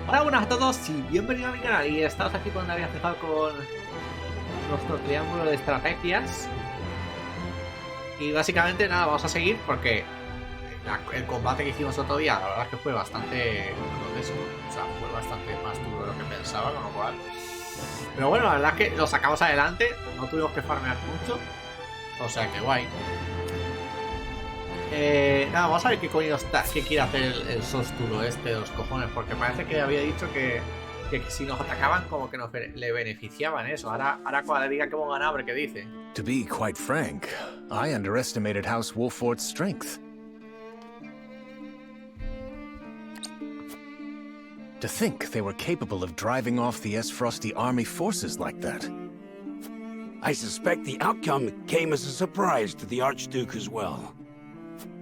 Hola, buenas a todos y bienvenidos a mi canal. Y estamos aquí cuando había empezado con nuestro triángulo de estrategias. Y básicamente nada, vamos a seguir porque el combate que hicimos otro día, la verdad es que fue bastante grotesco. O sea, fue bastante más duro de lo que pensaba, con lo cual... Pero bueno, la verdad es que lo sacamos adelante. No tuvimos que farmear mucho. O sea que guay. Nada, vamos a ver qué coño está, qué quiere hacer el sostulo este de los cojones, porque parece que había dicho que si nos atacaban como que le beneficiaban eso. Ahora cuando le diga que hemos ganado, a ver qué dice. To be quite frank, I underestimated House Wolfort's strength. To think they were capable of driving off the Frosty army forces like that. I suspect the outcome came as a surprise to the Archduke as well.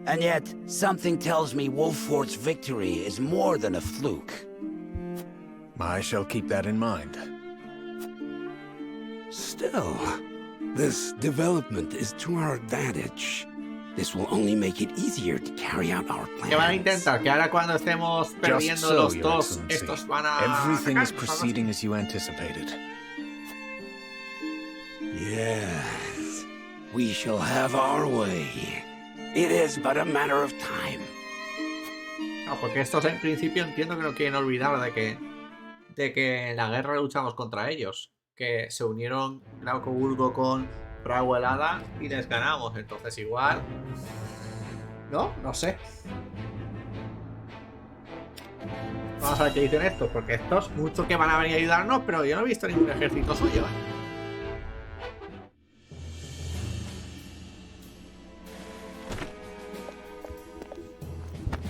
And yet, something tells me Wolfort's victory is more than a fluke. I shall keep that in mind. Still, this development is to our advantage. This will only make it easier to carry out our plans. Que van a intentar que ahora cuando estemos perdiendo so, los Your dos, Excellency. estos van a Everything atacar, is proceeding as you anticipated. Yes, we shall have our way. It is but a matter of time. No, porque estos en principio entiendo que no quieren olvidar de que en la guerra luchamos contra ellos. Que se unieron Glaucoburgo con Fragua Helada y les ganamos. Entonces igual... ¿No? No sé. Vamos a ver qué dicen estos, porque estos mucho que van a venir a ayudarnos, pero yo no he visto ningún ejército suyo.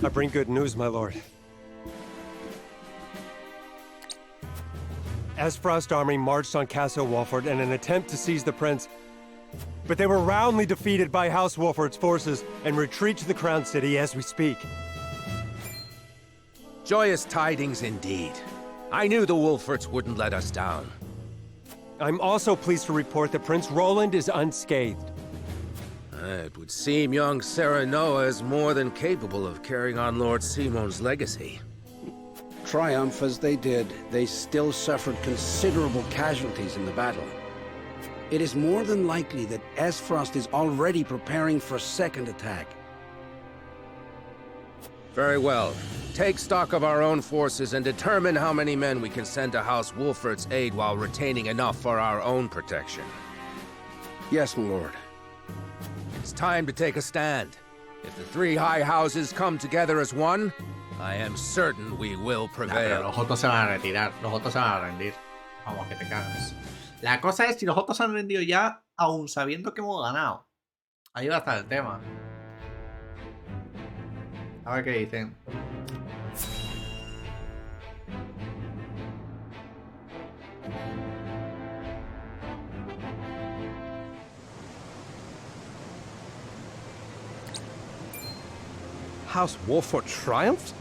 I bring good news, my lord. Frost army marched on Castle Wolford in an attempt to seize the prince, but they were roundly defeated by House Wolford's forces and retreat to the Crown City as we speak. Joyous tidings indeed. I knew the Wolforts wouldn't let us down. I'm also pleased to report that Prince Roland is unscathed. It would seem young Serenoa is more than capable of carrying on Lord Simon's legacy. Triumph as they did, they still suffered considerable casualties in the battle. It is more than likely that Frost is already preparing for a second attack. Very well. Take stock of our own forces and determine how many men we can send to House Wolfort's aid while retaining enough for our own protection. Yes, my lord. It's time to take a stand. If the three high houses come together as one, I am certain we will Pero prevail. los otros se van a retirar, los otros se van a rendir. Vamos, que te cagas. La cosa es si los otros se han rendido ya, aún sabiendo que hemos ganado. Ahí va a estar el tema. A ver qué dicen. House Wolfort triumphed?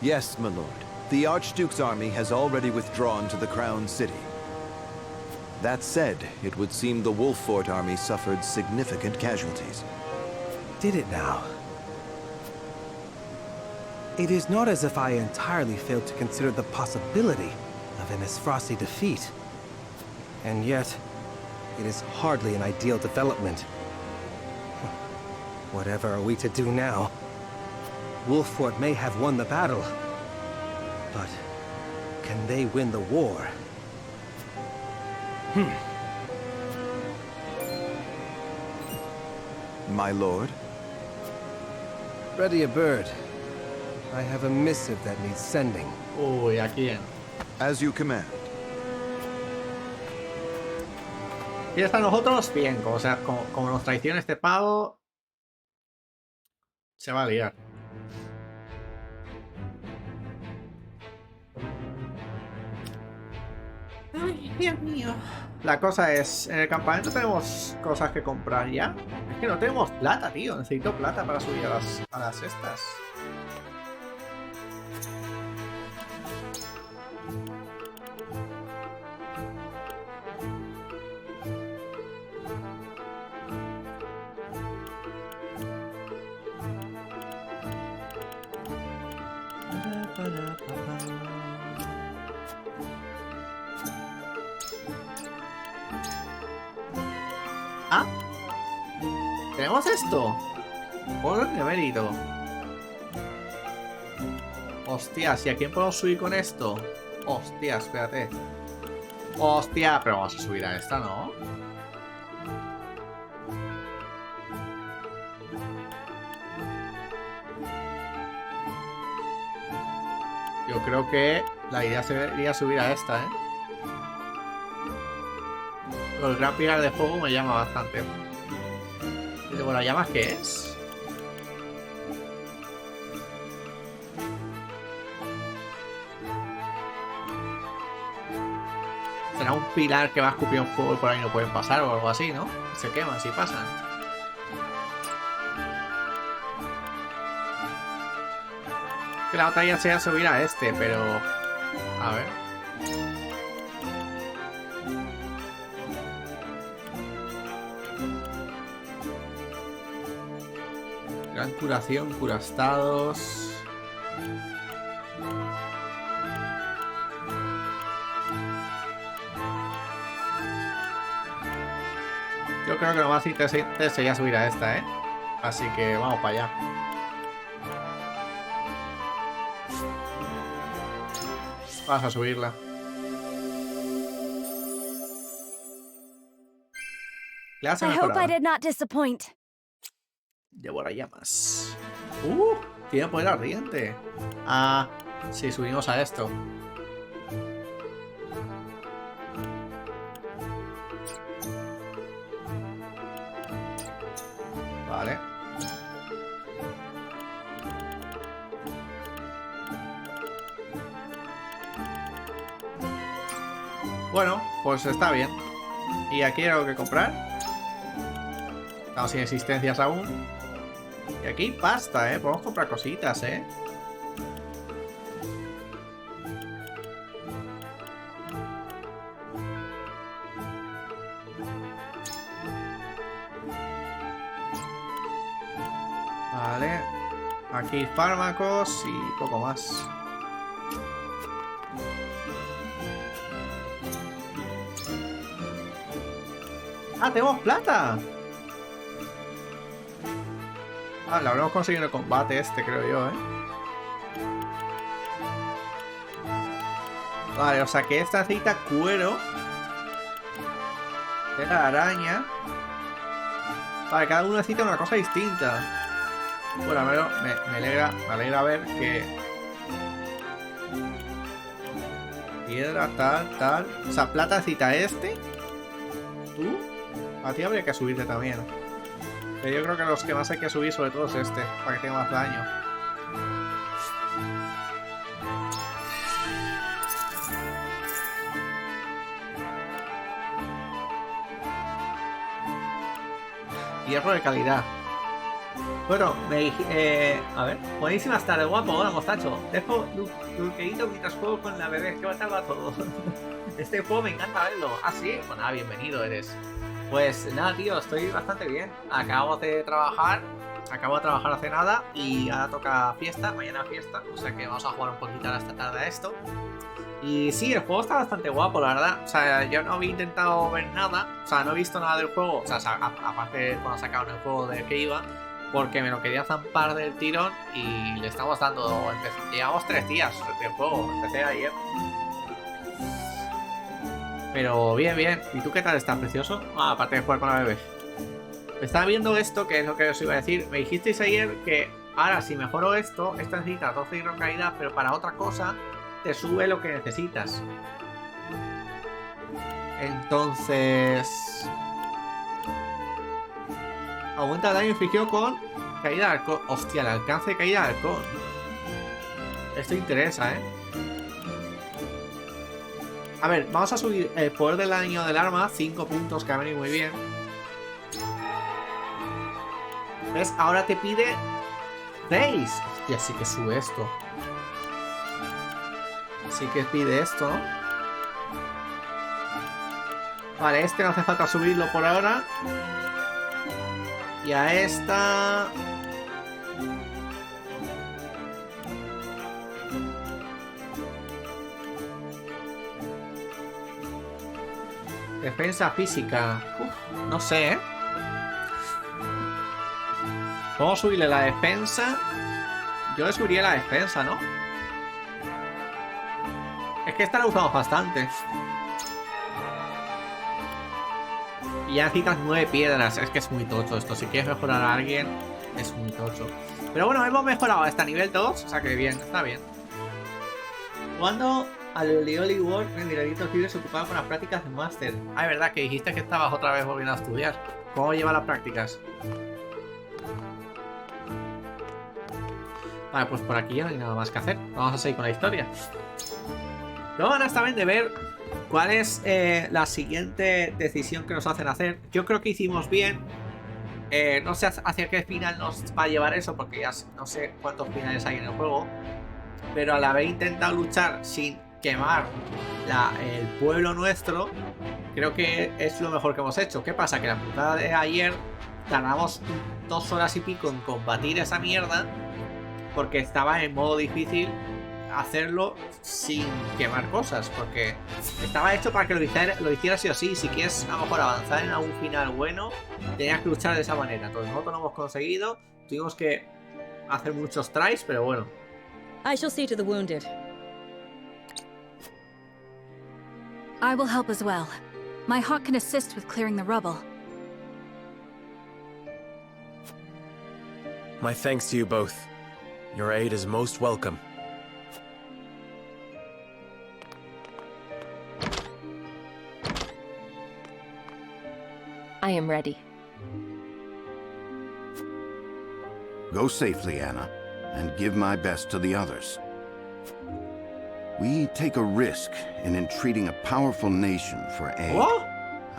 Yes, my lord. The Archduke's army has already withdrawn to the Crown City. That said, it would seem the Wolfort army suffered significant casualties. Did it now? It is not as if I entirely failed to consider the possibility of an Frosty defeat. And yet, it is hardly an ideal development. Whatever are we to do now? Wolfort may have won the battle, but can they win the war? My lord? Ready a bird. I have a missive that needs sending. Uy, ¿a quién? As you command. ¿Quién está nosotros? Bien, o sea, como nos traiciona este pavo, se va a liar. Ay, Dios mío. La cosa es, en el campamento tenemos cosas que comprar ya. Es que no tenemos plata, tío. Necesito plata para subir a las estas. Ah, tenemos esto. Orden de mérito. Hostias, ¿y a quién podemos subir con esto? Hostia, espérate. Hostia, pero vamos a subir a esta, ¿no? Yo creo que la idea sería subir a esta, ¿eh? Pero el gran pilar de fuego me llama bastante. ¿Y de las llamas qué es? Será un pilar que va a escupir un fuego y por ahí no pueden pasar o algo así, ¿no? Se queman si pasan. Que la otra ya sea subir a este, pero... A ver. Gran curación, curastados... Yo creo que lo más interesante sería subir a esta, ¿eh? Así que vamos para allá. Vamos a subirla. Clase I hope I mejorada. did not disappoint. Devora llamas. Tiene poder ardiente. Ah, sí, subimos a esto. Vale. Bueno, pues está bien. ¿Y aquí hay algo que comprar? Estamos sin existencias aún. Y aquí pasta, ¿eh? Podemos comprar cositas, ¿eh? Vale. Aquí fármacos y poco más. ¡Ah, tenemos plata! Ah, la habremos conseguido en el combate este, creo yo, ¿eh? Vale, o sea que esta necesita cuero. Tela de araña. Vale, cada uno necesita una cosa distinta. Bueno, me alegra ver que... Piedra, tal. O sea, plata necesita este. ¿Tú? A ti habría que subirte también. Pero yo creo que los que más hay que subir sobre todo es este, para que tenga más daño. Hierro de calidad. Bueno, a ver. Buenísimas tardes, guapo. Hola, mostacho. Dejo dulqueito mientras juego con la bebé. ¿Qué tal va todo? Este juego me encanta verlo. Ah, sí. Pues nada, bienvenido eres. Pues nada, tío, estoy bastante bien. Acabo de trabajar hace nada y ahora toca fiesta, mañana fiesta, o sea que vamos a jugar un poquito ahora esta tarde a esto. Y sí, el juego está bastante guapo, la verdad. O sea, yo no había intentado ver nada, o sea, no he visto nada del juego, o sea, aparte cuando sacaron el juego de que iba, porque me lo quería zampar del tirón y le estamos dando, llevamos 3 días del juego, empecé ayer. Pero bien. ¿Y tú qué tal estás, precioso? Ah, aparte de jugar con la bebé. Estaba viendo esto, que es lo que os iba a decir. Me dijisteis ayer que ahora si mejoro esto necesita 12 hierro de calidad, pero para otra cosa te sube lo que necesitas. Entonces... Aumenta el daño infligido con caída de halcón. Hostia, el alcance de caída de halcón. Esto interesa, ¿eh? A ver, vamos a subir el poder del daño del arma, 5 puntos, que ha venido muy bien. ¿Ves? Ahora te pide 6. Hostia, sí que sube esto. Sí que pide esto, ¿no? Vale, este no hace falta subirlo por ahora. Y a esta... Defensa física. Uf, no sé, ¿eh? Vamos a subirle la defensa. Yo le subiría la defensa, ¿no? Es que esta la usamos bastante. Y ya necesitas 9 piedras. Es que es muy tocho esto. Si quieres mejorar a alguien, es muy tocho. Pero bueno, hemos mejorado hasta nivel 2. O sea que bien, está bien. Cuando al Oli World en Miraditos Libres se ocupaba con las prácticas de Master. Ah, es verdad que dijiste que estabas otra vez volviendo a estudiar. ¿Cómo lleva las prácticas? Vale, pues por aquí ya no hay nada más que hacer. Vamos a seguir con la historia. Luego van a estar bien de ver cuál es la siguiente decisión que nos hacen hacer. Yo creo que hicimos bien. No sé hacia qué final nos va a llevar eso, porque ya no sé cuántos finales hay en el juego. Pero al haber intentado luchar sin quemar el pueblo nuestro, creo que es lo mejor que hemos hecho. ¿Qué pasa? Que la putada de ayer tardamos 2 horas y pico en combatir esa mierda, porque estaba en modo difícil hacerlo sin quemar cosas, porque estaba hecho para que lo hiciera sí o sí. Si quieres a lo mejor avanzar en algún final bueno, tenías que luchar de esa manera. Entonces nosotros lo hemos conseguido. Tuvimos que hacer muchos tries, pero bueno. I shall see to the wounded. I will help as well. My hawk can assist with clearing the rubble. My thanks to you both. Your aid is most welcome. I am ready. Go safely, Anna, and give my best to the others. We take a risk in entreating a powerful nation for aid. ¿Oh?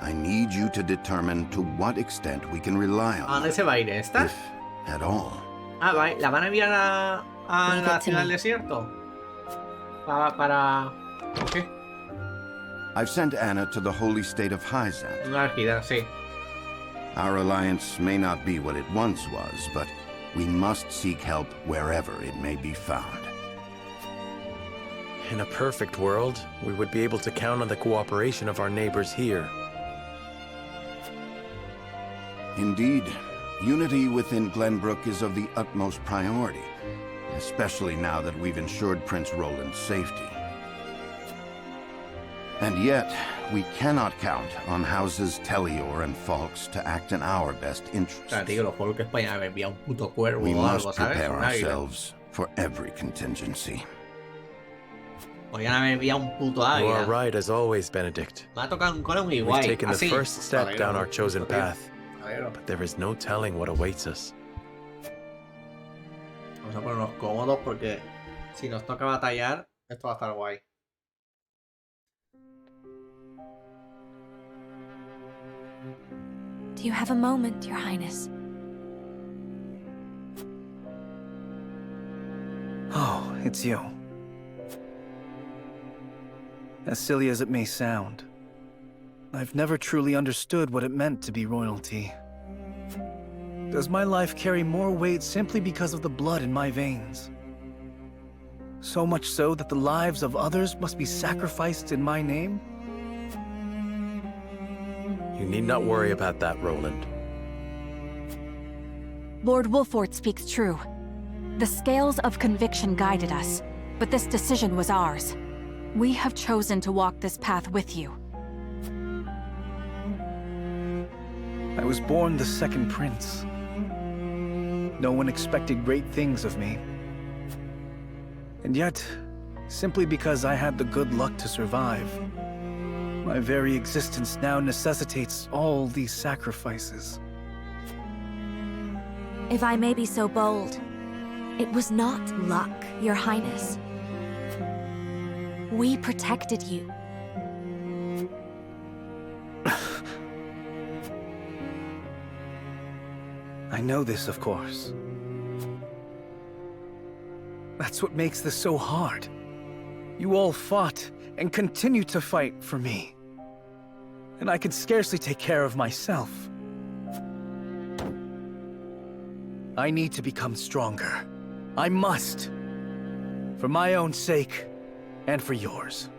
I need you to determine to what extent we can rely ¿A on dónde se va a ir esta? if at all. Ah, vale. ¿La van a enviar a la ciudad del desierto? Para... ¿Por qué? I've sent Anna to the holy state of Hyzant. Una alquida, sí. Our alliance may not be what it once was, but we must seek help wherever it may be found. In a perfect world, we would be able to count on the cooperation of our neighbors here. Indeed, unity within Glenbrook is of the utmost priority, especially now that we've ensured Prince Roland's safety. And yet, we cannot count on houses Tellior and Falks to act in our best interests. Claro, tío, los juegos que España me envía un puto cuervo We o algo, must ¿sabes? prepare Un águila. ourselves for every contingency. Podrían haber enviado un puto You águila. are right as always, Benedict. Me ha tocado un colo muy We've guay. taken the Así. first step Joder, down our chosen tío. path, Joder. but there is no telling what awaits us. Vamos a ponernos cómodos porque si nos toca batallar, esto va a estar guay. Do you have a moment, Your Highness? Oh, it's you. As silly as it may sound, I've never truly understood what it meant to be royalty. Does my life carry more weight simply because of the blood in my veins? So much so that the lives of others must be sacrificed in my name? You need not worry about that, Roland. Lord Wolford speaks true. The scales of conviction guided us, but this decision was ours. We have chosen to walk this path with you. I was born the second prince. No one expected great things of me. And yet, simply because I had the good luck to survive, my very existence now necessitates all these sacrifices. If I may be so bold, it was not luck, Your Highness. We protected you. I know this, of course. That's what makes this so hard. You all fought and continue to fight for me. And I can scarcely take care of myself. I need to become stronger. I must. For my own sake, and for yours.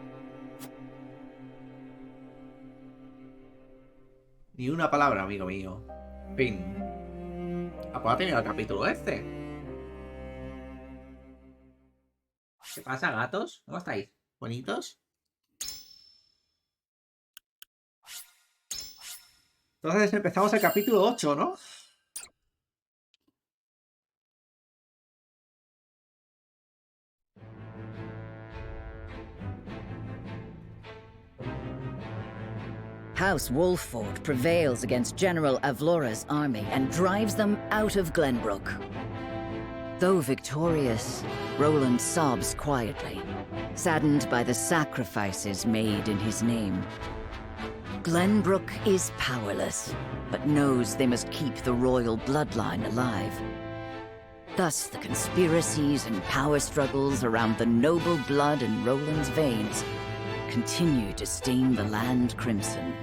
Ni una palabra, amigo mío. Fin. Ah, pues ha tenido el capítulo este. ¿Qué pasa, gatos? ¿Cómo estáis? ¿Bonitos? Entonces empezamos el capítulo 8, ¿no? House Wolfford prevails against General Avlora's army and drives them out of Glenbrook. Though victorious, Roland sobs quietly, saddened by the sacrifices made in his name. Glenbrook is powerless, but knows they must keep the royal bloodline alive. Thus, the conspiracies and power struggles around the noble blood in Roland's veins continue to stain the land crimson.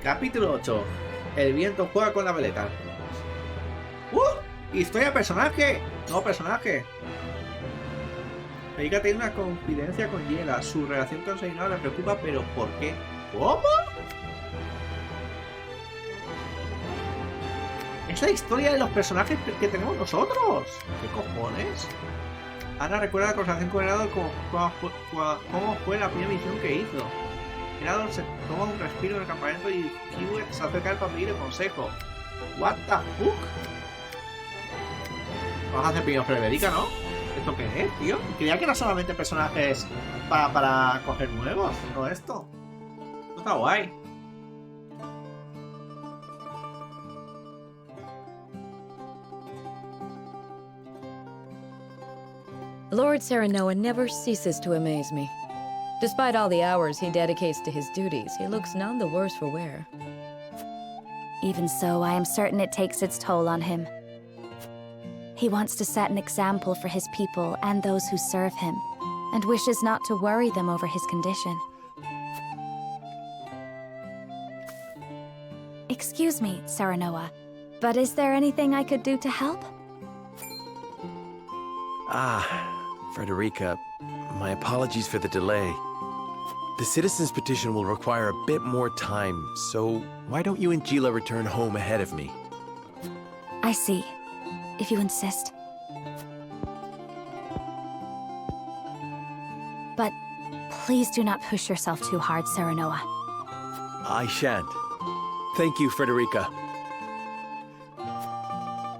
Capítulo 8. El viento juega con la veleta. ¡Historia personaje! ¡No personaje! Erika tiene una confidencia con Yela. Su relación con Seinao le preocupa, pero ¿por qué? ¿Cómo? Es la historia de los personajes que tenemos nosotros. ¿Qué cojones? Ana recuerda la conversación con Erador cómo fue la primera misión que hizo. Erador se toma un respiro en el campamento y Hewitt se acerca al para pedirle consejo. What the fuck? Vamos a hacer primero Frederica, ¿no? ¿Esto qué es, tío? Creía que eran solamente personajes para coger nuevos, no esto. Esto está guay. Lord Serenoa never ceases to amaze me. Despite all the hours he dedicates to his duties, he looks none the worse for wear. Even so, I am certain it takes its toll on him. He wants to set an example for his people and those who serve him, and wishes not to worry them over his condition. Excuse me, Serenoa, but is there anything I could do to help? Frederica, my apologies for the delay. The citizen's petition will require a bit more time, so why don't you and Gila return home ahead of me? I see, if you insist. But please do not push yourself too hard, Serenoa. I shan't. Thank you, Frederica.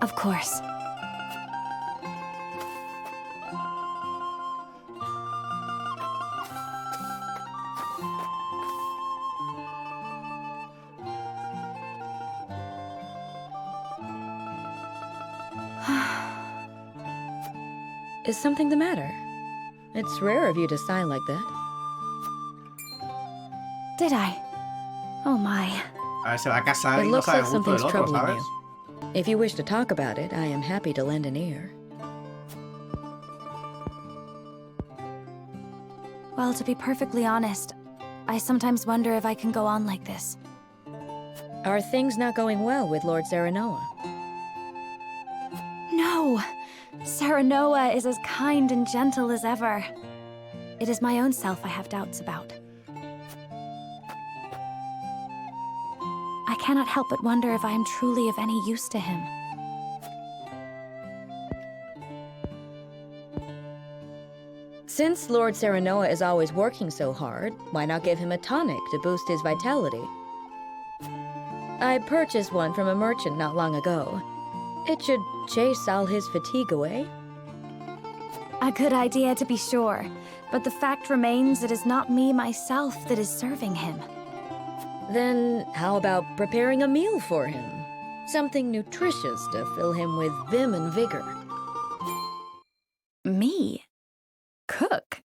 Of course. Is something the matter? It's rare of you to sigh like that. Did I? Oh my. A ver, se va a casar It y no looks sabe like el gusto del something's otro, troubling ¿sabes? you. If you wish to talk about it, I am happy to lend an ear. Well, to be perfectly honest, I sometimes wonder if I can go on like this. Are things not going well with Lord Serenoa? No! Serenoa is as kind and gentle as ever. It is my own self I have doubts about. I cannot help but wonder if I am truly of any use to him. Since Lord Serenoa is always working so hard, why not give him a tonic to boost his vitality? I purchased one from a merchant not long ago. It should chase all his fatigue away. A good idea to be sure, but the fact remains it is not me myself that is serving him. Then how about preparing a meal for him? Something nutritious to fill him with vim and vigor. Me? Cook?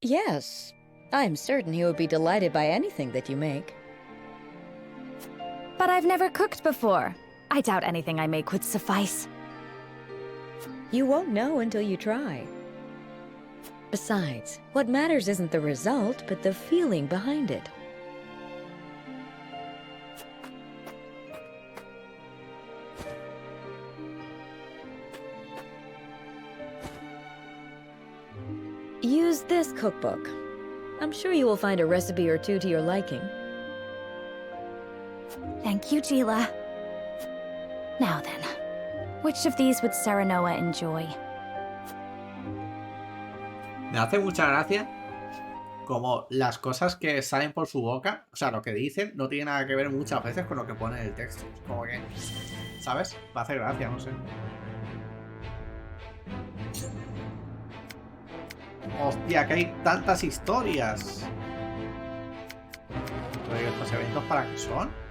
Yes, I'm certain he would be delighted by anything that you make. But I've never cooked before. I doubt anything I make would suffice. You won't know until you try. Besides, what matters isn't the result, but the feeling behind it. Use this cookbook. I'm sure you will find a recipe or two to your liking. Thank you, Gila. Now then, which of these would Serenoa enjoy? Me hace mucha gracia como las cosas que salen por su boca, o sea, lo que dicen, no tiene nada que ver muchas veces con lo que pone en el texto. Como que, ¿sabes? Me hace gracia, no sé. Hostia, que hay tantas historias. ¿Pero estos eventos para qué son?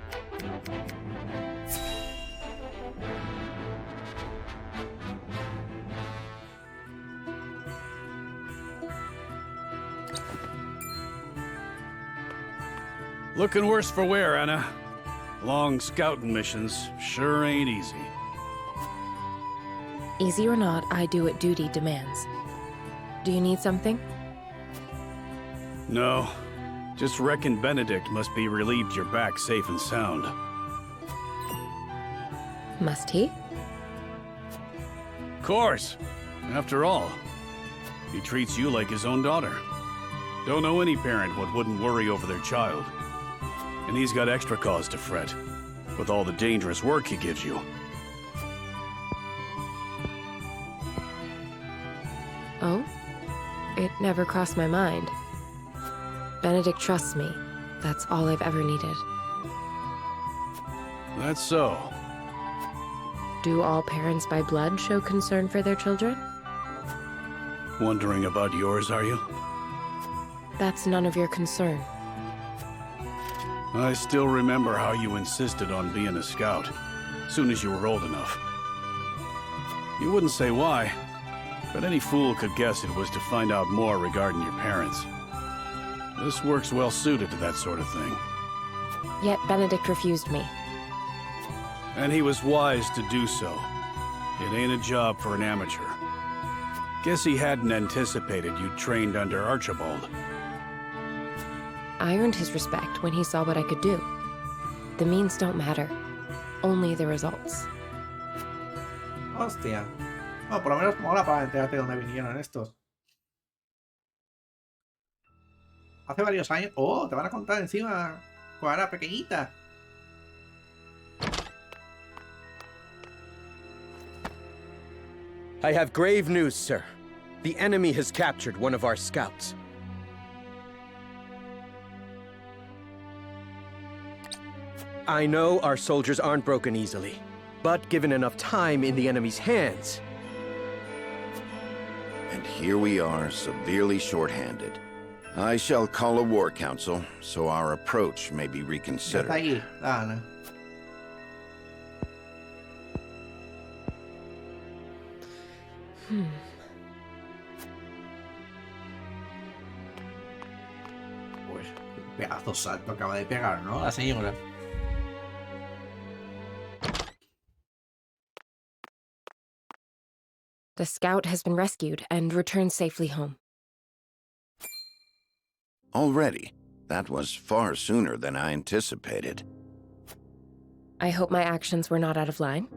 Looking worse for wear, Anna. Long scouting missions sure ain't easy. Easy or not, I do what duty demands. Do you need something? No. Just reckon Benedict must be relieved you're back safe and sound. Must he? Course. After all, he treats you like his own daughter. Don't know any parent what wouldn't worry over their child. And he's got extra cause to fret, with all the dangerous work he gives you. Oh? It never crossed my mind. Benedict trusts me. That's all I've ever needed. That's so. Do all parents by blood show concern for their children? Wondering about yours, are you? That's none of your concern. I still remember how you insisted on being a scout, soon as you were old enough. You wouldn't say why, but any fool could guess it was to find out more regarding your parents. This work's well suited to that sort of thing. Yet Benedict refused me. And he was wise to do so. It ain't a job for an amateur. Guess he hadn't anticipated you'd trained under Archibald. I earned his respect when he saw what I could do. The means don't matter, only the results. Hostia. Bueno, por lo menos mola para enterarte de dónde vinieron estos. Hace varios años... Oh, te van a contar encima cuando era pequeñita. I have grave news, sir. The enemy has captured one of our scouts. I know our soldiers aren't broken easily, but given enough time in the enemy's hands... And here we are, severely short-handed. I shall call a war council, so our approach may be reconsidered. Ahí, Ana. Pues, pedazo salto acaba de pegar, ¿no? La señora. The scout has been rescued and returned safely home. Already? That was far sooner than I anticipated. I hope my actions were not out of line.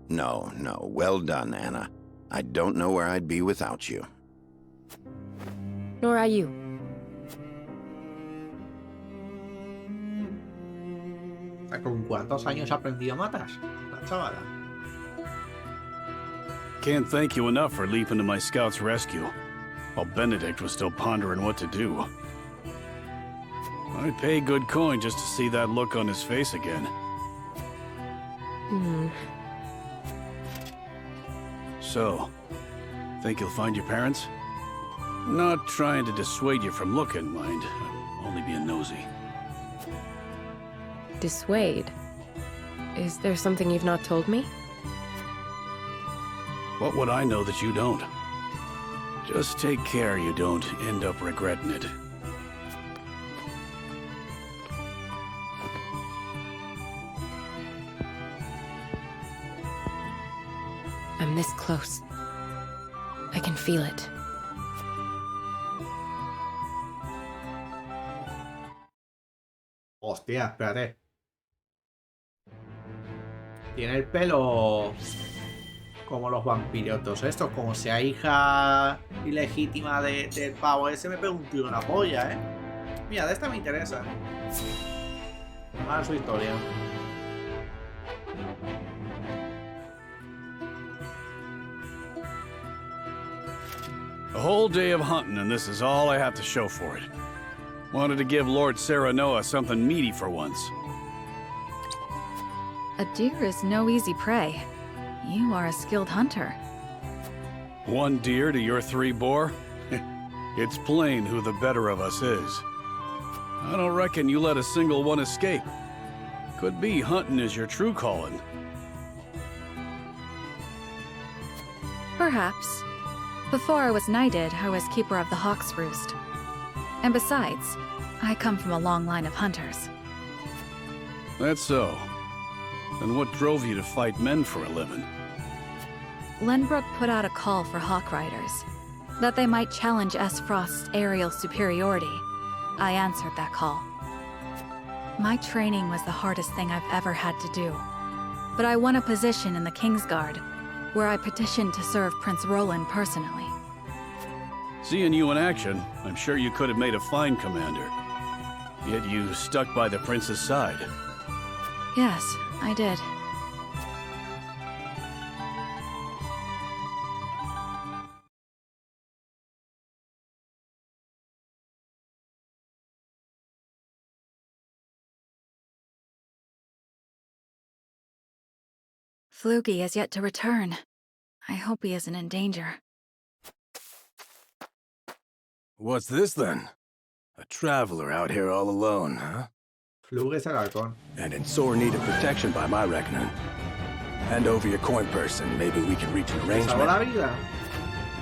No, no. Well done, Anna. I don't know where I'd be without you. Nor I you. ¿Con cuántos años aprendió a matar la chavala? Can't thank you enough for leaping to my scout's rescue, while Benedict was still pondering what to do. I'd pay good coin just to see that look on his face again. So, think you'll find your parents? Not trying to dissuade you from looking, mind. I'm only being nosy. Dissuade? Is there something you've not told me? What would I know that you don't? Just take care you don't end up regretting it. I'm this close. I can feel it. Hostia, espérate. Tiene el pelo como los vampirotos estos, como sea hija ilegítima del pavo ese, me pega un tiro en la polla, ¿eh? Mira, de esta me interesa. A su historia. A whole day of hunting, and this is all I have to show for it. Wanted to give Lord Serenoa something meaty for once. A deer is no easy prey. You are a skilled hunter. 1 deer to your 3 boar? It's plain who the better of us is. I don't reckon you let a single one escape. Could be hunting is your true calling. Perhaps. Before I was knighted, I was keeper of the Hawk's Roost. And besides, I come from a long line of hunters. That's so. Then what drove you to fight men for a living? Lenbrook put out a call for Hawk Riders, that they might challenge S. Frost's aerial superiority. I answered that call. My training was the hardest thing I've ever had to do. But I won a position in the Kingsguard, where I petitioned to serve Prince Roland personally. Seeing you in action, I'm sure you could have made a fine commander. Yet you stuck by the prince's side. Yes, I did. Floogie has yet to return. I hope he isn't in danger. What's this then? A traveler out here all alone, huh? Flug es el halcón. And in sore need of protection by my reckoning. Hand over your coin purse and maybe we can reach an arrangement. La vida.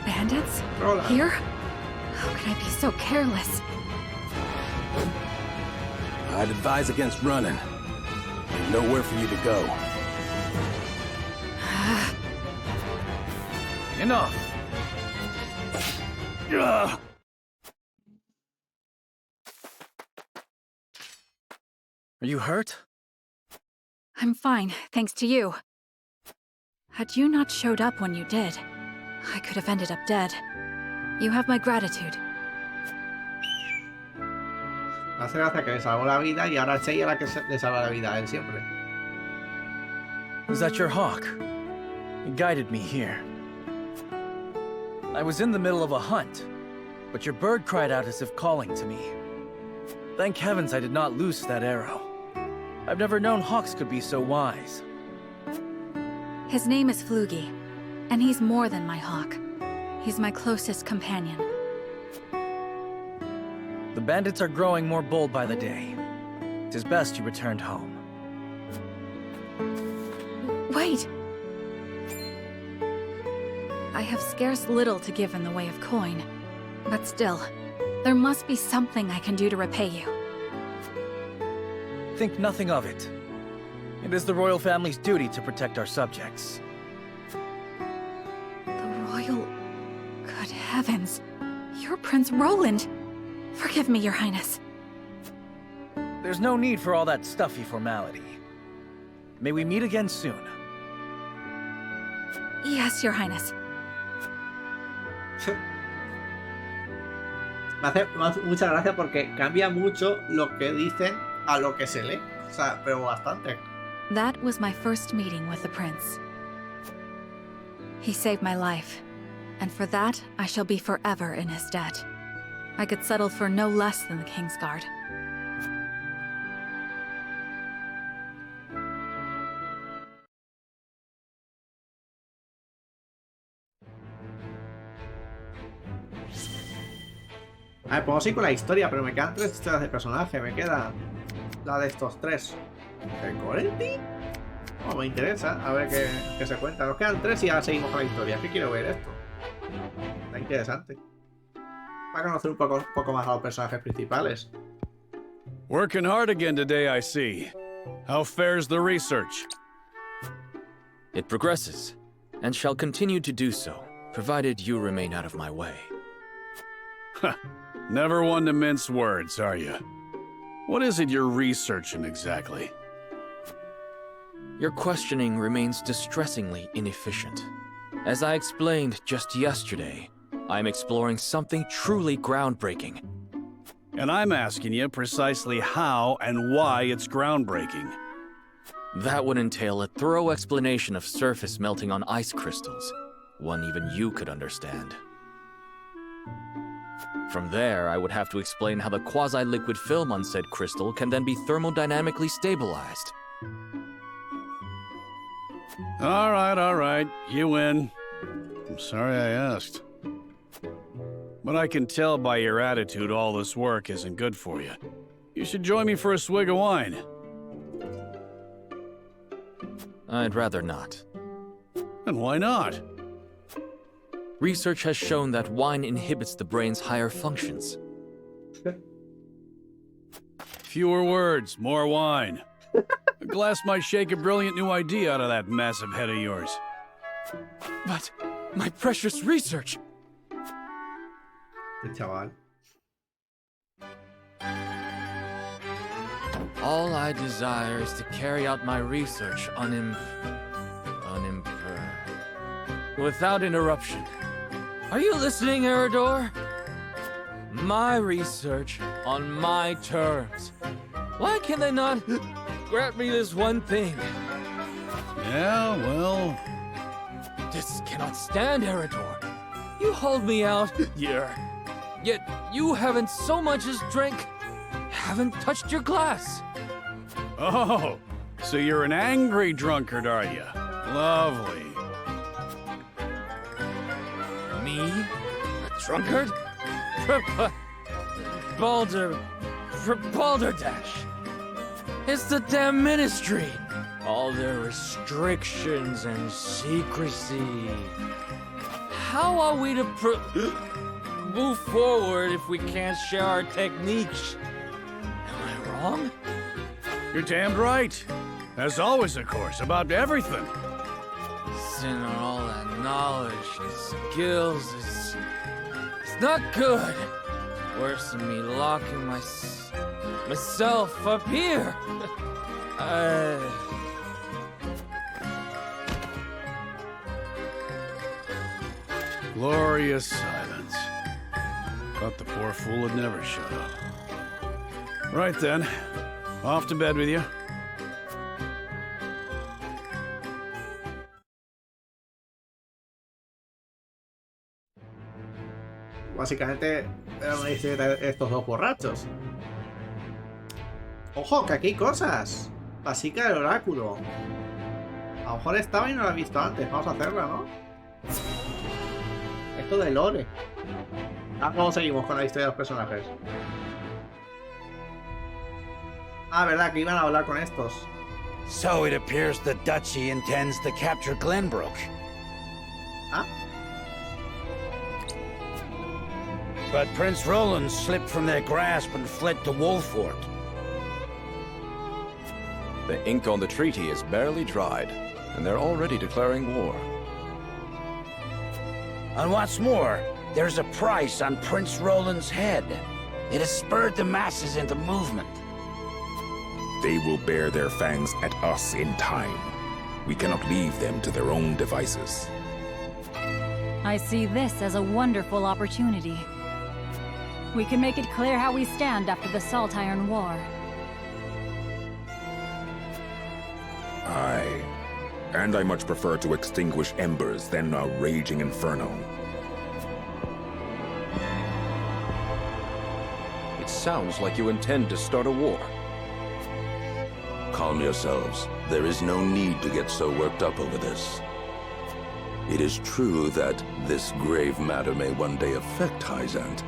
Bandits? Hola. Here? How could I be so careless? I'd advise against running. There's nowhere for you to go. Enough! Are you hurt? I'm fine, thanks to you. Had you not showed up when you did, I could have ended up dead. You have my gratitude. Me hace gracia que le salvó la vida y ahora es ella la que le salva la vida a él siempre. Is that your hawk? It guided me here. I was in the middle of a hunt, but your bird cried out as if calling to me. Thank heavens I did not loose that arrow. I've never known hawks could be so wise. His name is Floogie, and he's more than my hawk. He's my closest companion. The bandits are growing more bold by the day. 'Tis best you returned home. Wait! I have scarce little to give in the way of coin, but still, there must be something I can do to repay you. Think nothing of it. It is the royal family's duty to protect our subjects. The royal... Good heavens! You're Prince Roland! Forgive me, Your Highness. There's no need for all that stuffy formality. May we meet again soon. Yes, Your Highness. Me hace mucha gracia porque cambia mucho lo que dicen a lo que se lee. O sea, pero bastante. That was my first meeting with the prince. He saved my life, and for that, I shall be forever in his debt. I could settle for no less than the Kingsguard. A ver, podemos seguir con la historia, pero me quedan 3 historias de personaje. Me queda la de estos 3. ¿El Corenti? Oh, me interesa. A ver qué se cuenta. Nos quedan 3 y ahora seguimos con la historia. Es que quiero ver esto. Está interesante. Para conocer un poco más a los personajes principales. Working hard again today, I see. How fares the research? It progresses, and shall continue to do so, provided you remain out of my way. Never one to mince words, are you? What is it you're researching exactly? Your questioning remains distressingly inefficient. As I explained just yesterday, I'm exploring something truly groundbreaking. And I'm asking you precisely how and why it's groundbreaking. That would entail a thorough explanation of surface melting on ice crystals, one even you could understand. From there, I would have to explain how the quasi-liquid film on said crystal can then be thermodynamically stabilized. All right, you win. I'm sorry I asked. But I can tell by your attitude all this work isn't good for you. You should join me for a swig of wine. I'd rather not. And why not? Research has shown that wine inhibits the brain's higher functions. Fewer words, more wine. A glass might shake a brilliant new idea out of that massive head of yours. But my precious research! Chaval. All I desire is to carry out my research without interruption. Are you listening, Eridor? My research on my terms. Why can they not grant me this one thing? Yeah, well... This cannot stand, Eridor. You hold me out here, yet you haven't so much as haven't touched your glass. Oh, so you're an angry drunkard, are you? Lovely. Me? A drunkard? Balderdash. It's the damn ministry. All their restrictions and secrecy. How are we to move forward if we can't share our techniques? Am I wrong? You're damned right. As always, of course, about everything. Sitting on all that knowledge and skills is... It's not good. Worse than me locking myself up here. Glorious silence. Thought the poor fool would never shut up. Right then. Off to bed with you. Básicamente era una historia de estos dos borrachos. Ojo, que aquí hay cosas. La psica del oráculo. A lo mejor estaba y no la he visto antes. Vamos a hacerla, ¿no? Esto de lore. ¿Cómo seguimos con la historia de los personajes? Ah, verdad, que iban a hablar con estos. So it appears the Duchy intends to capture Glenbrook. Ah? But Prince Roland slipped from their grasp and fled to Wolford. The ink on the treaty is barely dried, and they're already declaring war. And what's more, there's a price on Prince Roland's head. It has spurred the masses into movement. They will bear their fangs at us in time. We cannot leave them to their own devices. I see this as a wonderful opportunity. We can make it clear how we stand after the Salt Iron War. Aye. And I much prefer to extinguish embers than a raging inferno. It sounds like you intend to start a war. Calm yourselves. There is no need to get so worked up over this. It is true that this grave matter may one day affect Hyzant.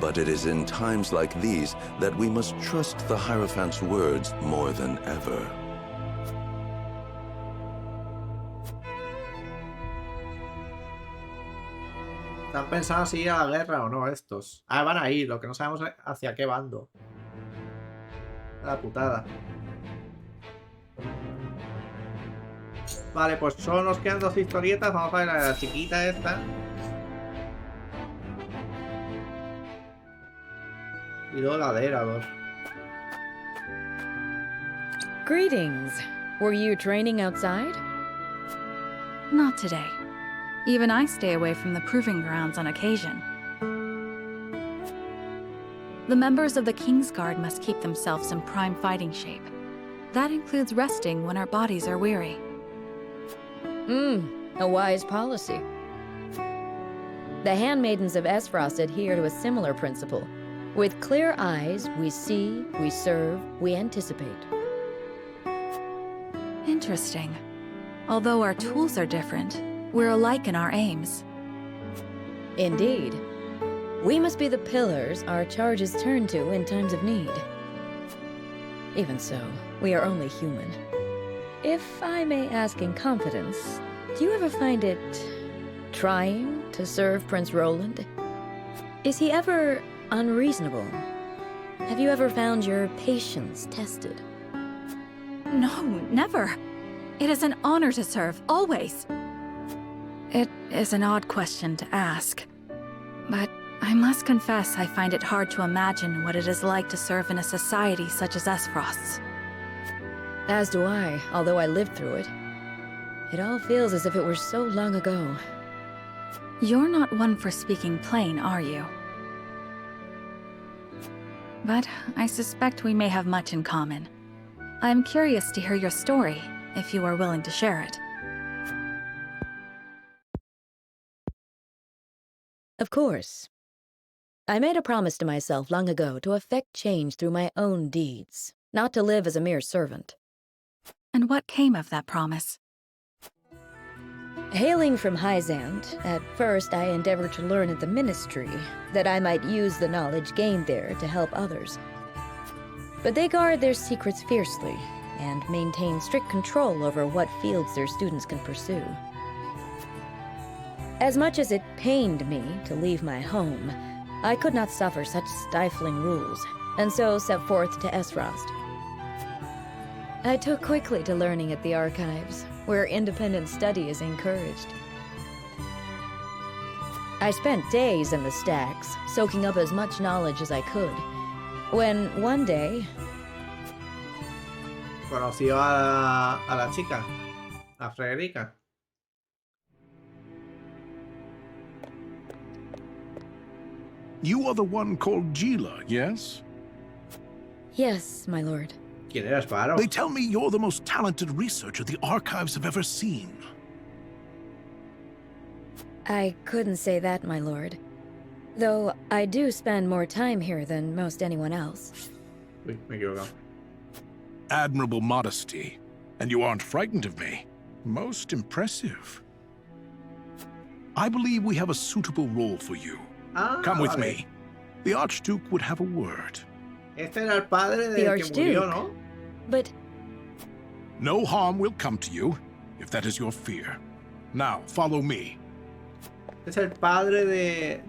But it is in times like these that we must trust the Hierophant's words more than ever. ¿Están pensando si ir a la guerra o no estos? Ah, van a ir, lo que no sabemos es hacia qué bando. La putada. Vale, pues solo nos quedan dos historietas. Vamos a ver la chiquita esta. Y luego la de Erador. Greetings. Were you training outside? Not today. Even I stay away from the proving grounds on occasion. The members of the Kingsguard must keep themselves in prime fighting shape. That includes resting when our bodies are weary. A wise policy. The handmaidens of Esfrost adhere to a similar principle. With clear eyes, we see, we serve, we anticipate. Interesting. Although our tools are different, we're alike in our aims. Indeed. We must be the pillars our charges turn to in times of need. Even so, we are only human. If I may ask in confidence, do you ever find it trying to serve Prince Roland? Is he ever unreasonable? Have you ever found your patience tested? No, never. It is an honor to serve, always. It is an odd question to ask, but I must confess I find it hard to imagine what it is like to serve in a society such as Esfrost's. As do I, although I lived through it. It all feels as if it were so long ago. You're not one for speaking plain, are you? But I suspect we may have much in common. I'm curious to hear your story, if you are willing to share it. Of course. I made a promise to myself long ago to effect change through my own deeds, not to live as a mere servant. And what came of that promise? Hailing from Hyzant, at first I endeavored to learn at the Ministry, that I might use the knowledge gained there to help others. But they guard their secrets fiercely, and maintain strict control over what fields their students can pursue. As much as it pained me to leave my home, I could not suffer such stifling rules, and so set forth to Esfrost. I took quickly to learning at the archives, where independent study is encouraged. I spent days in the stacks, soaking up as much knowledge as I could, when one day... Conoció a la chica, a Frederica. You are the one called Gila, yes? Yes, my lord. ¿Quién era Espero? They tell me you're the most talented researcher the archives have ever seen. I couldn't say that, my lord. Though I do spend more time here than most anyone else. Uy, me equivoco. Admirable modesty. And you aren't frightened of me. Most impressive. I believe we have a suitable role for you. Come with me. The Archduke would have a word. Este era el padre the del Archduke. que murió, ¿no? But... No harm will come to you, if that is your fear. Now, follow me. Es el padre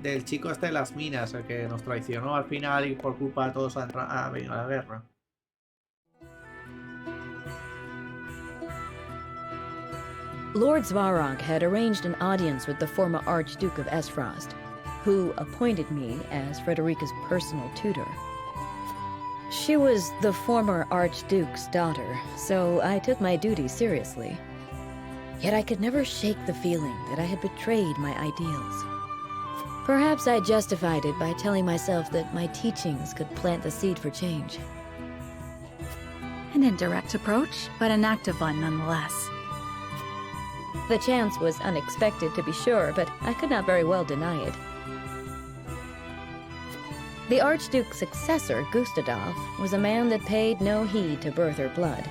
del chico este de las minas, el que nos traicionó al final y por culpa de todos ha venido a la guerra. Lord Svarog had arranged an audience with the former Archduke of Esfrost, who appointed me as Frederica's personal tutor. She was the former Archduke's daughter, so I took my duty seriously. Yet I could never shake the feeling that I had betrayed my ideals. Perhaps I justified it by telling myself that my teachings could plant the seed for change. An indirect approach, but an active one nonetheless. The chance was unexpected, to be sure, but I could not very well deny it. The Archduke's successor, Gustado, was a man that paid no heed to birth or blood.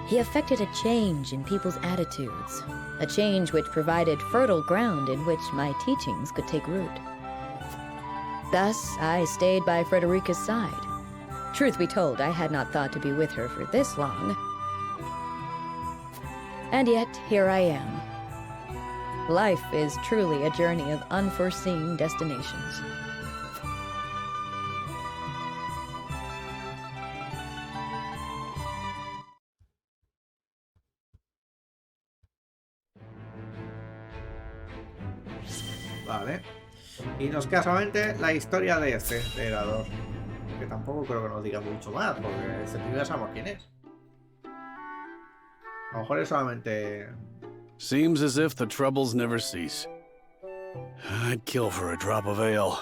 He effected a change in people's attitudes, a change which provided fertile ground in which my teachings could take root. Thus, I stayed by Frederica's side. Truth be told, I had not thought to be with her for this long. And yet, here I am. Life is truly a journey of unforeseen destinations. Vale. Y nos queda solamente la historia de este, de Herador. Que tampoco creo que nos diga mucho más, porque este tío ya sabemos quién es. A lo mejor es solamente... Seems as if the troubles never cease. I'd kill for a drop of ale.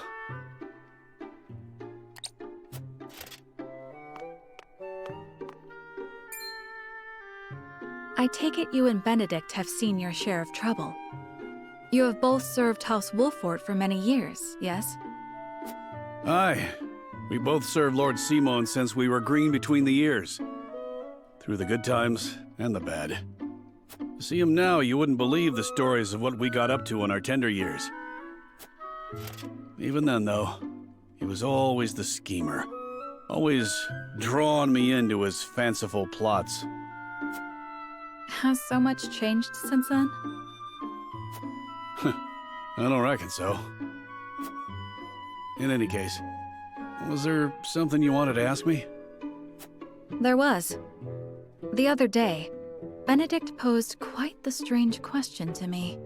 I take it you and Benedict have seen your share of trouble. You have both served House Wolffort for many years, yes? Aye. We both served Lord Simon since we were green between the ears. Through the good times and the bad. To see him now, you wouldn't believe the stories of what we got up to in our tender years. Even then, though, he was always the schemer. Always drawing me into his fanciful plots. Has so much changed since then? I don't reckon so. In any case, was there something you wanted to ask me? There was. The other day, Benedict posed quite the strange question to me.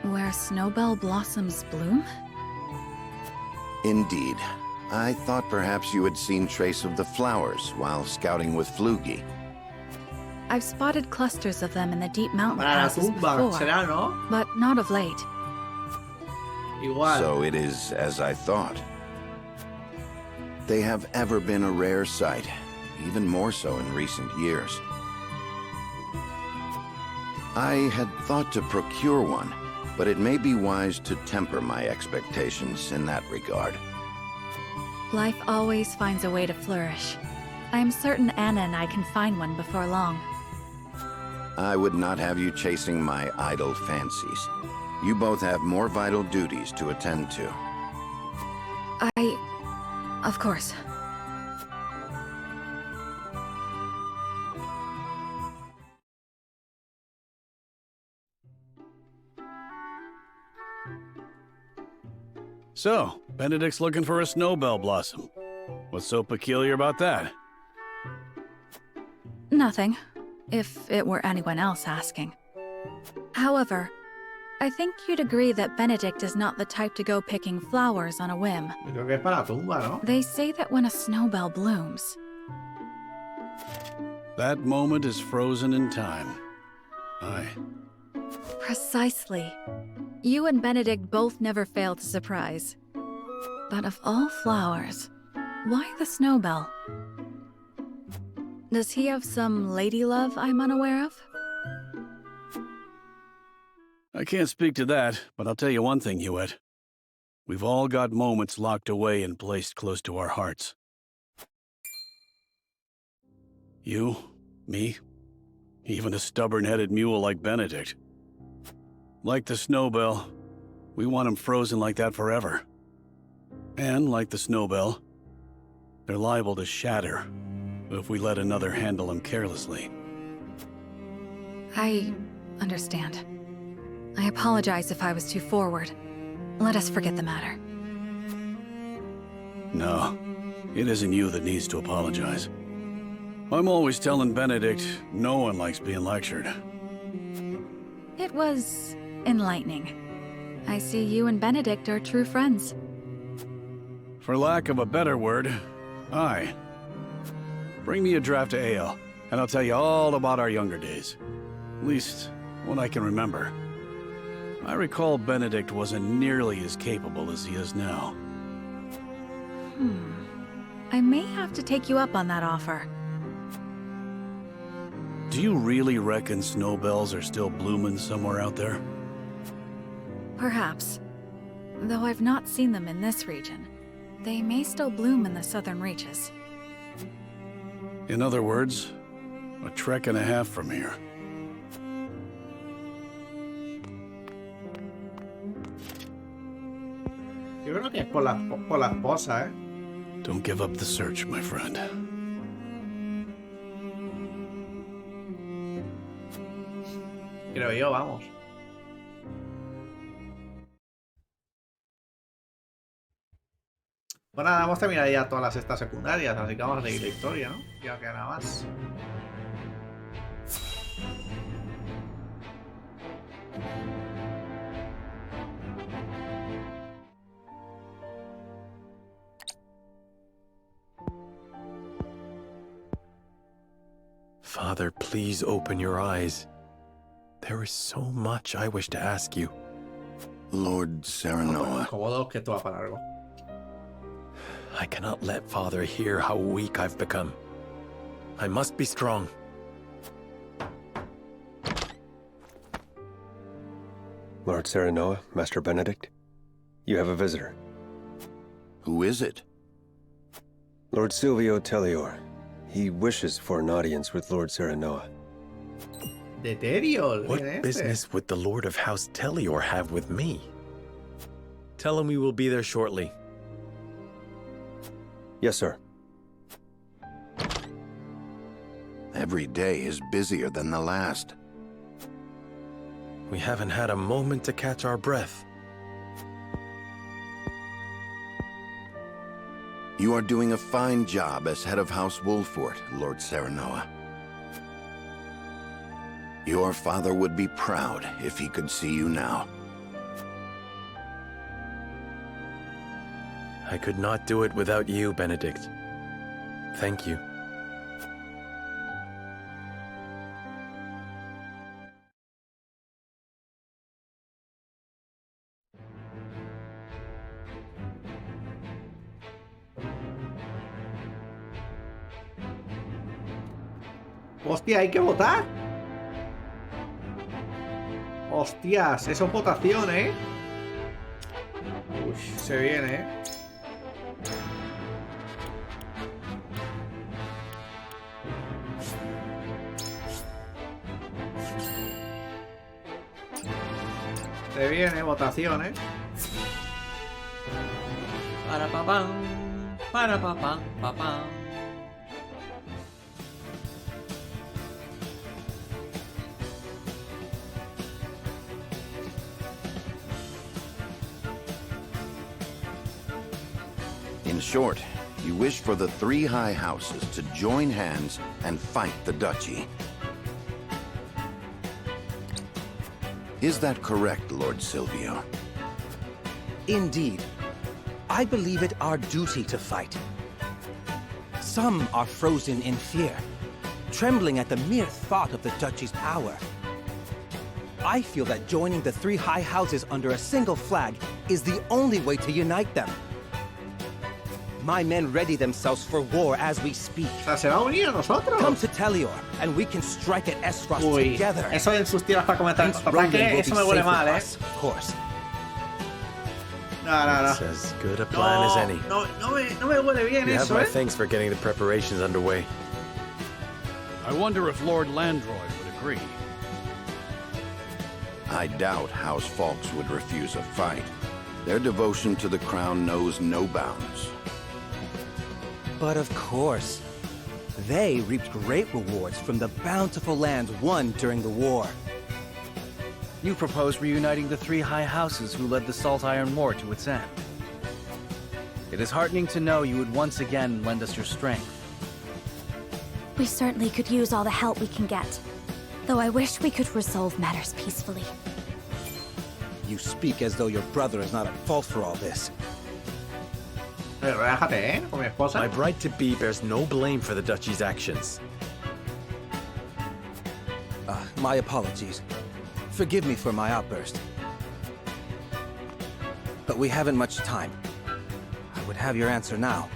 Where snowbell blossoms bloom? Indeed. I thought perhaps you had seen trace of the flowers while scouting with Flugy. I've spotted clusters of them in the deep mountain Para la passes tumba, before, será, ¿no? but not of late. Igual. So it is as I thought. They have ever been a rare sight, even more so in recent years. I had thought to procure one, but it may be wise to temper my expectations in that regard. Life always finds a way to flourish. I am certain Anna and I can find one before long. I would not have you chasing my idle fancies. You both have more vital duties to attend to. Of course. So, Benedict's looking for a snowbell blossom. What's so peculiar about that? Nothing, if it were anyone else asking. However, I think you'd agree that Benedict is not the type to go picking flowers on a whim. Creo que es para la tumba, ¿no? They say that when a snowbell blooms... That moment is frozen in time. Aye. Precisely. You and Benedict both never fail to surprise. But of all flowers, why the snowbell? Does he have some lady love I'm unaware of? I can't speak to that, but I'll tell you one thing, Hewitt. We've all got moments locked away and placed close to our hearts. You, me, even a stubborn-headed mule like Benedict. Like the snowbell, we want him frozen like that forever. And like the snowbell, they're liable to shatter if we let another handle him carelessly. I understand. I apologize if I was too forward. Let us forget the matter. No, it isn't you that needs to apologize. I'm always telling Benedict no one likes being lectured. It was enlightening. I see you and Benedict are true friends. For lack of a better word, aye. Bring me a draft of ale, and I'll tell you all about our younger days. At least, what I can remember. I recall Benedict wasn't nearly as capable as he is now. I may have to take you up on that offer. Do you really reckon snowbells are still blooming somewhere out there? Perhaps. Though I've not seen them in this region. They may still bloom in the southern reaches. In other words, a trek and a half from here. Yo creo que es por la esposa, ¿eh? Don't give up the search, my friend. Creo yo, vamos. Bueno, nada, hemos terminado ya todas las estas secundarias, así que vamos a seguir la historia, ¿no? Ya no queda nada más. Father, please open your eyes. There is so much I wish to ask you. Lord Serenoa. I cannot let Father hear how weak I've become. I must be strong. Lord Serenoa, Master Benedict, you have a visitor. Who is it? Lord Silvio Tellior. He wishes for an audience with Lord Serenoa. What business would the Lord of House Tellior have with me? Tell him we will be there shortly. Yes, sir. Every day is busier than the last. We haven't had a moment to catch our breath. You are doing a fine job as head of House Wolfort, Lord Serenoa. Your father would be proud if he could see you now. I could not do it without you, Benedict. Thank you. Hostia, hay que votar. Hostias, eso es votación, ¿eh? Uy, se viene, ¿eh? Se viene votación, ¿eh? Para papam, para papam, papam. In short, you wish for the three high houses to join hands and fight the duchy. Is that correct, Lord Silvio? Indeed. I believe it our duty to fight. Some are frozen in fear, trembling at the mere thought of the duchy's power. I feel that joining the three high houses under a single flag is the only way to unite them. My men ready themselves for war as we speak. O sea, se va a unir a nosotros. Come to Tellior, and we can strike at Esfrost together. Eso en sus tiras para comentar. Que eso me huele mal, ¿eh? Of course. No. It's as good a plan as any. No me huele bien you eso, have my ¿eh? thanks for getting the preparations underway. I wonder if Lord Landroy would agree. I doubt House Falks would refuse a fight. Their devotion to the crown knows no bounds. But of course, they reaped great rewards from the bountiful lands won during the war. You propose reuniting the three high houses who led the Salt Iron War to its end. It is heartening to know you would once again lend us your strength. We certainly could use all the help we can get, though I wish we could resolve matters peacefully. You speak as though your brother is not at fault for all this. Relájate, ¿eh? Con mi esposa. My bride-to-be bears no blame for the duchy's actions. My apologies. Forgive me for my outburst. But we haven't much time. I would have your answer now.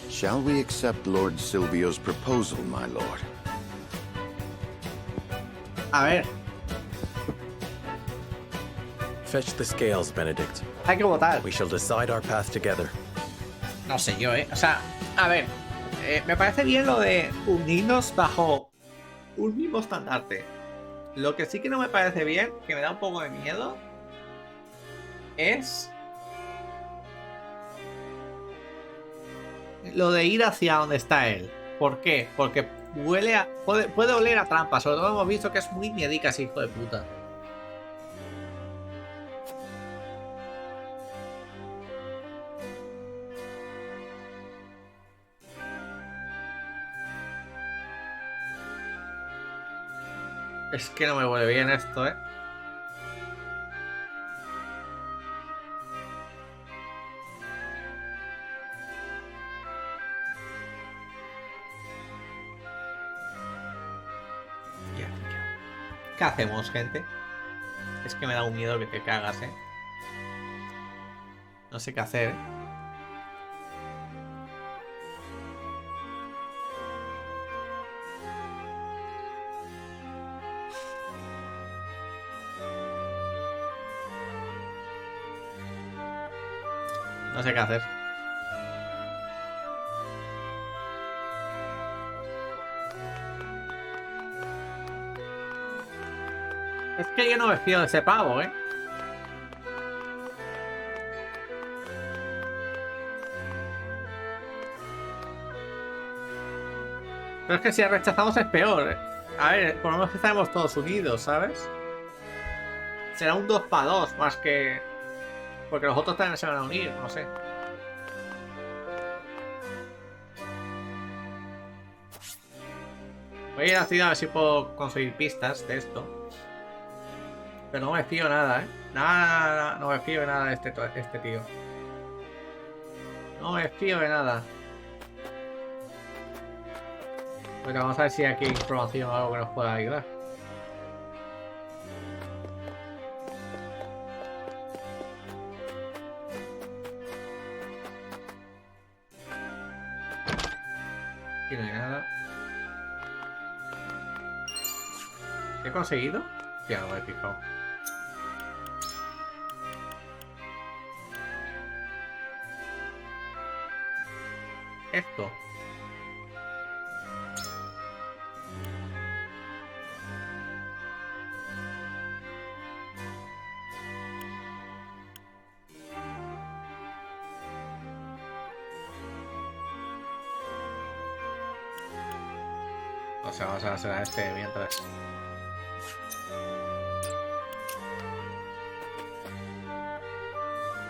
Shall we accept Lord Silvio's proposal, my lord? A ver. Fetch the scales, Benedict. Hay que votar. We shall decide our path together. No sé yo, ¿eh? O sea, a ver. Me parece bien lo de unirnos bajo un mismo estandarte. Lo que sí que no me parece bien, que me da un poco de miedo, es lo de ir hacia donde está él. ¿Por qué? Porque puede oler a trampa. Sobre todo hemos visto que es muy miedica ese hijo de puta. Es que no me huele bien esto, ¿eh? ¿Qué hacemos, gente? Es que me da un miedo que te cagas, ¿eh? No sé qué hacer, ¿eh? No sé qué hacer. Es que yo no me fío de ese pavo, ¿eh? Pero es que si rechazamos es peor, ¿eh? A ver, por lo menos estaremos todos unidos, ¿sabes? Será un 2 para 2 más que... Porque los otros también se van a unir, no sé. Voy a ir a la ciudad a ver si puedo conseguir pistas de esto. Pero no me fío nada, ¿eh? Nada, no me fío de nada de este tío. No me fío de nada. Bueno, vamos a ver si aquí hay información o algo que nos pueda ayudar. Aquí no hay nada. ¿Qué he conseguido? Ya no me he fijado. Esto. O sea, vamos a hacer a este mientras.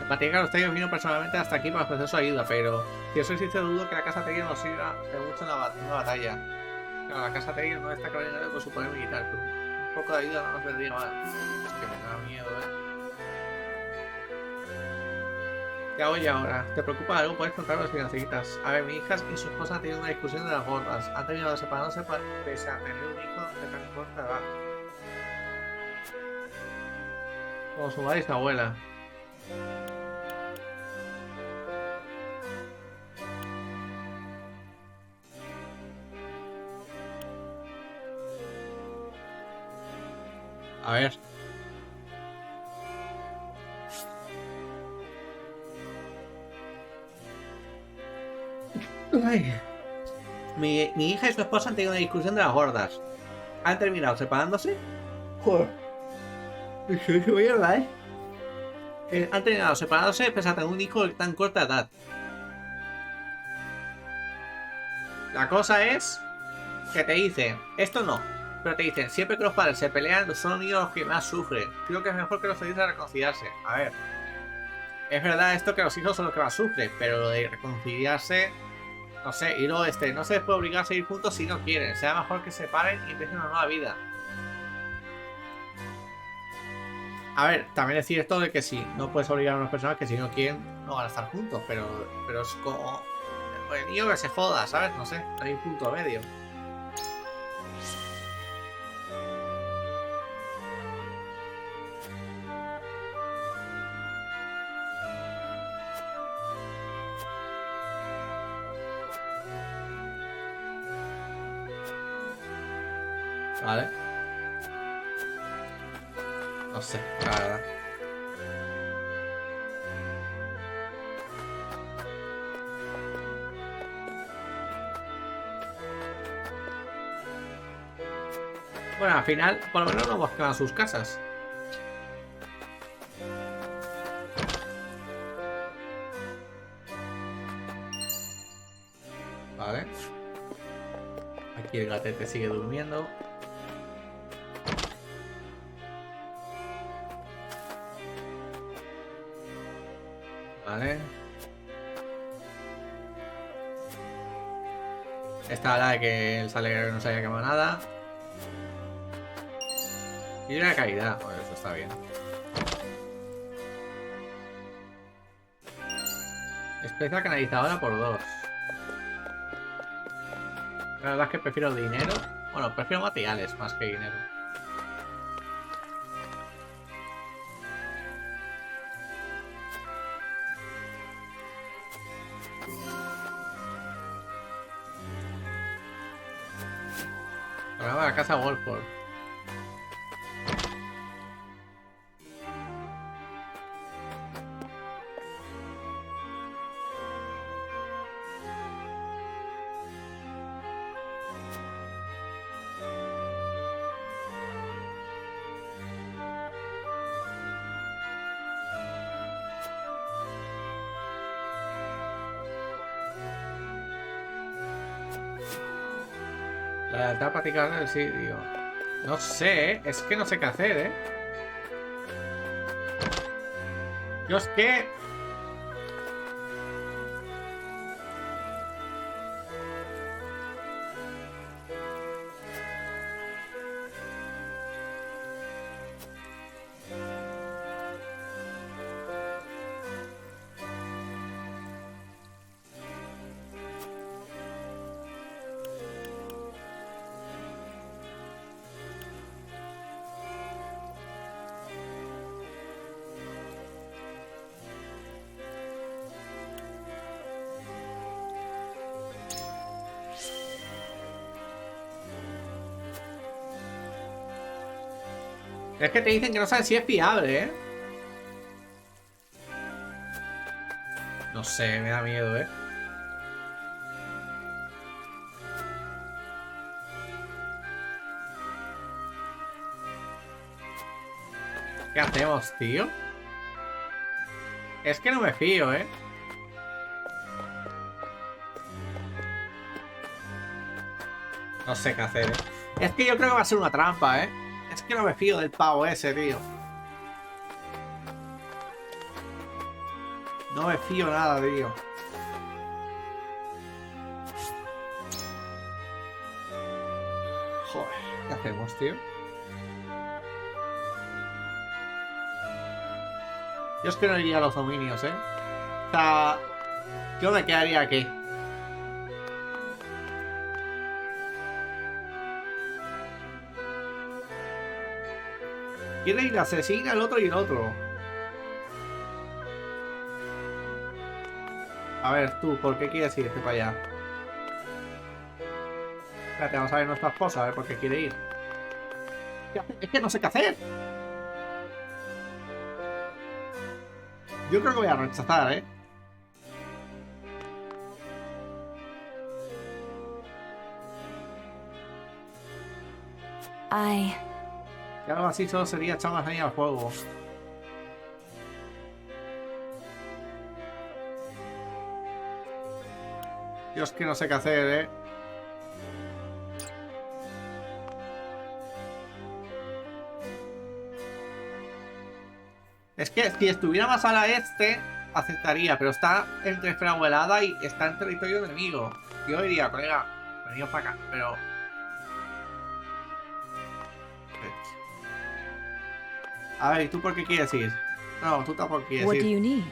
Matías los Tigres vino personalmente hasta aquí para ofrecer su ayuda, pero si eso existe, dudo que la casa Tigre nos sirva de mucho en una batalla. Claro, la casa Tigre no está caminando con su poder militar, pero un poco de ayuda no nos vendría mal. Es que me da miedo, ¿Qué hago yo ahora? ¿Te preocupa algo? Puedes contarlo si necesitas. A ver, mi hija y su esposa han tenido una discusión de las gordas. Han terminado separándose pese a tener un hijo de tan corta edad. Como su madre y su abuela. A ver. Ay. Mi hija y su esposa han tenido una discusión de las gordas. ¿Han terminado separándose? Joder. Es mierda, han terminado separándose pese a tener un hijo de tan corta edad. La cosa es que te dicen, esto no, pero te dicen, siempre que los padres se pelean, son los niños los que más sufren. Creo que es mejor que los ayuden a reconciliarse. A ver, es verdad esto que los hijos son los que más sufren, pero lo de reconciliarse, no sé, y luego no se les puede obligar a seguir juntos si no quieren. Será mejor que se separen y empiecen una nueva vida. A ver, también es cierto de que sí, no puedes obligar a unas personas que si no quieren no van a estar juntos, pero es como el niño que se joda, ¿sabes? No sé, hay un punto medio. Vale. No sé, la verdad. Bueno, al final, por lo menos no hemos quedado sus casas. Vale. Aquí el gatete sigue durmiendo. Vale. Esta la de que el salero no se haya quemado nada. Y una caída. Bueno, eso está bien. Especial canalizadora por 2. La verdad es que prefiero dinero. Bueno, prefiero materiales más que dinero. Programa de la casa Wolford. La lealtad practicada en el sitio. No sé, ¿eh? Es que no sé qué hacer, ¿eh? Yo es que... Es que te dicen que no sabes si es fiable, ¿eh? No sé, me da miedo, ¿eh? ¿Qué hacemos, tío? Es que no me fío, ¿eh? No sé qué hacer, ¿eh? Es que yo creo que va a ser una trampa, ¿eh? Es que no me fío del pavo ese, tío. No me fío nada, tío. Joder, ¿qué hacemos, tío? Yo es que no iría a los dominios, ¿eh? O sea, yo me quedaría aquí. Quiere ir asesina el otro y el otro. A ver, tú, ¿por qué quieres irte para allá? Espérate, vamos a ver nuestra esposa, a ver por qué quiere ir. Es que no sé qué hacer. Yo creo que voy a rechazar, ¿eh? Que algo así solo sería echar más leña al fuego. Dios, que no sé qué hacer, ¿eh? Es que si estuviera más a la este, aceptaría, pero está entre Fraguelada y está en territorio enemigo. Yo diría, colega, venidos para acá, pero... A ver, ¿y tú por qué quieres ir? No, tú tampoco quieres ir. What do you need?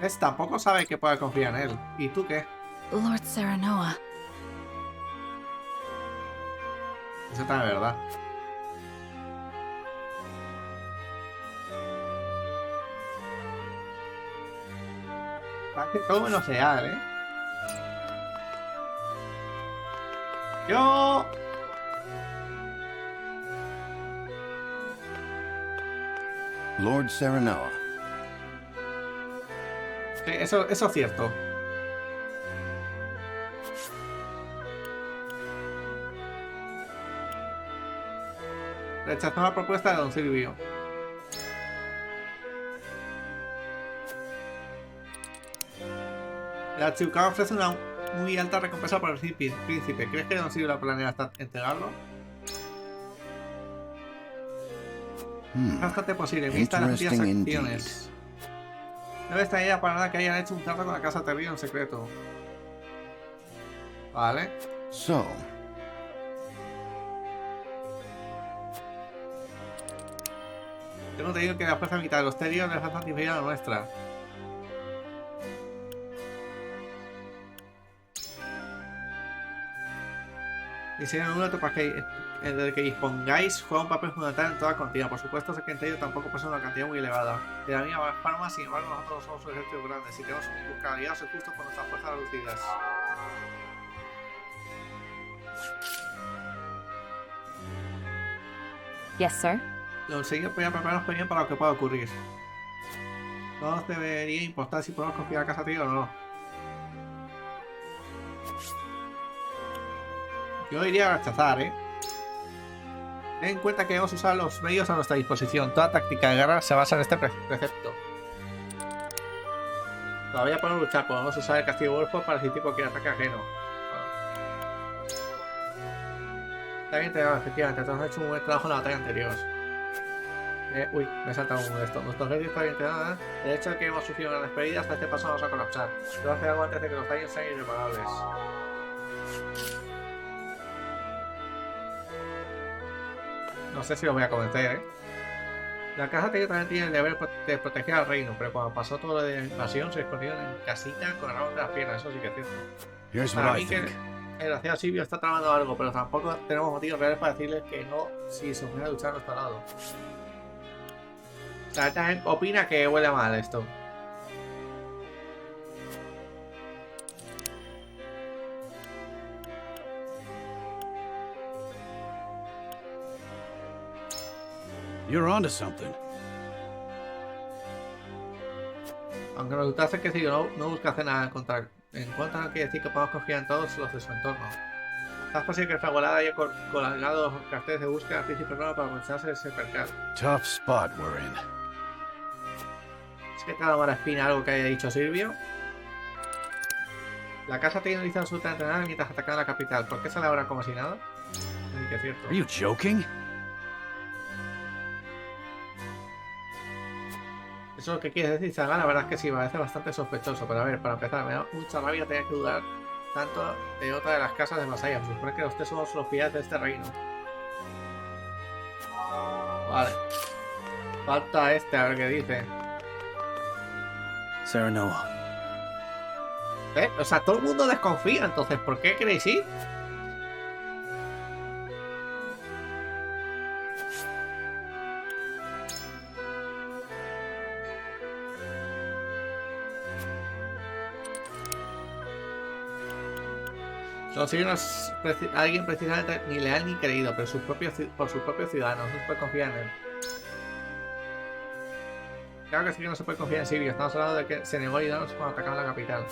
¿Ves? Tampoco sabe que pueda confiar en él. ¿Y tú qué? Lord Serenoa. Eso está de verdad. Parece todo menos real, ¿eh? Yo... Lord Serenoa. Sí, eso es cierto. Rechazó la propuesta de don Silvio. La Chiucá ofrece una muy alta recompensa por el príncipe. ¿Crees que don Silvio la planea hasta entregarlo? Es bastante posible. Vista las antiguas acciones. No está ella para nada que hayan hecho un trato con la casa Terrible en secreto. Vale. So. Tengo entendido que la fuerza mitad de los Terios es bastante inferior a la nuestra. Diseño un amuleto para que del que dispongáis juega un papel fundamental en toda contienda. Por supuesto, sé que entre ellos tampoco posee una cantidad muy elevada. De la misma forma, sin embargo, nosotros somos un ejército grande. Si tenemos un buscar aliados es justo por nuestras fuerzas reducidas. Yes, sir. Lo seguimos podría prepararnos bien para lo que pueda ocurrir. No nos debería importar si podemos confiar a casa tío o no. Yo iría a rechazar, Ten en cuenta que debemos usar los medios a nuestra disposición. Toda táctica de guerra se basa en este precepto. Todavía podemos luchar, podemos usar el castigo Wolford para resistir cualquier ataque ajeno. Está bien entregado, efectivamente. Todos han hecho un buen trabajo en la batalla anterior. Uy, me he saltado uno de estos. Nuestro ejército está bien entrenado. El hecho de que hemos sufrido grandes pérdidas, hasta este paso vamos a colapsar. Debo hacer algo antes de que los daños sean irreparables. No sé si lo voy a convencer, La casa también tiene el deber de proteger al reino, pero cuando pasó todo lo de la invasión se escondieron en casita con el rabo de las piernas, eso sí que es cierto. Para mí que el desgraciado Silvio está tramando algo, pero tampoco tenemos motivos reales para decirles que no si se ofrece a luchar a nuestro lado. O sea, también opina que huele mal esto. You're onto something. Aunque nos gustase que si no busca hacer nada en contra no quiere decir que podamos confiar en todos los de su entorno. Es posible que el fragolada haya colgado carteles de búsqueda al príncipe nuevo para comenzarse ese percal. Tough spot we're in. ¿Es que te ha dado mala espina algo que haya dicho Silvio? La casa tiene lista absolutamente nada mientras atacan la capital. ¿Por qué sale ahora como si nada? Sí, que es cierto. Are you joking? Eso es lo que quieres decir, Saga. La verdad es que sí, me parece bastante sospechoso. Pero a ver, para empezar, me da mucha rabia tener que dudar tanto de otra de las casas de Masaya. Se supone que ustedes somos los fieles de este reino. Vale. Falta este, a ver qué dice. Serenoa. O sea, todo el mundo desconfía, entonces, ¿por qué queréis ir? Consiguen alguien precisamente ni leal ni creído, pero por sus propios ciudadanos. No se puede confiar en él. Claro que sí que no se puede confiar en Silvio. Estamos hablando de que se negó a ayudarnos cuando atacaron la capital.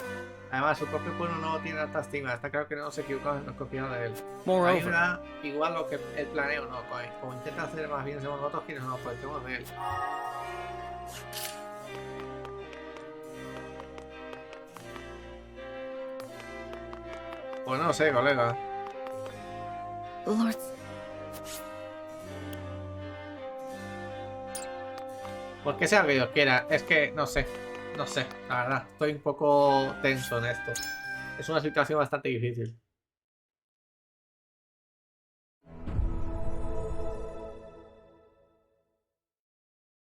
Además, su propio pueblo no tiene alta estima. Está claro que no nos equivocamos en nos confiar en él. A mí me da igual lo que él planea o no. Como intenta hacer más bien, somos nosotros quienes nos aprovechemos de él. Pues no sé, colega. Lord... Pues que sea lo que Dios quiera. Es que no sé. No sé, la verdad. Estoy un poco tenso en esto. Es una situación bastante difícil.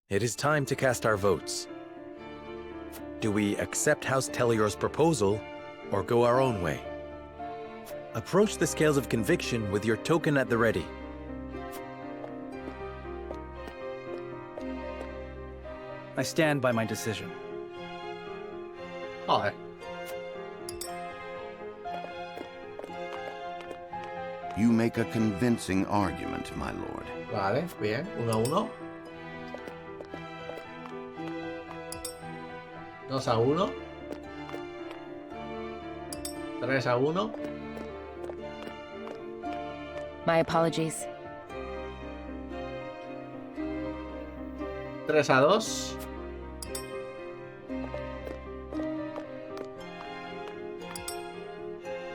It is time to cast our votes. Do we accept House Telior's proposal or go our own way? Approach the scales of conviction with your token at the ready. I stand by my decision. Joder. You make a convincing argument, my lord. Vale, bien. 1-1. 2-1. 3-1. My apologies. 3-2.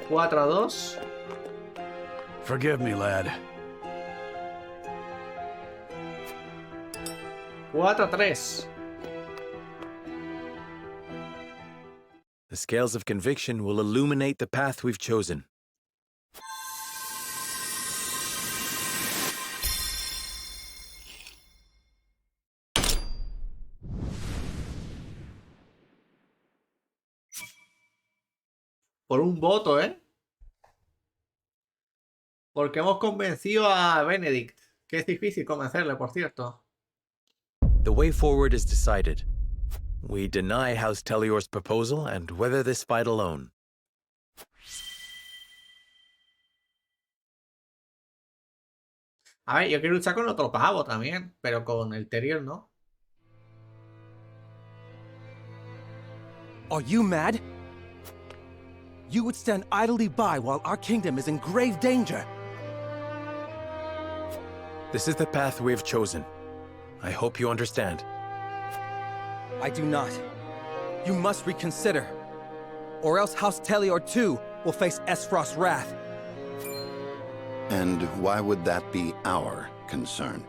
4-2. Forgive me, lad. 4-3. The scales of conviction will illuminate the path we've chosen. Por un voto, ¿eh? Porque hemos convencido a Benedict, que es difícil convencerle, por cierto. The way forward is decided. We deny House Telior's proposal and weather this fight alone. A ver, yo quiero luchar con otro pavo también, pero con el Terior no. Are you mad? You would stand idly by while our kingdom is in grave danger. This is the path we have chosen. I hope you understand. I do not. You must reconsider. Or else House Telior too will face Esfrost's wrath. And why would that be our concern?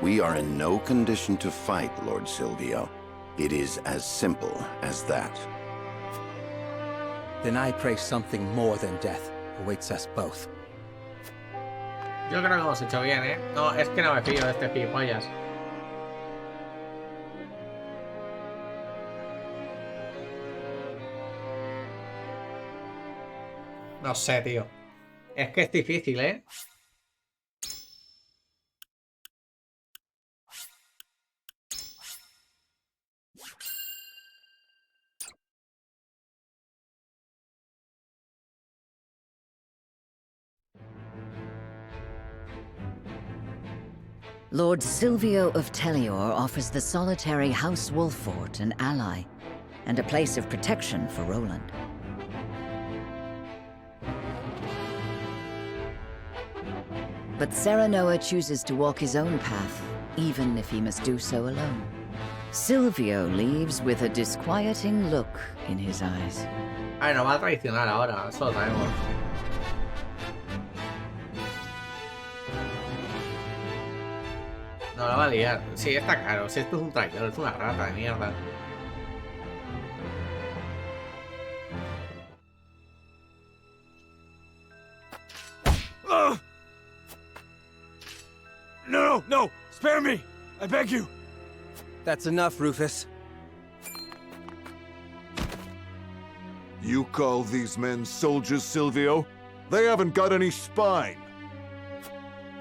We are in no condition to fight, Lord Silvio. It is as simple as that. Then I pray something more than death awaits us both. Yo creo que hemos hecho bien, ¿eh? No, es que no me fío de este gilipollas. No sé, tío. Es que es difícil, ¿eh? Lord Silvio of Telior offers the solitary House Wolffort an ally, and a place of protection for Roland. But Serenoa chooses to walk his own path, even if he must do so alone. Silvio leaves with a disquieting look in his eyes. Ay, nos va a traicionar ahora, eso lo sabemos. No la va a liar. Sí, está claro. Si esto es un traidor, es una rata de mierda. No, no! Spare me! I beg you! That's enough, Rufus. You call these men soldiers, Silvio? They haven't got any spine.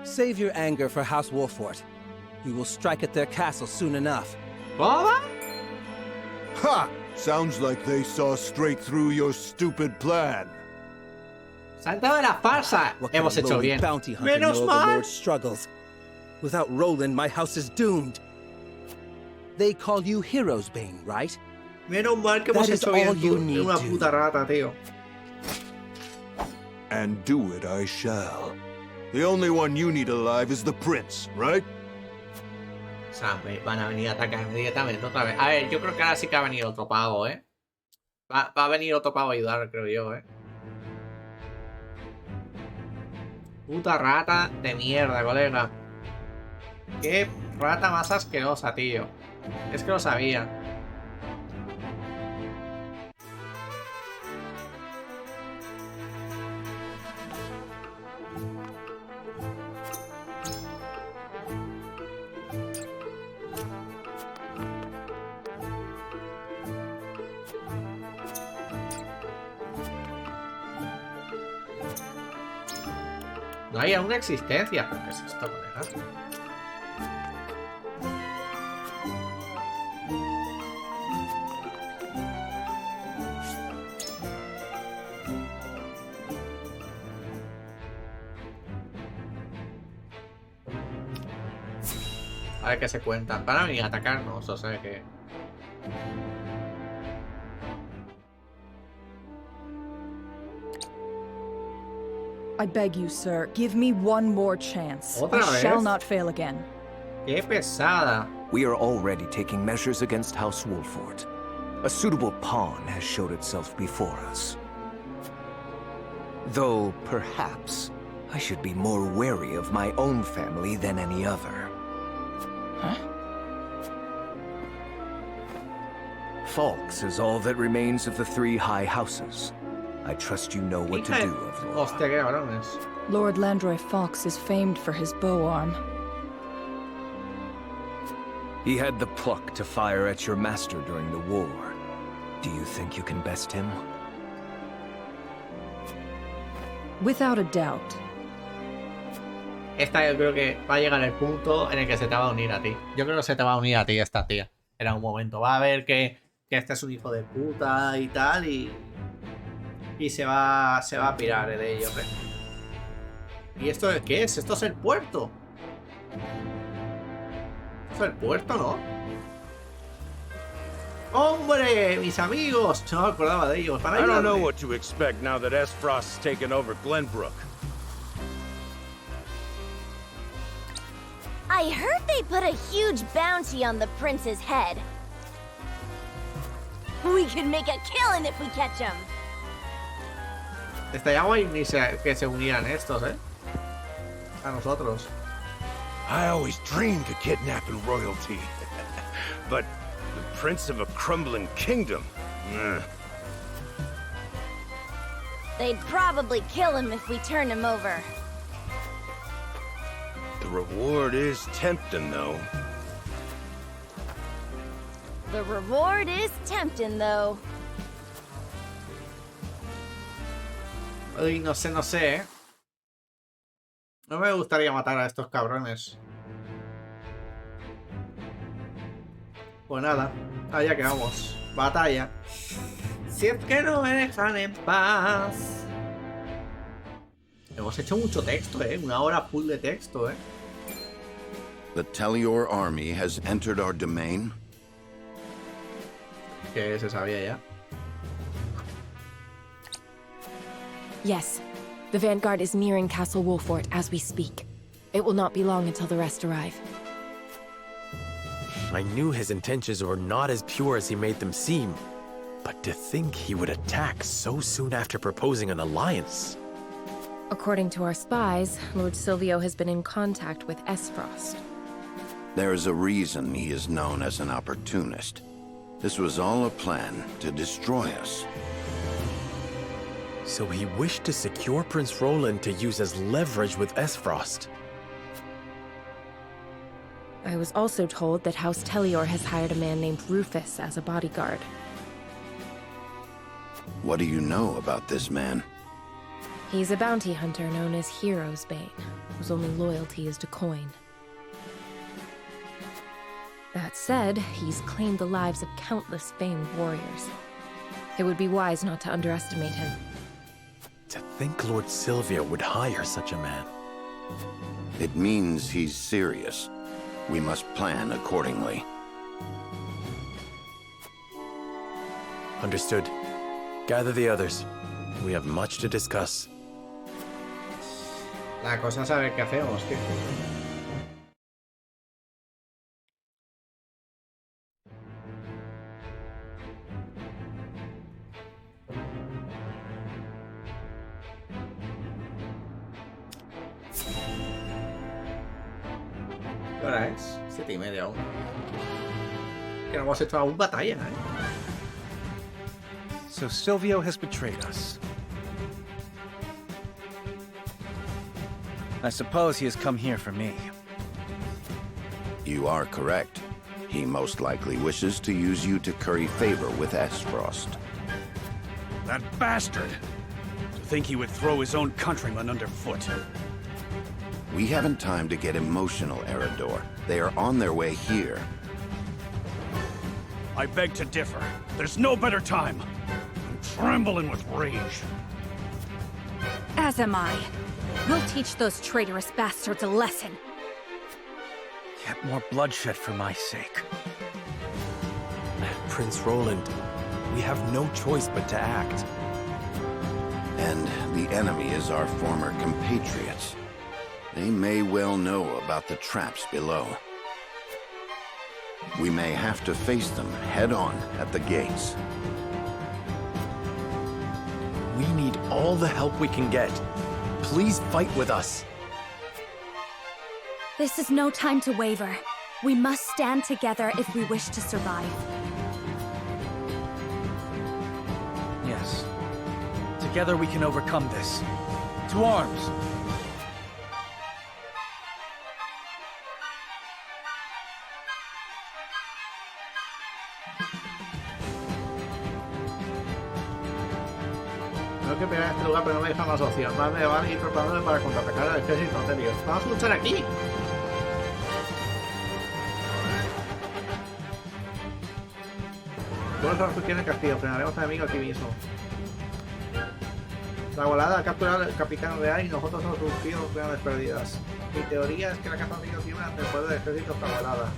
Save your anger for House Wolffort. We will strike at their castle soon enough. What? Ha! Sounds like they saw straight through your stupid plan. Saltado de la farsa. Hemos hecho bien. Menos mal. Struggles. Without Roland, my house is doomed. They call you Hero's Bane, right? Menos mal que hemos hecho bien. Una puta rata, tío. And do it I shall. The only one you need alive is the prince, right? Sampe, van a venir a atacarme directamente otra vez. A ver, yo creo que ahora sí que va a venir otro pavo, ¿eh? Va a venir otro pavo a ayudar, creo yo, ¿eh? Puta rata de mierda, colega. Qué rata más asquerosa, tío. Es que lo sabía. No hay aún existencia. ¿Pero qué es esto, colega? A ver qué se cuentan. Van a venir a atacarnos, o sea que... I beg you, sir, give me one more chance. ¿Otra I vez? shall not fail again. ¡Qué pesada! We are already taking measures against House Wolffort. A suitable pawn has showed itself before us. Though, perhaps, I should be more wary of my own family than any other. Huh? Falks is all that remains of the three high houses. I trust you know what to do, Avlora. Hostia, qué cabrones. Lord Landroy Fox is famed for his bow arm. He had the pluck to fire at your master during the war. Do you think you can best him? Without a doubt. Esta yo creo que va a llegar el punto en el que se te va a unir a ti. Yo creo que se te va a unir a ti esta tía. En algún momento. Va a ver que este es un hijo de puta y tal. Y se va a pirar de ello. ¿Y esto es qué es? Esto es el puerto. Esto es el puerto, ¿no? ¡Hombre! ¡Mis amigos! No me acordaba de ellos. Para I don't know ayudarme. what to expect now that Frost's taken over Glenbrook. I heard they put a huge bounty on the prince's head. We could make a killing if we catch him. Estaría guay que se unieran estos, ¿eh? A nosotros. I always dreamed of kidnapping royalty. But the prince of a crumbling kingdom? They'd probably kill him if we turn him over. The reward is tempting, though. The reward is tempting, though. Uy, no sé, ¿eh? No me gustaría matar a estos cabrones. Pues nada, allá quedamos. Batalla. Si es que no me dejan en paz. Hemos hecho mucho texto, ¿eh? Una hora full de texto, ¿eh? The Telior army has entered our domain. Que se sabía ya. Yes. The vanguard is nearing Castle Wolfort as we speak. It will not be long until the rest arrive. I knew his intentions were not as pure as he made them seem. But to think he would attack so soon after proposing an alliance. According to our spies, Lord Silvio has been in contact with Frost. There is a reason he is known as an opportunist. This was all a plan to destroy us. So he wished to secure Prince Roland to use as leverage with Frost. I was also told that House Telior has hired a man named Rufus as a bodyguard. What do you know about this man? He's a bounty hunter known as Hero's Bane, whose only loyalty is to coin. That said, he's claimed the lives of countless famed warriors. It would be wise not to underestimate him. To think Lord Silvio would hire such a man. It means he's serious. We must plan accordingly. Understood. Gather the others. We have much to discuss. La cosa es saber qué hacemos, tío. ¿Qué hora es? 7:30 aún. Que no hemos hecho aún batalla, ¿eh? So Silvio has betrayed us. I suppose he has come here for me. You are correct. He most likely wishes to use you to curry favor with Frost. That bastard! To think he would throw his own countrymen underfoot. We haven't time to get emotional, Eredor. They are on their way here. I beg to differ. There's no better time. I'm trembling with rage. As am I. We'll teach those traitorous bastards a lesson. Yet more bloodshed for my sake. Prince Roland, we have no choice but to act. And the enemy is our former compatriots. They may well know about the traps below. We may have to face them head-on at the gates. We need all the help we can get. Please fight with us. This is no time to waver. We must stand together if we wish to survive. Yes. Together we can overcome this. To arms! Tengo que pelear en este lugar, pero no me deja más opción. Más me van a ir preparándome para contraatacar al ejército anterior. ¡Vamos a luchar aquí! Todos los tienen castillo. Frenaremos al enemigo aquí mismo. La volada ha capturado al capitán real y nosotros hemos sufrido unidades perdidas. Mi teoría es que la caza antigua tiene ante el poder del ejército esta volada.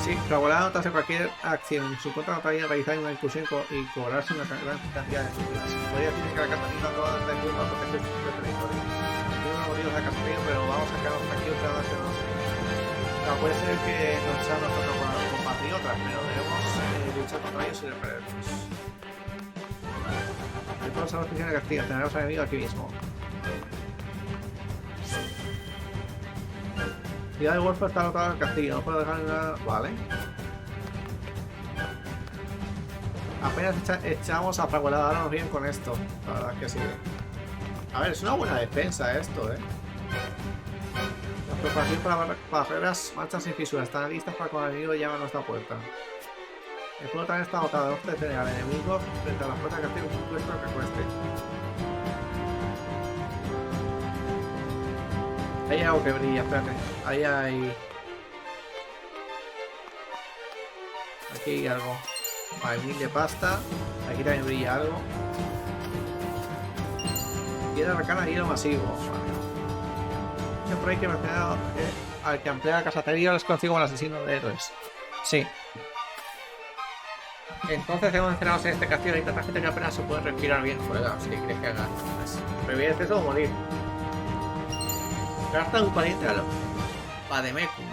Sí, regular anotarse cualquier acción. Su contra notaría realizar una incursión y cobrarse una gran cantidad de subidas. Podría decir que la casa tiene toda esta ayuda para proteger su propio territorio. Tiene unos motivos de casa mío, pero vamos a quedarnos tranquilos para darse unos. No, puede ser que nos sean nosotros compatriotas, pero debemos luchar contra ellos y reprenderlos. Después a la oficina de Castilla, tenemos al enemigo aquí mismo. Ciudad de Wolfo está alocado en el castillo, no puedo dejar nada. Vale. Apenas echamos a fraguelada, ahora nos vienen con esto. La verdad que sí. A ver, es una buena defensa esto, Las preparaciones para barreras marchan sin fisuras, están listas para cuando el enemigo llama a nuestra puerta. El pueblo también está agotado, debemos detener al enemigo frente a la puerta del castillo, cueste lo que cueste. Ahí hay algo que brilla, espérate. Ahí hay... Aquí hay algo. Vale, 1000 de pasta. Aquí también brilla algo. Piedra arcana y hielo masivo. Vale. Siempre hay que mencionar al que emplea la casa anterior es conocido como el asesino de héroes. Sí. Entonces hemos encerrados en este castillo. Hay tanta gente que apenas se puede respirar bien. Colega, si quieres que haga. Previene eso o morir. Gasta un pariente a lo Pademecum.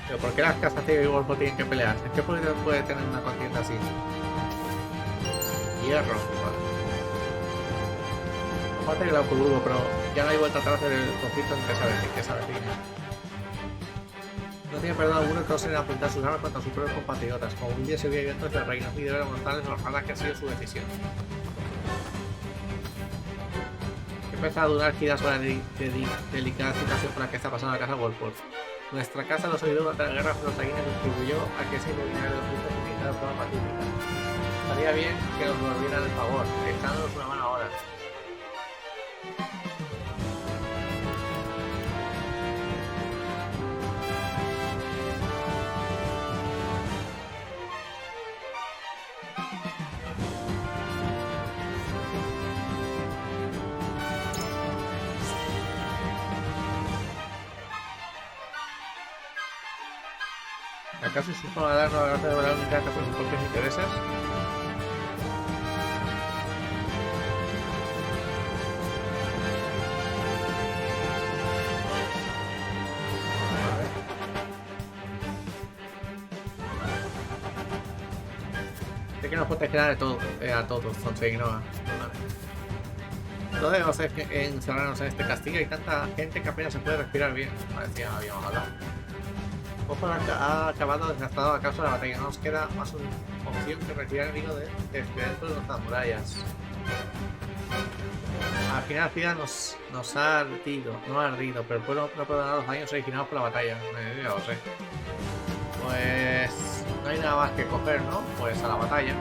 Pero ¿por qué las casas de Golfo tienen que pelear? ¿En qué puede tener una contienda así? Hierro, vale. Aparte que la ocurrido, pero ya no hay vuelta atrás del conflicto en que se avecina. No tiene perdón alguno que osen apuntar sus armas contra sus propios compatriotas, como un día se hubiera abierto este reino y debe demostrarles lo ojalá que ha sido su decisión. Empezado a dudar giras sobre la delicada situación por la que está pasando la casa Wolford. Nuestra casa los ayudó durante la guerra de los Aguines y contribuyó a que se iluminara los puntos utilizados de forma pacífica. Estaría bien que nos volvieran el favor, echándonos una mano ahora. ¿Acaso es su forma de dar una gracia de volar un instante por sus propios intereses? Sé que nos protegerá de todo, a todos, conseguirá. Vale. No debemos encerrarnos en este castillo, hay tanta gente que apenas se puede respirar bien. Parecía habíamos hablado. Wolford ha acabado desgastado a causa de la batalla. No nos queda más una opción que retirar el enemigo desde dentro de nuestras murallas. Al final la ciudad nos ha ardido, no ha ardido, pero el pueblo no perdonará los daños originados por la batalla. Ya lo sé. Pues no hay nada más que coger, ¿no? Pues a la batalla.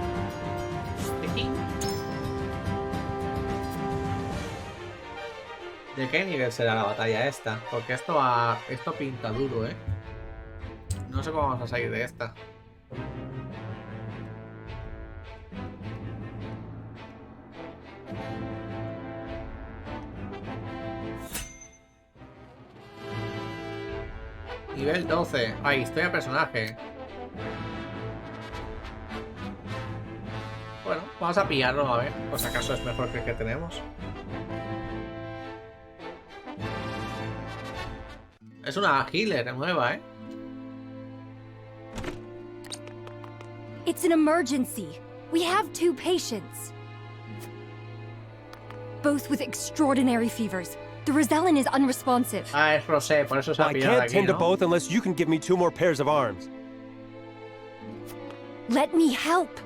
¿De qué nivel será la batalla esta? Porque esto pinta duro, ¿eh? No sé cómo vamos a salir de esta. Nivel 12. Ahí, historia de personaje. Bueno, vamos a pillarlo a ver. Pues acaso es mejor que el que tenemos. Es una healer nueva, ¿eh? It's an emergency. We have 2 patients. Both with extraordinary fevers. The Rosellan is unresponsive. Ah, es Rosé, por eso se ha I pillado can't aquí, tend to ¿no? both unless you can give me 2 more pairs of arms. Let me help.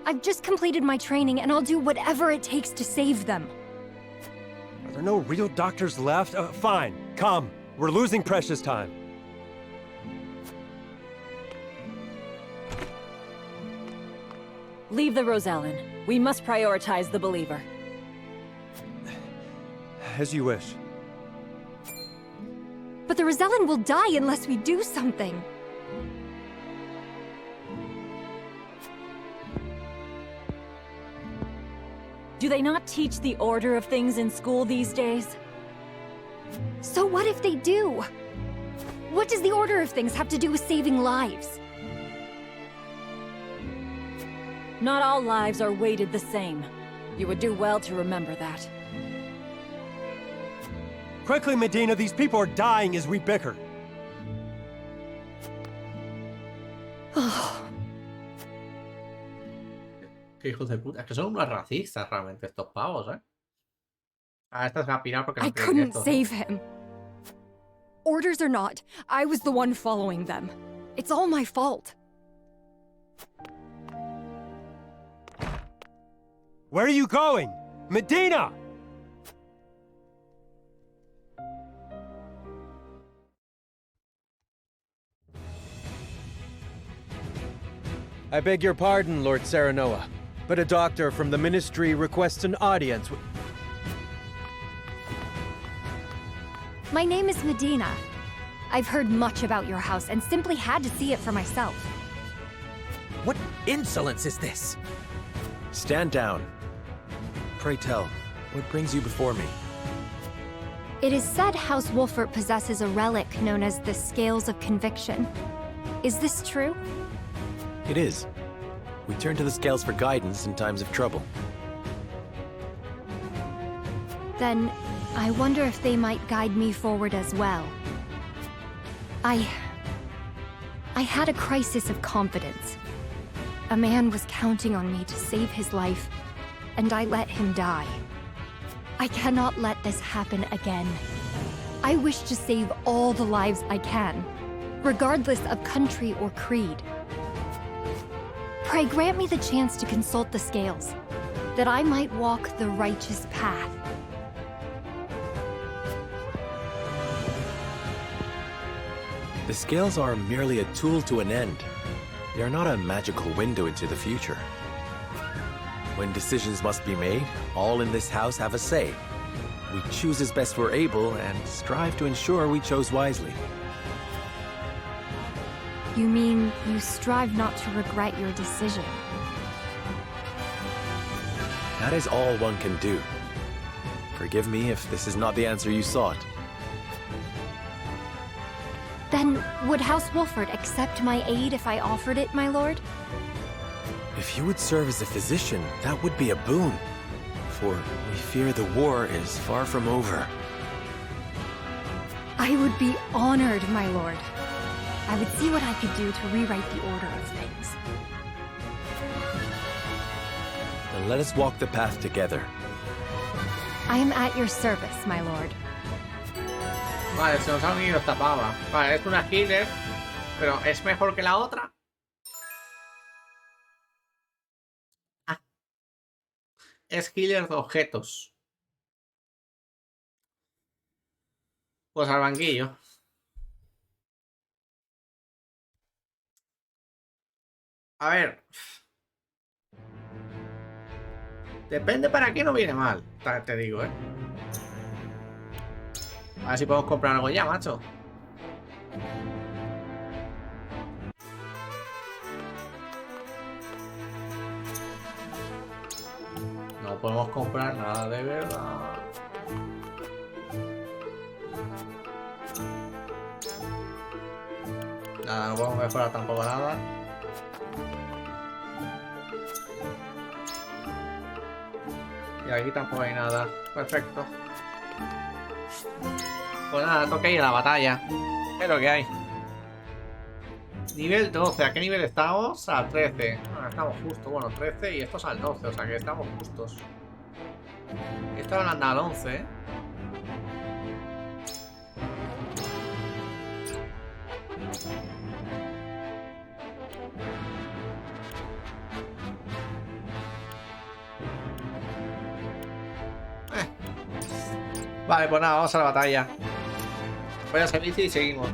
I've just completed my training and I'll do whatever it takes to save them. Are there no real doctors left? Fine, come. We're losing precious time. Leave the Rosellan. We must prioritize the believer. As you wish. But the Rosellan will die unless we do something. Do they not teach the order of things in school these days? So what if they do? What does the order of things have to do with saving lives? Not all lives are weighted the same. You would do well to remember that. Quickly, Medina, these people are dying as we bicker. Qué hijos de puta. Es que son unos racistas realmente estos pavos, ¿eh? Ah, esta es la pirar porque no I tiene couldn't esto. save him. Orders or not, I was the one following them. It's all my fault. Where are you going? Medina! I beg your pardon, Lord Serenoa, but a doctor from the Ministry requests an audience with... My name is Medina. I've heard much about your house and simply had to see it for myself. What insolence is this? Stand down. Pray tell, what brings you before me? It is said House Wolfert possesses a relic known as the Scales of Conviction. Is this true? It is. We turn to the scales for guidance in times of trouble. Then, I wonder if they might guide me forward as well. I had a crisis of confidence. A man was counting on me to save his life, and I let him die. I cannot let this happen again. I wish to save all the lives I can, regardless of country or creed. Pray grant me the chance to consult the scales, that I might walk the righteous path. The scales are merely a tool to an end. They are not a magical window into the future. When decisions must be made, all in this house have a say. We choose as best we're able and strive to ensure we chose wisely. You mean you strive not to regret your decision? That is all one can do. Forgive me if this is not the answer you sought. Then, would House Wolfert accept my aid if I offered it, my lord? If you would serve as a physician, that would be a boon. For we fear the war is far from over. I would be honored, my lord. I would see what I could do to rewrite the order of things. Then let us walk the path together. I am at your service, my lord. Vale, se nos ha unido esta pava. Vale, es una healer, pero ¿es mejor que la otra? Ah. Es healer de objetos. Pues al banquillo. A ver. Depende para qué, no viene mal. Te digo, ¿eh? A ver si podemos comprar algo ya, macho. No podemos comprar nada de verdad. Nada, no podemos mejorar tampoco nada. Y aquí tampoco hay nada. Perfecto. Pues nada, toca ir a la batalla. Es lo que hay. Nivel 12, ¿a qué nivel estamos? A 13. Bueno, estamos justo, bueno, 13 y estos al 12, o sea que estamos justos. Esto ahora anda al 11, ¿eh? Vale, pues nada, vamos a la batalla. Voy a servicio y seguimos.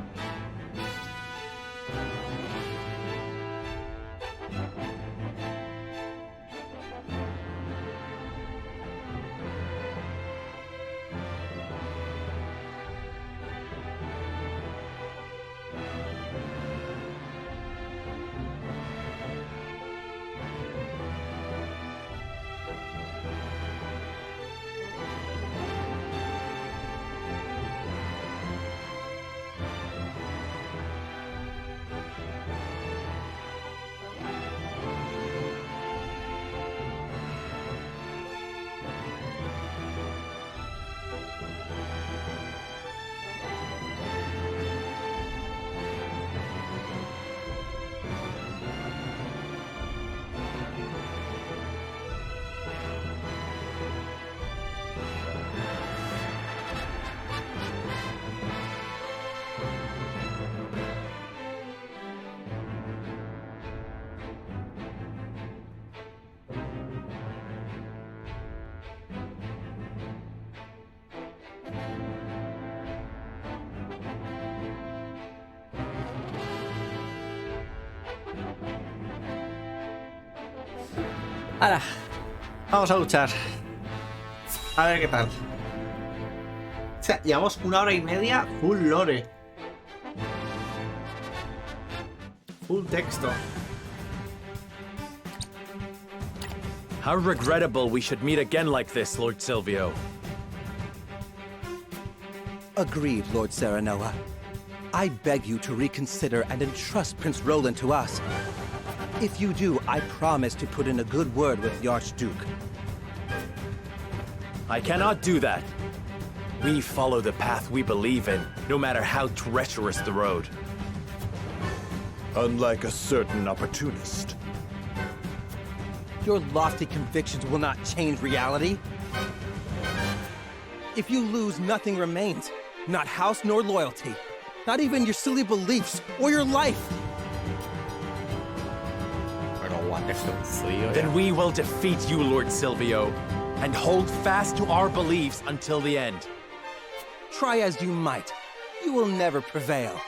Ahora, vamos a luchar. A ver qué tal. O sea, llevamos 1 hora y media full lore. Full texto. How regrettable we should meet again like this, Lord Silvio. Agreed, Lord Serenoa. I beg you to reconsider and entrust Prince Roland to us. If you do, I promise to put in a good word with the Archduke. I cannot do that. We follow the path we believe in, no matter how treacherous the road. Unlike a certain opportunist. Your lofty convictions will not change reality. If you lose, nothing remains. Not house nor loyalty. Not even your silly beliefs or your life. Then we will defeat you, Lord Silvio, and hold fast to our beliefs until the end. Try as you might, you will never prevail.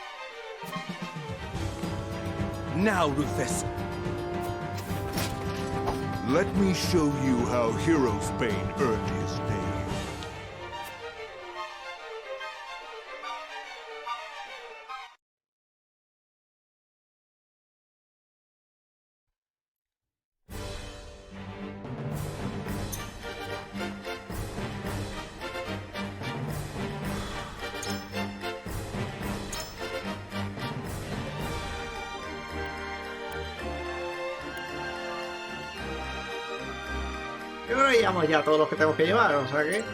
Now, Rufus. Let me show you how Hero's Bane earned his name. Yo creo que llevamos ya todos los que tenemos que llevar, o sea que...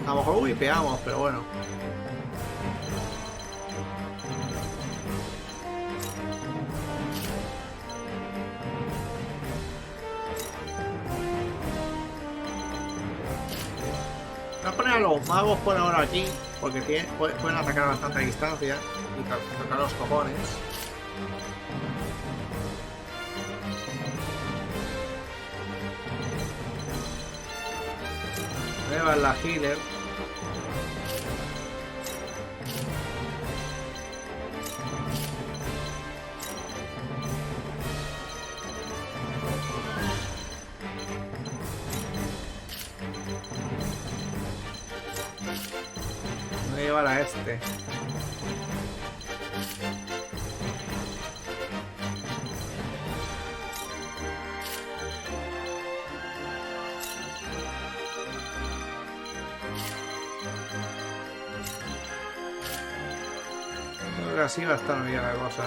A lo mejor wipeamos, pero bueno. Voy a poner a los magos por ahora aquí, porque pueden atacar a bastante distancia y tocar los cojones. Voy a llevar la healer. Voy a llevar a este. así va a estar bien la cosa.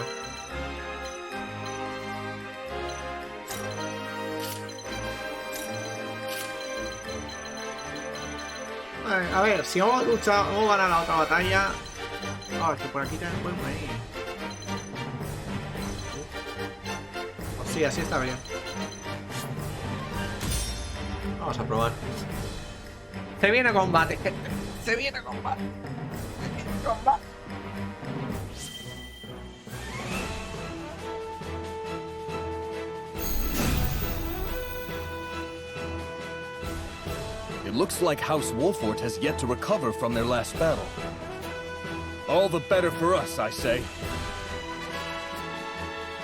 Vale, a ver, si vamos a luchar, vamos a ganar la otra batalla. Ah, es que por aquí también podemos ir. Pues sí, así está bien. Vamos a probar. Se viene combate, gente. Se viene combate. Se viene combate. It looks like House Wolford has yet to recover from their last battle. All the better for us, I say.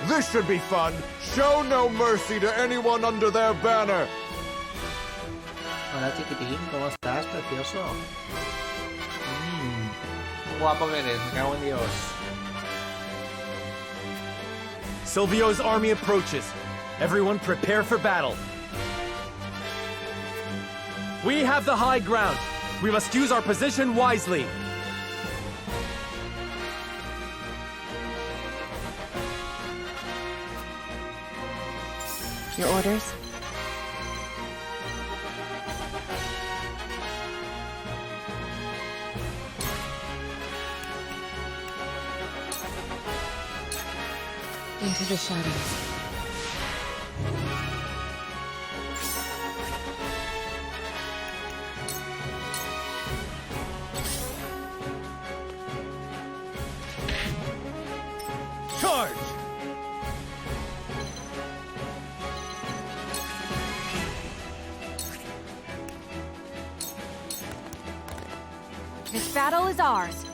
This should be fun. Show no mercy to anyone under their banner. Hola chiquitín, ¿cómo estás? Precioso. Qué guapo que eres, me cago en Dios. Silvio's army approaches. Everyone prepare for battle. We have the high ground. We must use our position wisely. Your orders? Into the shadows. Charge! This battle is ours.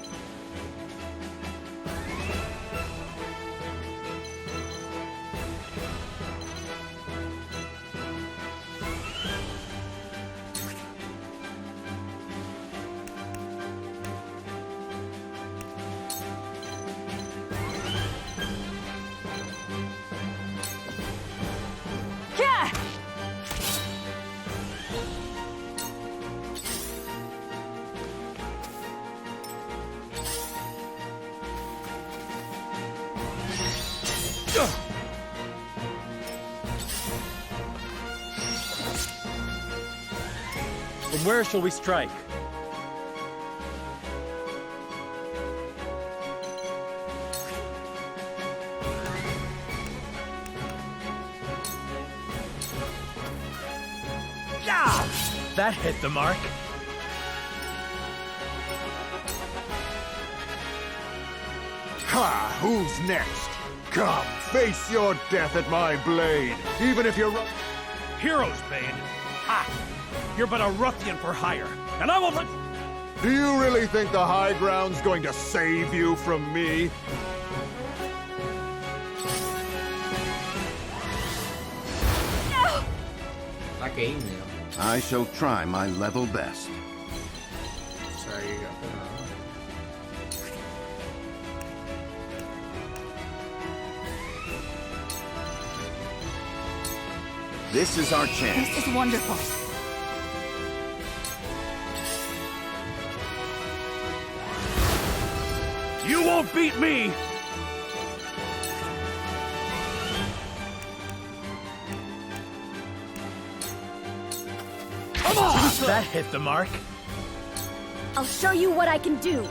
From where shall we strike? Yeah! That hit the mark. Ha! Who's next? Come, face your death at my blade, even if you're... Hero's Bane. Ha! You're but a ruffian for hire, and I won't let... Do you really think the high ground's going to save you from me? No! I shall try my level best. This is our chance. This is wonderful. You won't beat me! Come on! That hit the mark. I'll show you what I can do.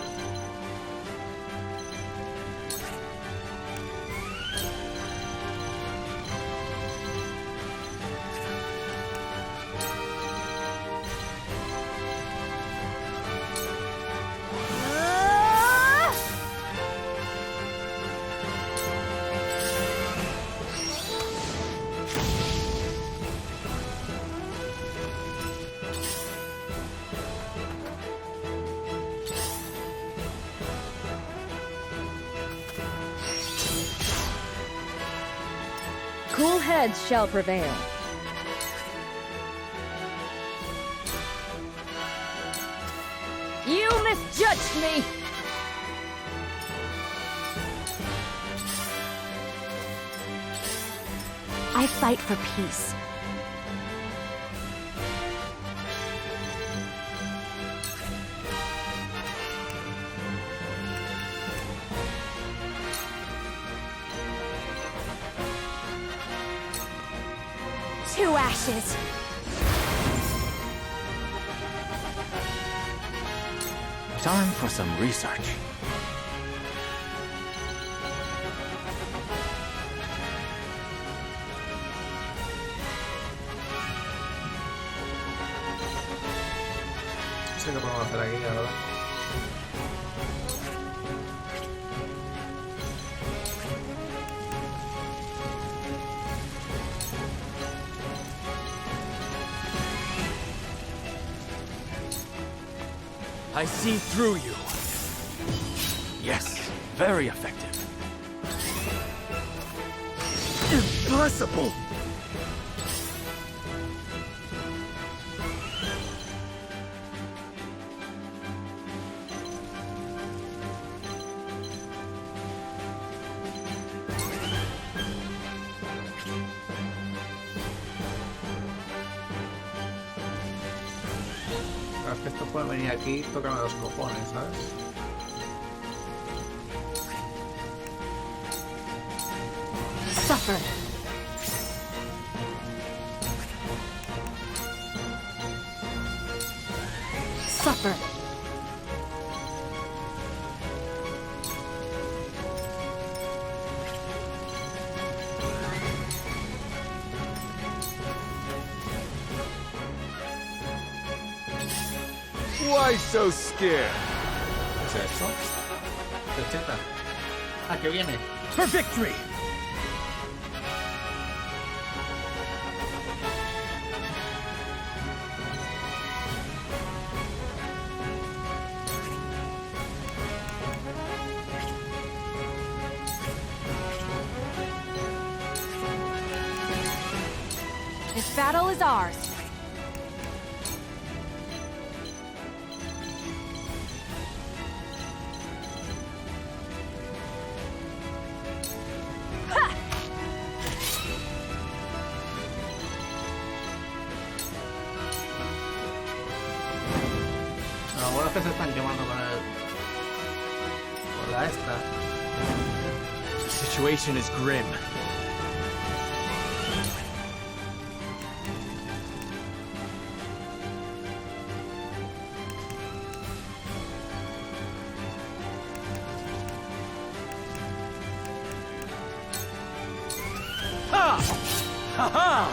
Cool heads shall prevail. You misjudged me! I fight for peace. to ashes. Time for some research. No sé qué podemos hacer aquí, la verdad. I see through you. Yes, very effective. Impossible! Claro, es que esto puede venir aquí y tocarme los cojones, ¿sabes? Suffer. Suffer. Why so scared? ¿Qué es esto? Flecheta. Ah, que viene. For victory! This battle is ours. Lo bueno es que se están quemando con el... con la esta. The situation is grim. Ha! Ha ha!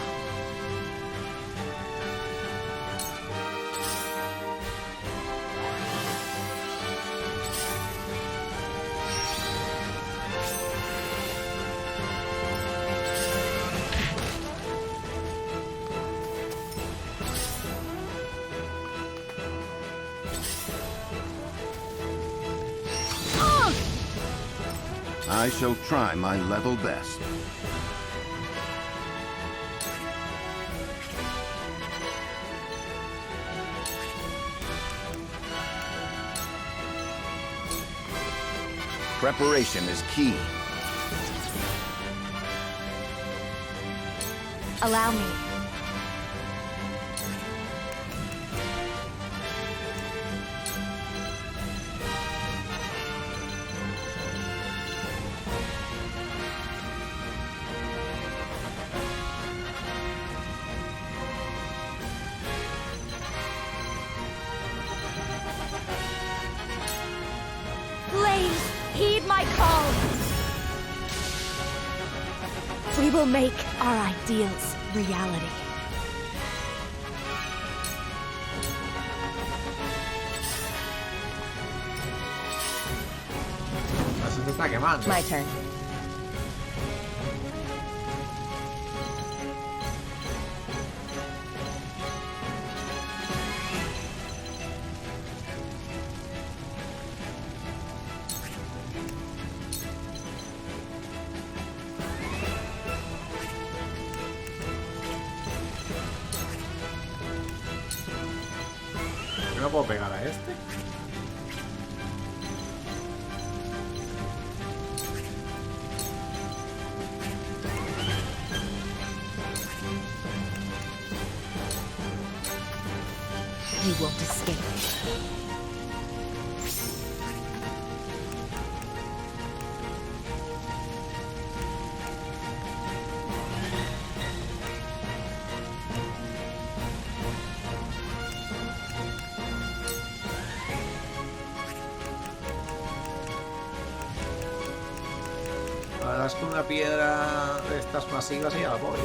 I shall try my level best. Preparation is key. Allow me. Flames, heed my call. We will make our ideals reality. Se está quemando. My turn. ¿No puedo pegar a este? You won't escape. La verdad es que una piedra de estas masivas y a la polla.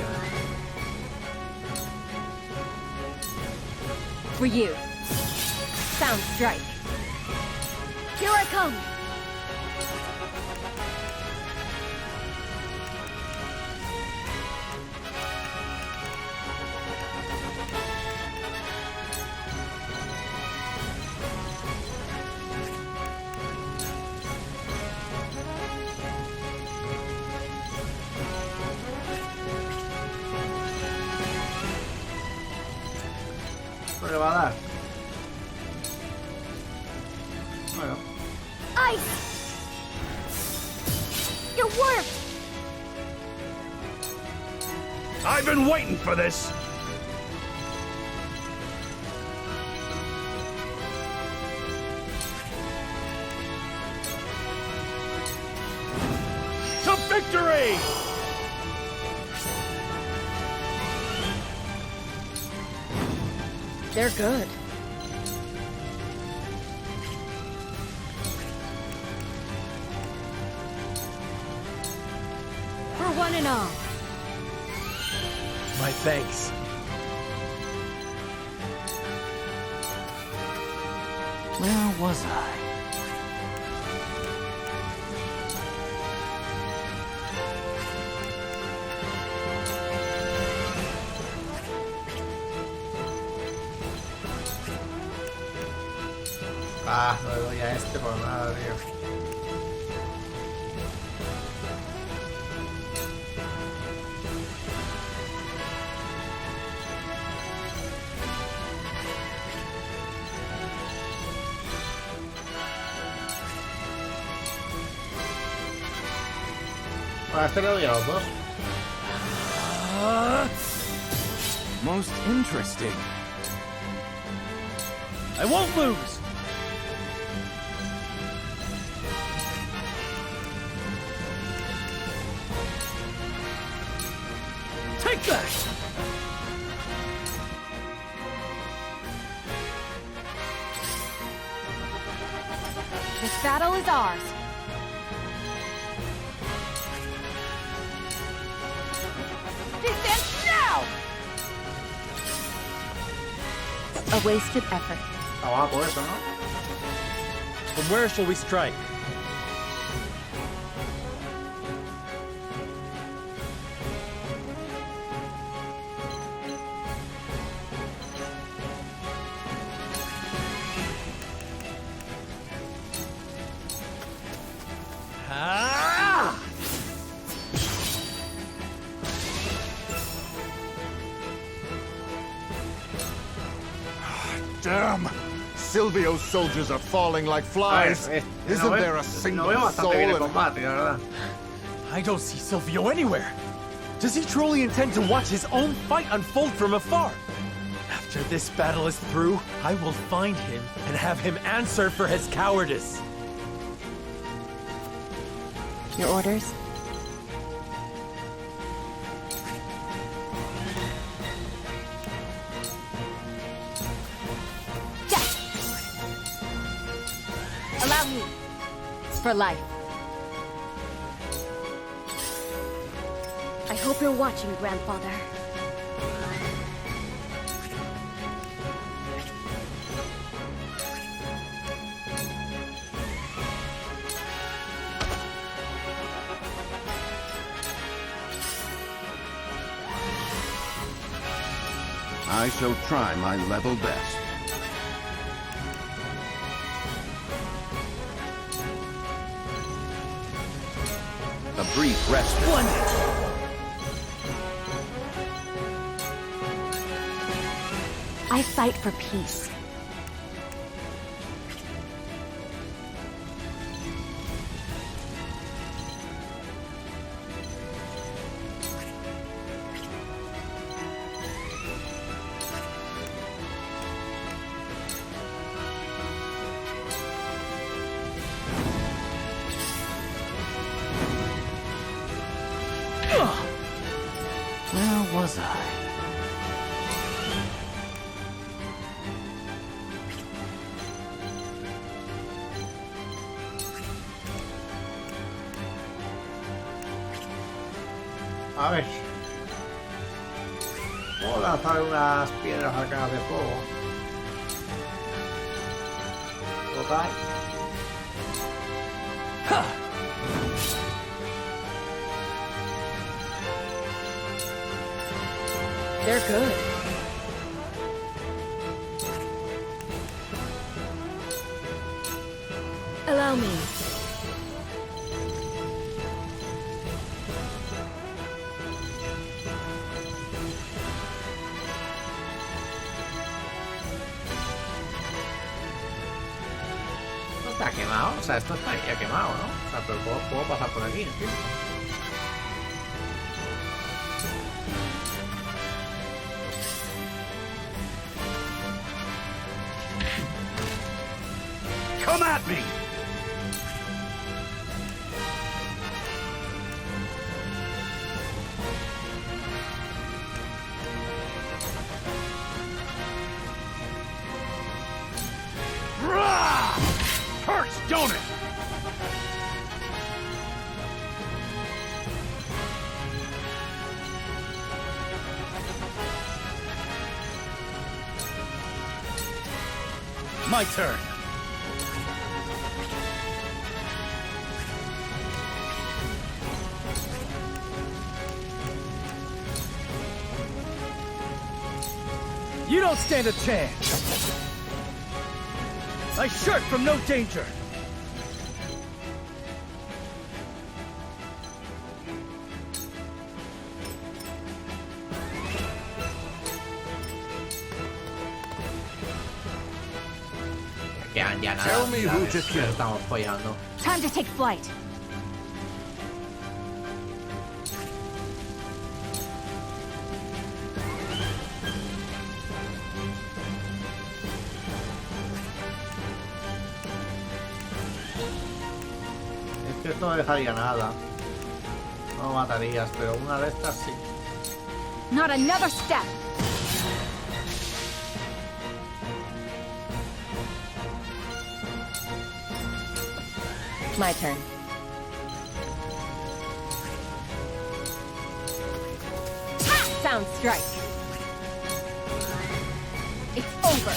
For you. Sound strike. Here I come. No le va a dar. Bueno. Ice! Your work! I've been waiting for this! To victory! They're good. For one and all. My thanks. Where was I? Ah, no le doy a este por nada, tío. A este le doy a los dos. Most interesting. I won't lose! Take that! This battle is ours. Defense now! A wasted effort. Está guapo eso, ¿no? From where shall we strike? Damn! Silvio's soldiers are falling like flies. Isn't there a single soul in combate, la verdad. I don't see Silvio anywhere. Does he truly intend to watch his own fight unfold from afar? After this battle is through, I will find him and have him answer for his cowardice. Your orders? Allow me. It's for life. I hope you're watching, Grandfather. I shall try my level best. A brief respite. I fight for peace. Where was I? A ver. Puedo lanzar unas piedras acá de fuego. Total. They're good. Allow me. No está quemado, o sea, esto está ya quemado, ¿no? O sea, pero puedo pasar por aquí, entiendo. Come at me! Rah! Hurts, don't it? My turn. You don't stand a chance. I shirk from no danger. Quedan ya nada. Tell me who to kill. Estamos follando. Time to take flight. Es que esto no dejaría nada. No matarías, pero una de estas sí. Not another step. My turn. Sound strike. It's over.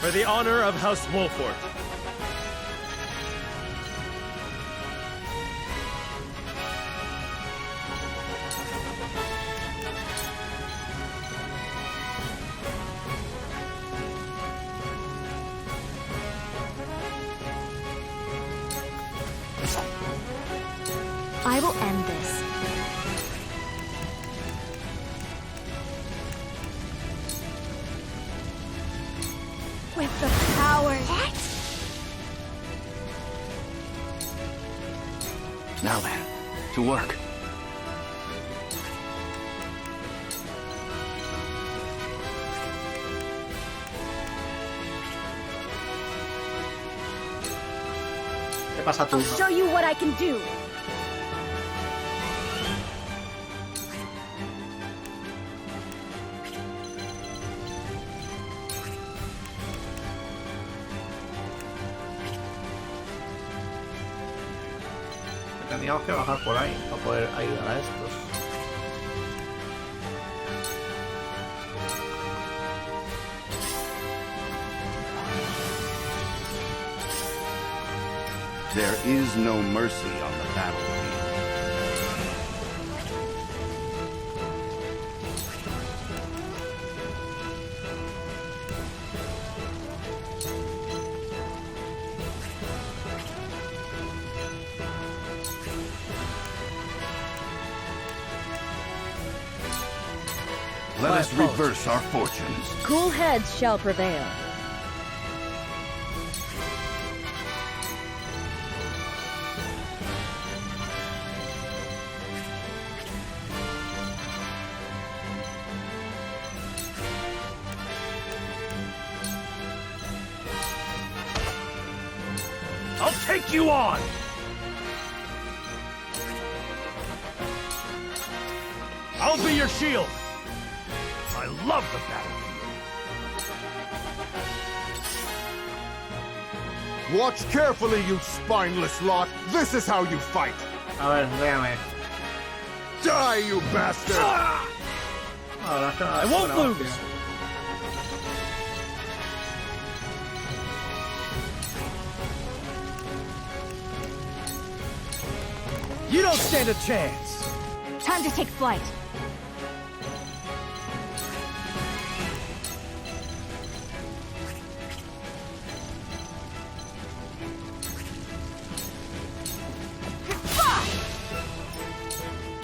For the honor of House Wolford. I will end this. With the power. What? Now then, to work. ¿Qué pasa tú? I'll show you what I can do. Teníamos que bajar por ahí para poder ayudar a estos. There is no mercy on the battlefield. Let us reverse our fortunes. Cool heads shall prevail. I'll take you on! I'll be your shield! I love the battlefield! Watch carefully, you spineless lot. This is how you fight. A ver, véame. Die, you bastard! I won't lose. You don't stand a chance. Time to take flight.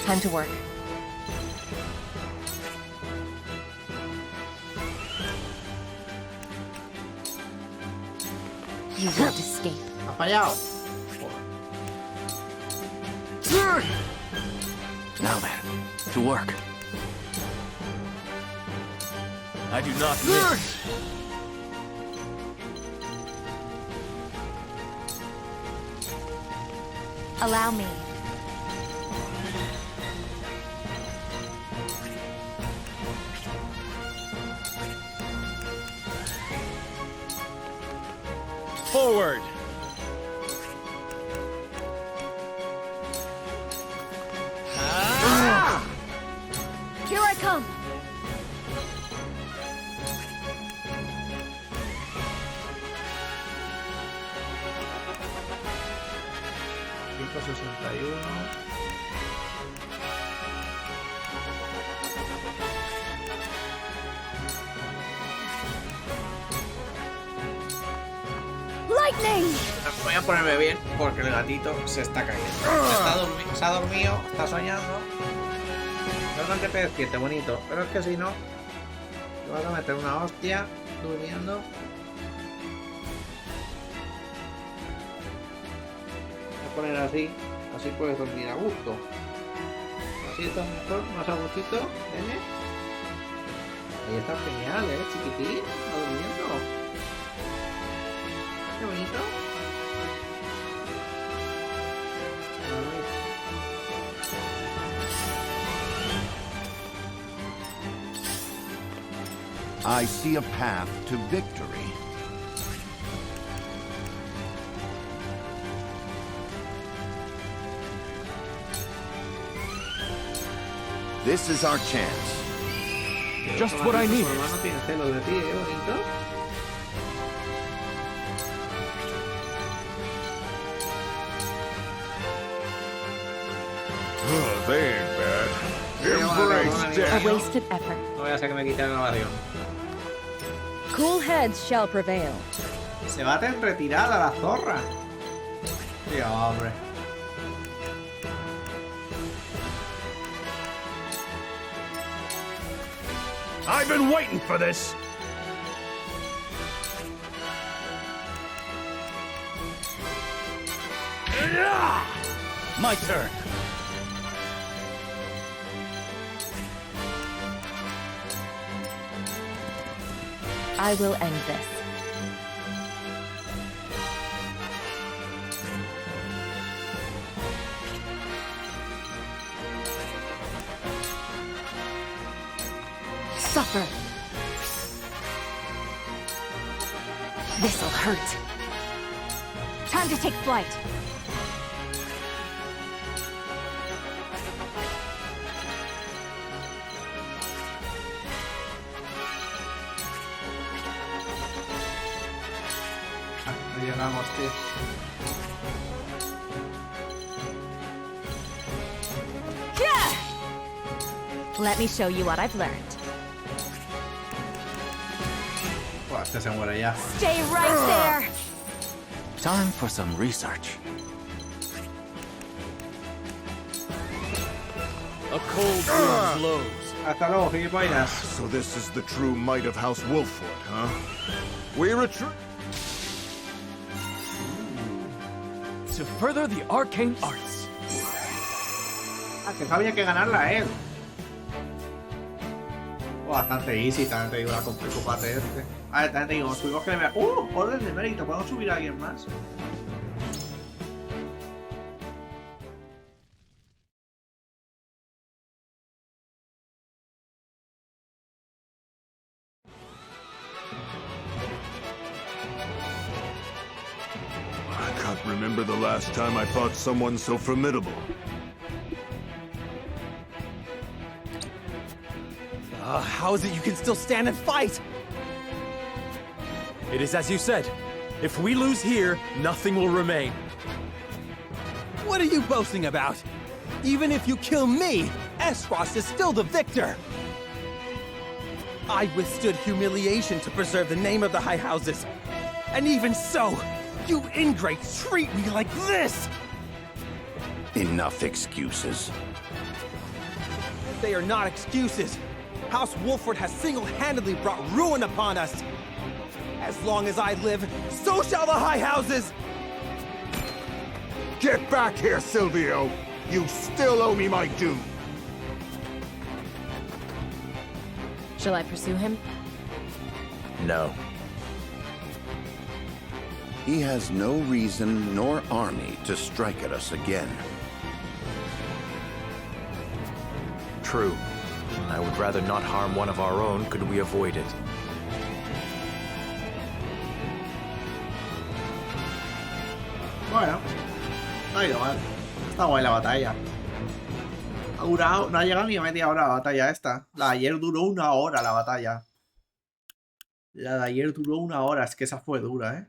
Time to work. You won't escape. Ha fallado. Now then, to work. I do not miss. Allow me. Forward! Here I come. Lightning. Voy a ponerme bien porque el gatito se está cayendo. Se ha dormido, está soñando. Realmente P7, bonito. Pero es que si no, te vas a meter una hostia durmiendo. Voy a poner así, así puedes dormir a gusto. Así está mejor, más a gustito. ¿Ven? Ahí está genial, chiquitín. Está durmiendo. Qué bonito. I see a path to victory. This is our chance. Just what I need. Tu hermano tiene celos de ti, bonito. Oh, they ain't bad. Embrace death. A wasted effort. No voy a hacer que me quite la grabación. Cool heads shall prevail. Se va a tener retirada la zorra. Sí, hombre. I've been waiting for this. My turn. I will end this. Suffer. This'll hurt. Time to take flight. No llegamos, tío. Let me show you what I've learned. Buah, este se muere ya. Stay right there. Time for some research. A cold wind blows. Hasta luego, gilipollas. So this is the true might of House Wolfwood, huh? We retreat. To further the arcane arts. Ah, que había que ganarla él. Bastante easy, también te digo la combate este. A ver, también te digo, subimos que le vea. Orden de mérito, ¿podemos subir a alguien más? I can't remember the last time I fought someone so formidable. How is it you can still stand and fight? It is as you said. If we lose here, nothing will remain. What are you boasting about? Even if you kill me, Esros is still the victor! I withstood humiliation to preserve the name of the High Houses. And even so, you ingrates treat me like this! Enough excuses. They are not excuses. House Wolford has single-handedly brought ruin upon us. As long as I live, so shall the High Houses! Get back here, Silvio! You still owe me my due! Shall I pursue him? No. He has no reason nor army to strike at us again. True. I would rather not harm one of our own could we avoid it. Bueno, no ha ido mal. Está guay la batalla. Ha durado, no ha llegado ni a media hora la batalla esta. La de ayer duró 1 hora la batalla. La de ayer duró 1 hora, es que esa fue dura, ¿eh?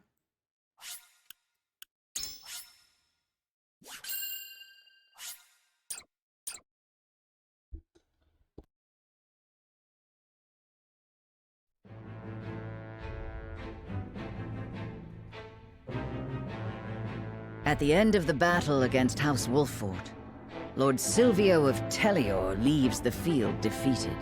At the end of the battle against House Wolford, Lord Silvio of Tellior leaves the field defeated.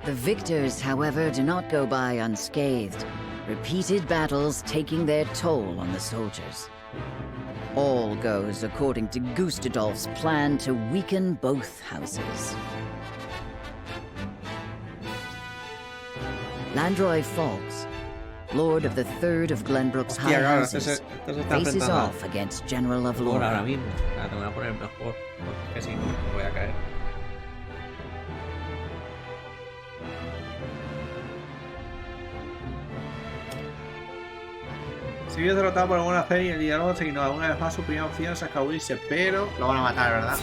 The victors, however, do not go by unscathed, repeated battles taking their toll on the soldiers. All goes according to Gustadolf's plan to weaken both houses. Landroy Falls, Lord of the Third of Glenbrook's High Houses, faces off against General of Lore. Ahora mismo, la tengo que poner mejor, porque si no, voy a caer. Si bien derrotado por alguna serie, el diálogo se ignora una vez más su primera opción es escabullirse, pero lo van a matar, ¿verdad?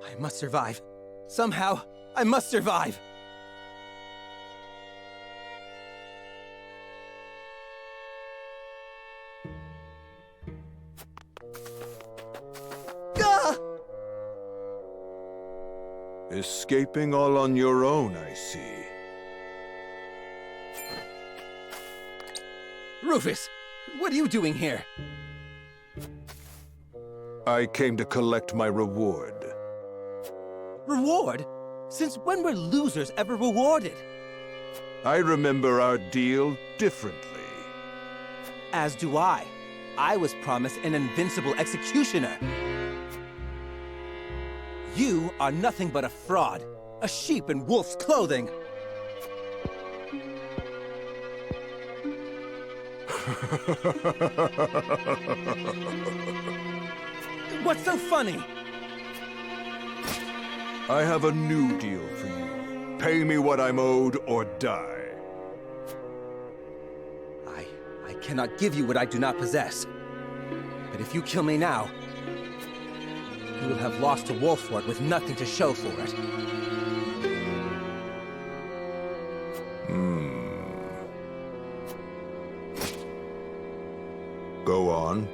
I must survive. Somehow, I must survive. Gah! Escaping all on your own, I see. Rufus, what are you doing here? I came to collect my reward. Reward? Since when were losers ever rewarded? I remember our deal differently. As do I. I was promised an invincible executioner. You are nothing but a fraud. A sheep in wolf's clothing. What's so funny? I have a new deal for you. Pay me what I'm owed or die. I cannot give you what I do not possess. But if you kill me now, you will have lost to Wolford with nothing to show for it. Go on.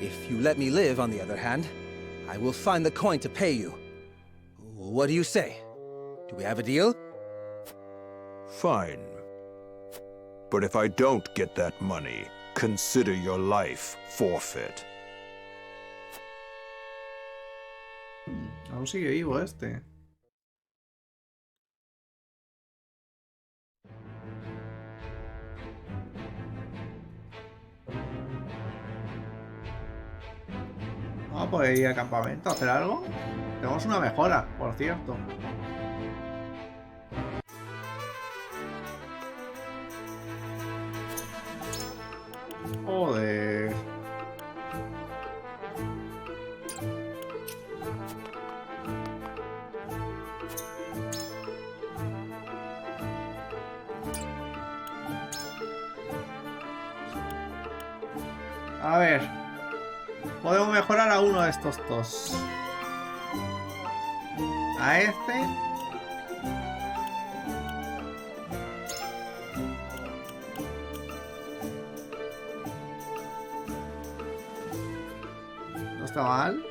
If you let me live, on the other hand, I will find the coin to pay you. What do you say? Do we have a deal? Fine. But if I don't get that money, consider your life forfeit. Aún sigue vivo este. Vamos a poder ir al campamento a hacer algo. Tenemos una mejora, por cierto. Joder. Podemos mejorar a uno de estos dos. A este. No está mal.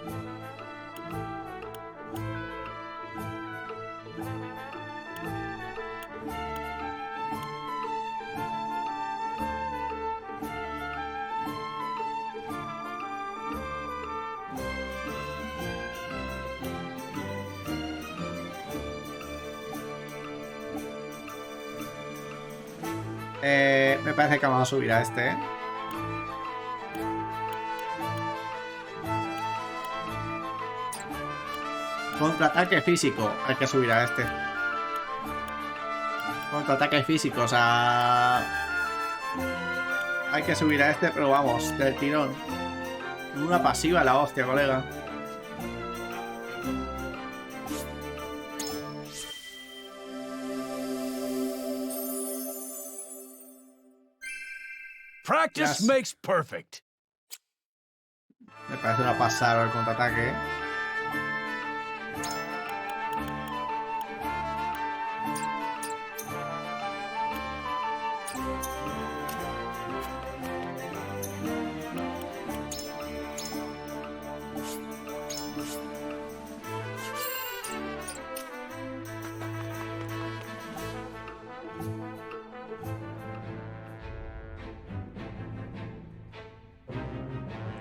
Me parece que vamos a subir a este. Contraataque físico. Hay que subir a este. Contraataque físico, o sea... Hay que subir a este, pero vamos, del tirón. Una pasiva la hostia, colega. Practice makes perfect. Me parece una pasada el contraataque.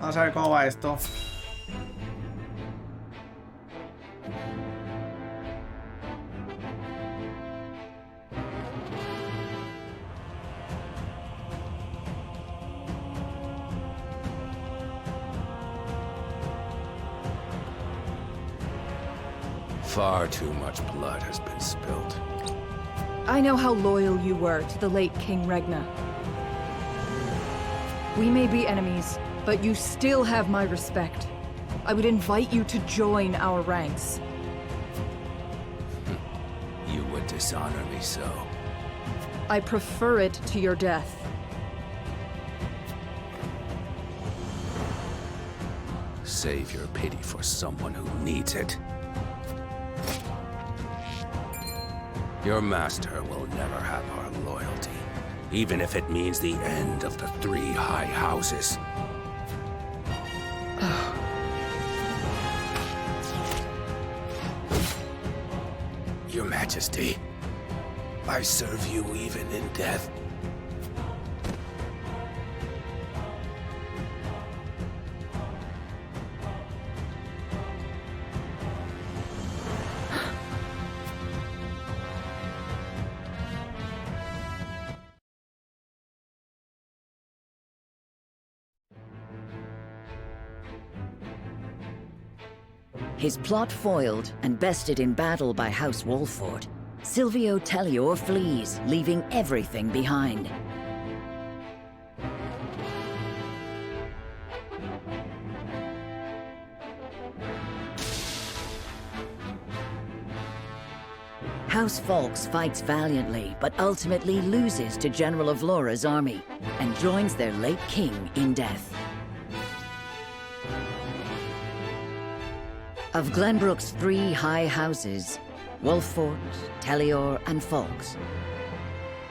Vamos a ver cómo va esto. Far too much blood has been spilled. I know how loyal you were to the late King Regna. We may be enemies, but you still have my respect. I would invite you to join our ranks. You would dishonor me so. I prefer it to your death. Save your pity for someone who needs it. Your master will never have our loyalty, even if it means the end of the 3 high houses. Your Majesty, I serve you even in death. His plot foiled and bested in battle by House Wolford, Silvio Tellior flees, leaving everything behind. House Fawkes fights valiantly, but ultimately loses to General of Laura's army, and joins their late king in death. Of Glenbrook's 3 high houses, Wolford, Tellior, and Fawkes,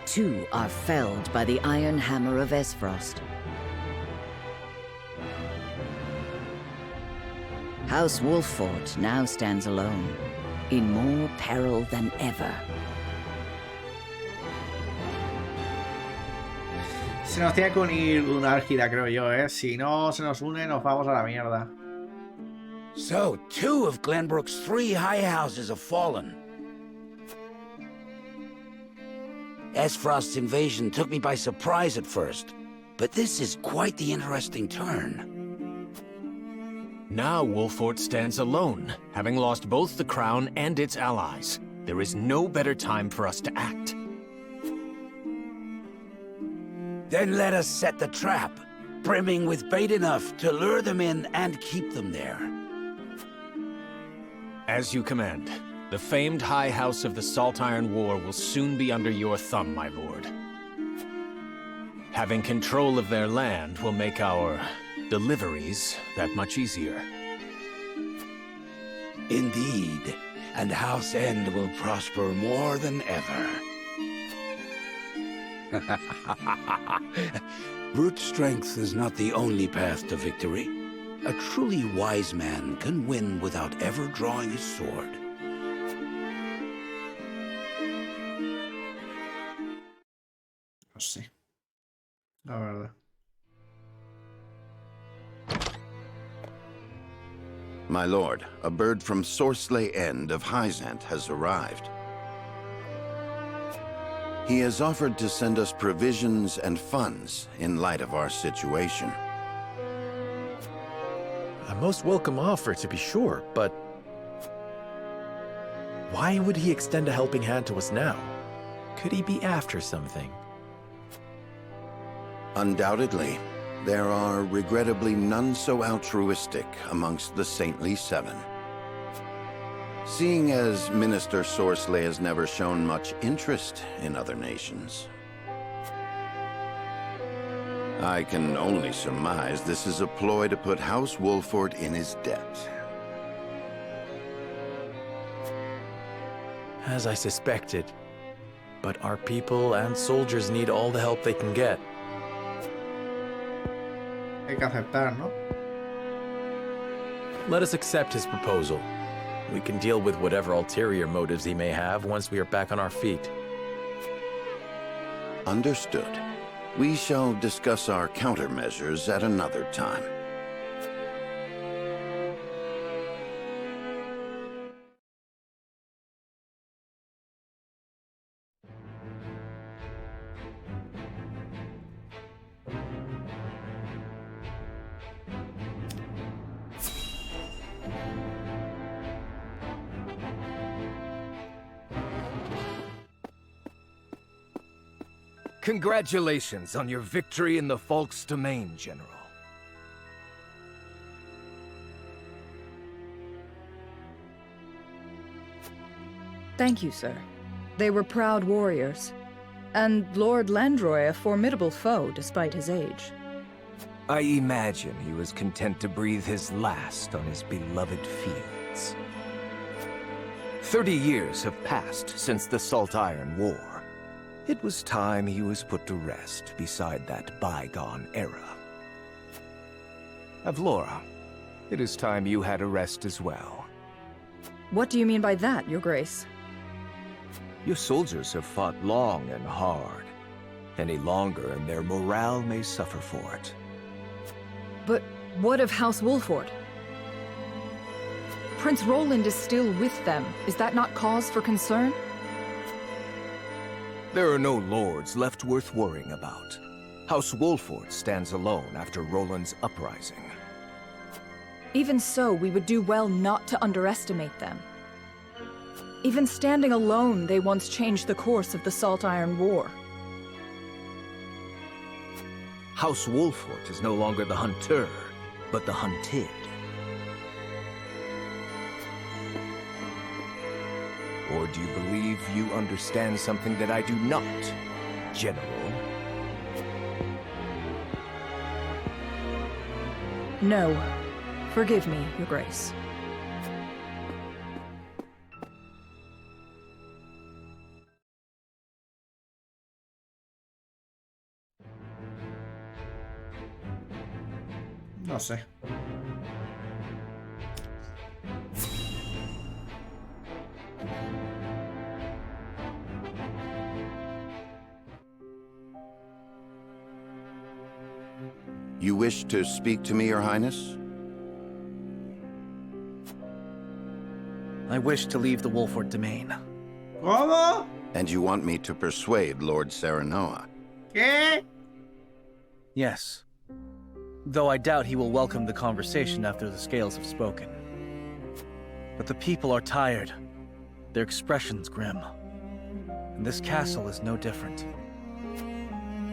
2 are felled by the iron hammer of Esfrost. House Wolford now stands alone, in more peril than ever. Se nos tiene que unir una Árgida, creo yo, ¿eh? Si no se nos une, nos vamos a la mierda. So, 2 of Glenbrook's 3 high houses have fallen. Esfrost's invasion took me by surprise at first, but this is quite the interesting turn. Now Wolfort stands alone, having lost both the crown and its allies. There is no better time for us to act. Then let us set the trap, brimming with bait enough to lure them in and keep them there. As you command. The famed High House of the Salt Iron War will soon be under your thumb, my lord. Having control of their land will make our deliveries that much easier. Indeed, and House End will prosper more than ever. Brute strength is not the only path to victory. A truly wise man can win without ever drawing his sword. No sé. La verdad. My lord, a bird from Sorsley End of Hyzant has arrived. He has offered to send us provisions and funds in light of our situation. A most welcome offer, to be sure, but why would he extend a helping hand to us now? Could he be after something? Undoubtedly, there are regrettably none so altruistic amongst the Saintly Seven. Seeing as Minister Sorsley has never shown much interest in other nations, I can only surmise this is a ploy to put House Wolford in his debt. As I suspected. But our people and soldiers need all the help they can get. Hay que aceptar, ¿no? Let us accept his proposal. We can deal with whatever ulterior motives he may have once we are back on our feet. Understood. We shall discuss our countermeasures at another time. Congratulations on your victory in the Falk's domain, General. Thank you, sir. They were proud warriors. And Lord Landroy a formidable foe despite his age. I imagine he was content to breathe his last on his beloved fields. 30 years have passed since the Salt Iron War. It was time he was put to rest beside that bygone era. Avlora, it is time you had a rest as well. What do you mean by that, Your Grace? Your soldiers have fought long and hard. Any longer and their morale may suffer for it. But what of House Wolford? Prince Roland is still with them. Is that not cause for concern? There are no lords left worth worrying about. House Wolford stands alone after Roland's uprising. Even so, we would do well not to underestimate them. Even standing alone, they once changed the course of the Salt Iron War. House Wolford is no longer the hunter, but the hunted. Or do you believe you understand something that I do not, General? No. Forgive me, Your Grace. No sé. You wish to speak to me, Your Highness? I wish to leave the Wolford domain. ¿Cómo? And you want me to persuade Lord Serenoa? ¿Qué? Yes. Though I doubt he will welcome the conversation after the scales have spoken. But the people are tired. Their expressions grim. And this castle is no different.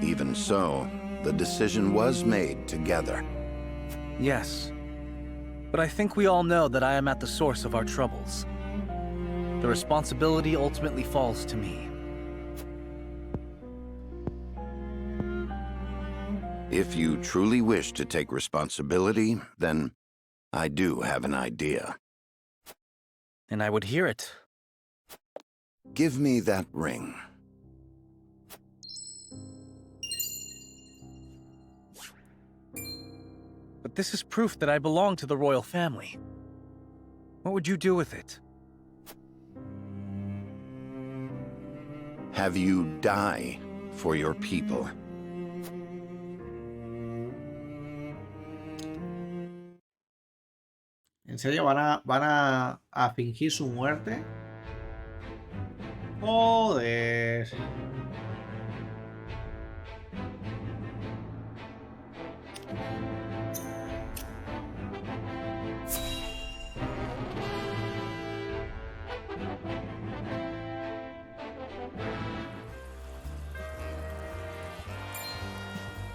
Even so, the decision was made together. Yes. But I think we all know that I am at the source of our troubles. The responsibility ultimately falls to me. If you truly wish to take responsibility, then I do have an idea. And I would hear it. Give me that ring. But this is proof that I belong to the royal family. What would you do with it? Have you die for your people. ¿En serio van a fingir su muerte? Joder.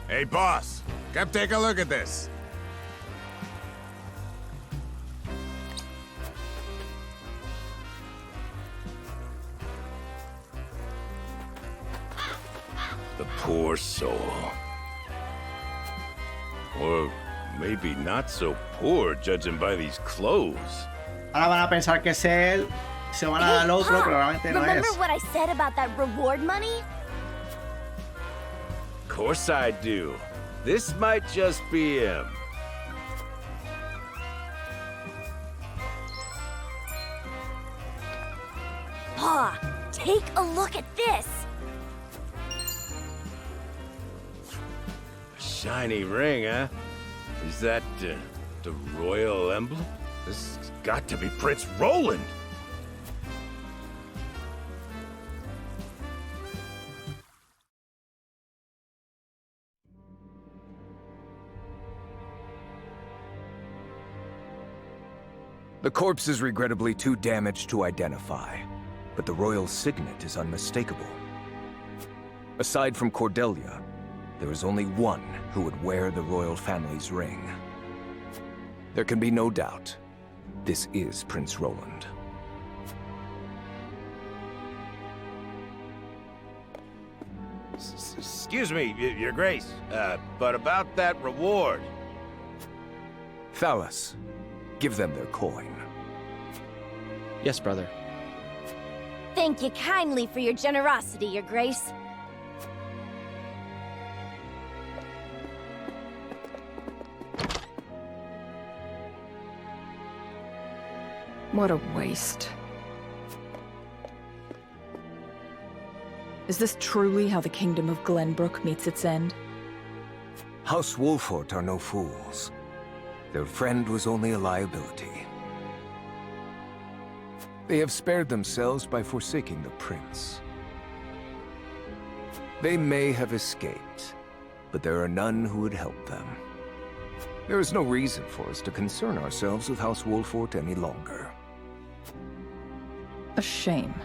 Hey, boss, come take a look at this. The poor soul. Or maybe not so poor, judging by these clothes. Ahora van a pensar que es él, se van a dar al otro, pero realmente no remember es. what I said about that reward money? Of course I do. This might just be him. Pa, take a look at this. A shiny ring, huh? Is that the royal emblem? This has got to be Prince Roland. The corpse is regrettably too damaged to identify, but the royal signet is unmistakable. Aside from Cordelia, there is only one who would wear the royal family's ring. There can be no doubt. This is Prince Roland. Excuse me, Your Grace, but about that reward. Thalas, give them their coin. Yes, brother. Thank you kindly for your generosity, Your Grace. What a waste. Is this truly how the kingdom of Glenbrook meets its end? House Wolfort are no fools. Their friend was only a liability. They have spared themselves by forsaking the prince. They may have escaped, but there are none who would help them. There is no reason for us to concern ourselves with House Wolfort any longer. A shame.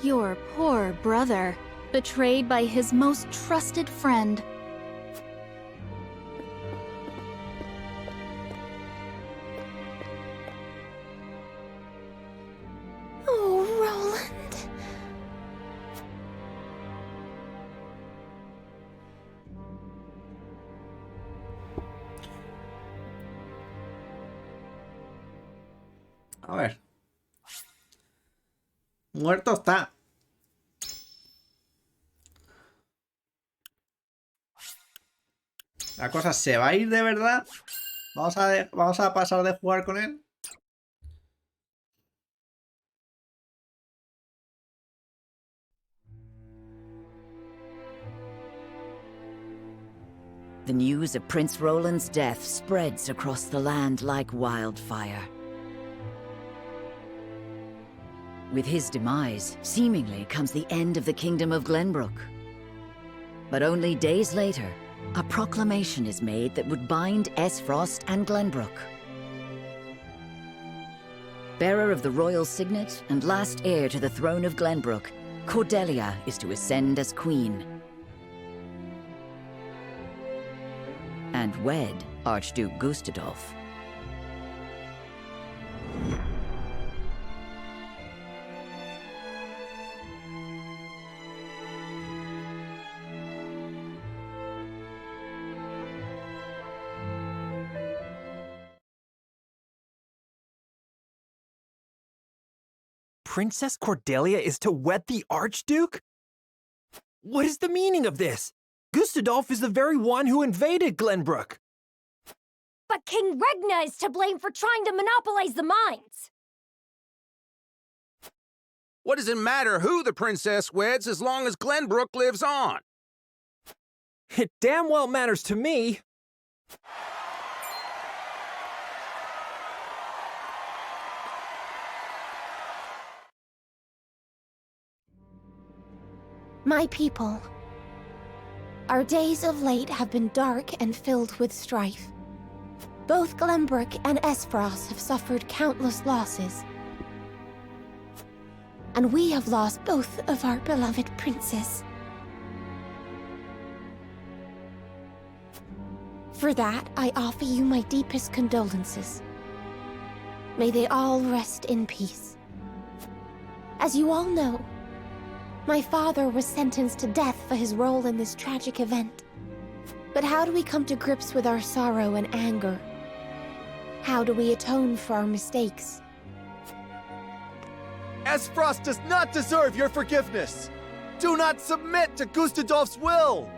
Your poor brother, betrayed by his most trusted friend. Oh, Roland. A ver. Muerto está. La cosa se va a ir de verdad. Vamos a pasar de jugar con él. The news of Prince Roland's death spreads across the land like wildfire. With his demise, seemingly comes the end of the Kingdom of Glenbrook. But only days later, a proclamation is made that would bind Esfrost and Glenbrook. Bearer of the royal signet and last heir to the throne of Glenbrook, Cordelia is to ascend as queen. And wed Archduke Gustadolf. Princess Cordelia is to wed the Archduke? What is the meaning of this? Gustadolf is the very one who invaded Glenbrook. But King Regna is to blame for trying to monopolize the mines. What does it matter who the princess weds as long as Glenbrook lives on? It damn well matters to me. My people, our days of late have been dark and filled with strife. Both Glenbrook and Espros have suffered countless losses. And we have lost both of our beloved princes. For that, I offer you my deepest condolences. May they all rest in peace. As you all know, my father was sentenced to death for his role in this tragic event. But how do we come to grips with our sorrow and anger? How do we atone for our mistakes? Espros does not deserve your forgiveness! Do not submit to Gustadolf's will!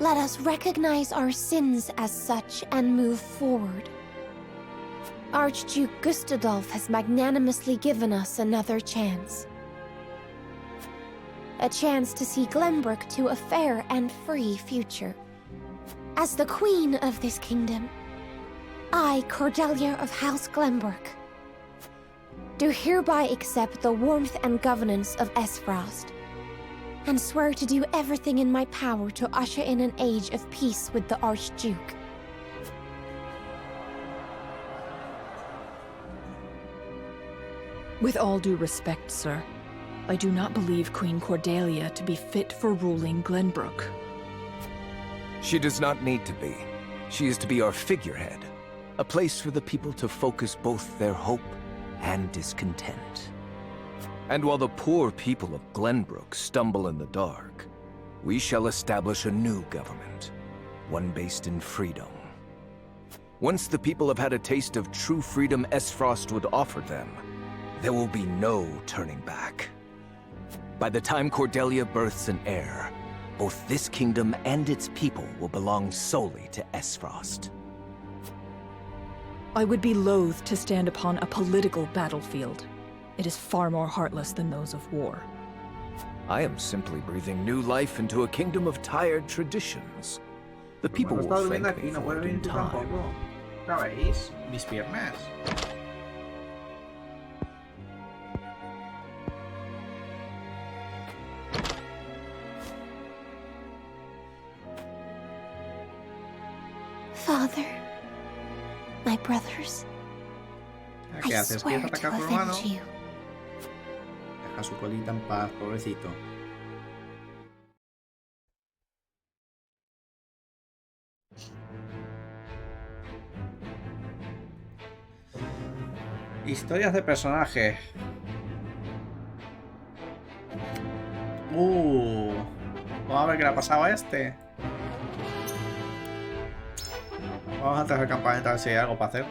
Let us recognize our sins as such and move forward. Archduke Gustadolf has magnanimously given us another chance. A chance to see Glenbrook to a fair and free future. As the queen of this kingdom, I, Cordelia of House Glenbrook, do hereby accept the warmth and governance of Espros, and swear to do everything in my power to usher in an age of peace with the Archduke. With all due respect, sir, I do not believe Queen Cordelia to be fit for ruling Glenbrook. She does not need to be. She is to be our figurehead, a place for the people to focus both their hope and discontent. And while the poor people of Glenbrook stumble in the dark, we shall establish a new government, one based in freedom. Once the people have had a taste of true freedom Espros would offer them, there will be no turning back. By the time Cordelia births an heir, both this kingdom and its people will belong solely to Espros. I would be loath to stand upon a political battlefield. It is far more heartless than those of war. I am simply breathing new life into a kingdom of tired traditions. The people will thank me for it in time. ¿Sabéis? Mis piernas. Father, my brothers, ¿Qué I haces? swear ¿Quieres to atacar a tu hermano? avenge you. Deja su colita en paz, pobrecito. Historias de personaje. Vamos a ver qué le ha pasado a este. Vamos a hacer el campamento a ver si hay algo para hacer.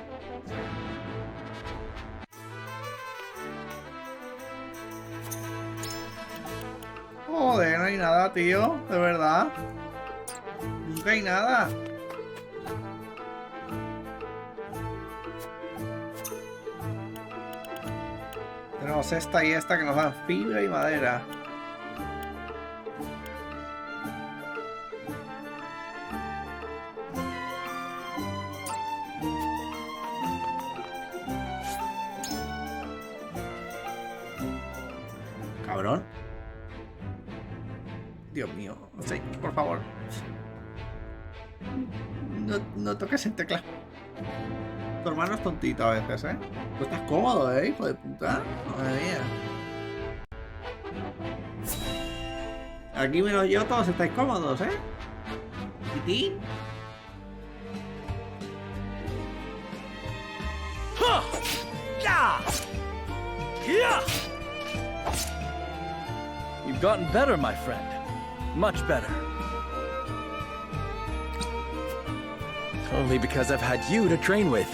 Joder, no hay nada, tío. De verdad. Nunca hay nada. Tenemos esta y esta que nos dan fibra y madera. Cabrón. Dios mío. Sí, por favor. No toques el teclado. Tu hermano es tontito a veces, ¿eh? Tú estás cómodo, ¿eh? Hijo de puta. Madre mía. Aquí menos yo, todos estáis cómodos, ¿eh? ¿Pitín? You've gotten better, my friend. Much better. Only because I've had you to train with.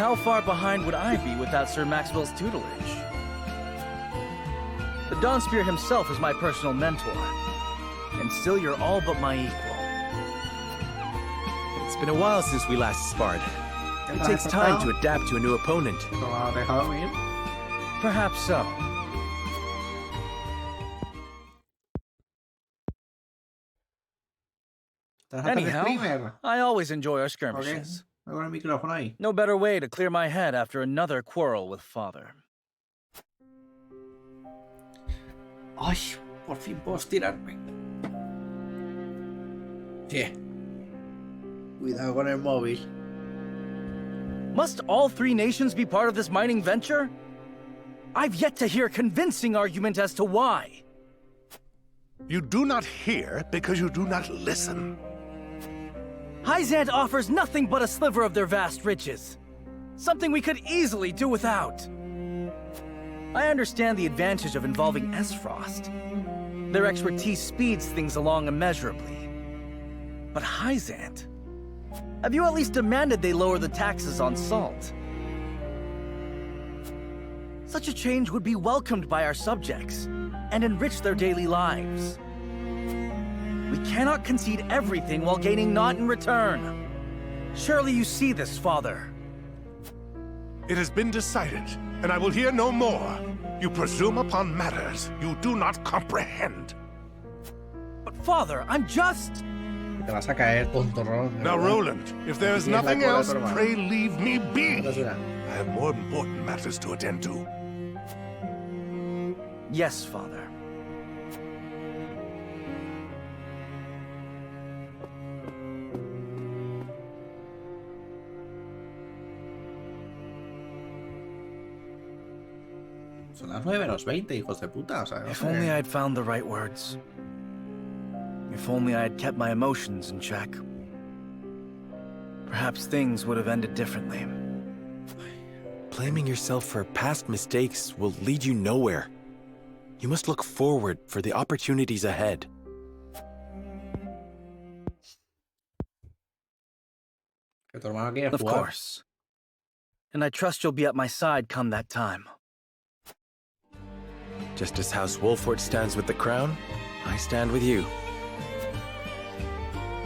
how far behind would I be without Sir Maxwell's tutelage? The Dawn Spirit himself is my personal mentor, and still you're all but my equal. It's been a while since we last sparred. It takes time to adapt to a new opponent. Perhaps so. Anyhow, I always enjoy our skirmishes. No better way to clear my head after another quarrel with father. Ay, por fin puedo estirarme. Yeah. Cuidado con el móvil. Must all three nations be part of this mining venture? I've yet to hear a convincing argument as to why. You do not hear because you do not listen. Hyzant offers nothing but a sliver of their vast riches. Something we could easily do without. I understand the advantage of involving Esfrost. Their expertise speeds things along immeasurably. But Hyzant? Have you at least demanded they lower the taxes on salt? Such a change would be welcomed by our subjects and enrich their daily lives. We cannot concede everything while gaining naught in return. Surely you see this, Father. It has been decided, and I will hear no more. You presume upon matters you do not comprehend. But Father, I'm just... Te vas a caer, tonto, Roland. Now, Roland, if there is nothing else, pray leave me be. I have more important matters to attend to. Yes, Father. Son las 9:20, hijos de puta. O sea, If only I'd found the right words. If only I had kept my emotions in check. Perhaps things would have ended differently. Blaming yourself for past mistakes will lead you nowhere. You must look forward for the opportunities ahead. Of course. And I trust you'll be at my side come that time. Just as House Wolfort stands with the crown, I stand with you.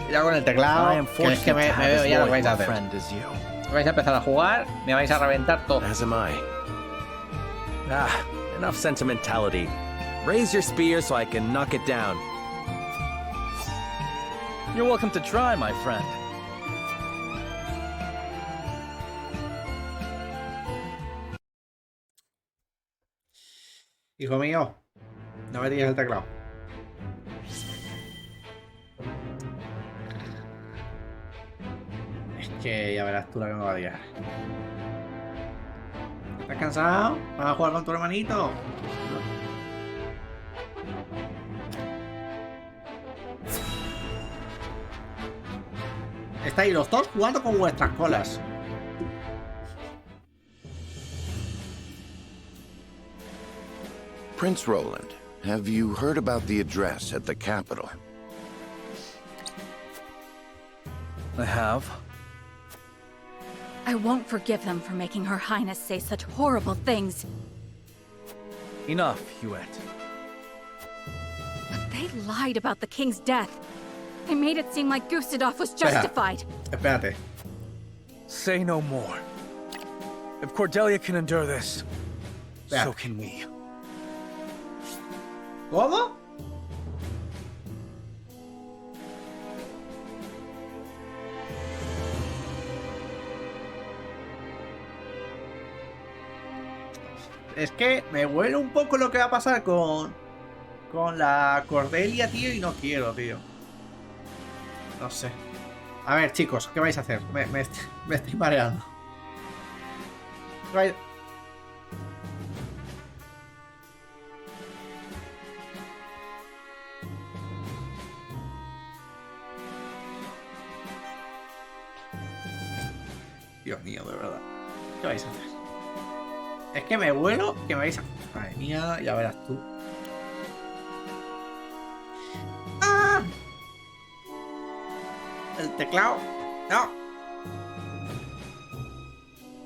Ya con el teclado, I am que es que me fortunate to have veo as ya lo que loyal vais a a hacer. friend as you. Vais a empezar a jugar, me vais a reventar todo. As am I. Enough sentimentality. Raise your spear so I can knock it down. You're welcome to try, my friend. Hijo mío, no me tires el teclado. Es que ya verás tú la que me va a liar. ¿Estás cansado? ¿Vas a jugar con tu hermanito? Estáis los dos jugando con vuestras colas. Prince Roland, have you heard about the address at the capital? I have. I won't forgive them for making Her Highness say such horrible things. Enough, Hewitt. But they lied about the king's death. They made it seem like Gustado was justified. Espérate. Say no more. If Cordelia can endure this, so can we. ¿Cómo? Es que me huele un poco lo que va a pasar con la Cordelia, tío, y no quiero, tío. No sé. A ver, chicos, ¿qué vais a hacer? Me estoy mareando. ¿Qué vais? Dios mío, de verdad. ¿Qué vais a hacer? Es que me vuelo que me vais a... Madre mía, ya verás tú. ¡Ah! El teclado. No.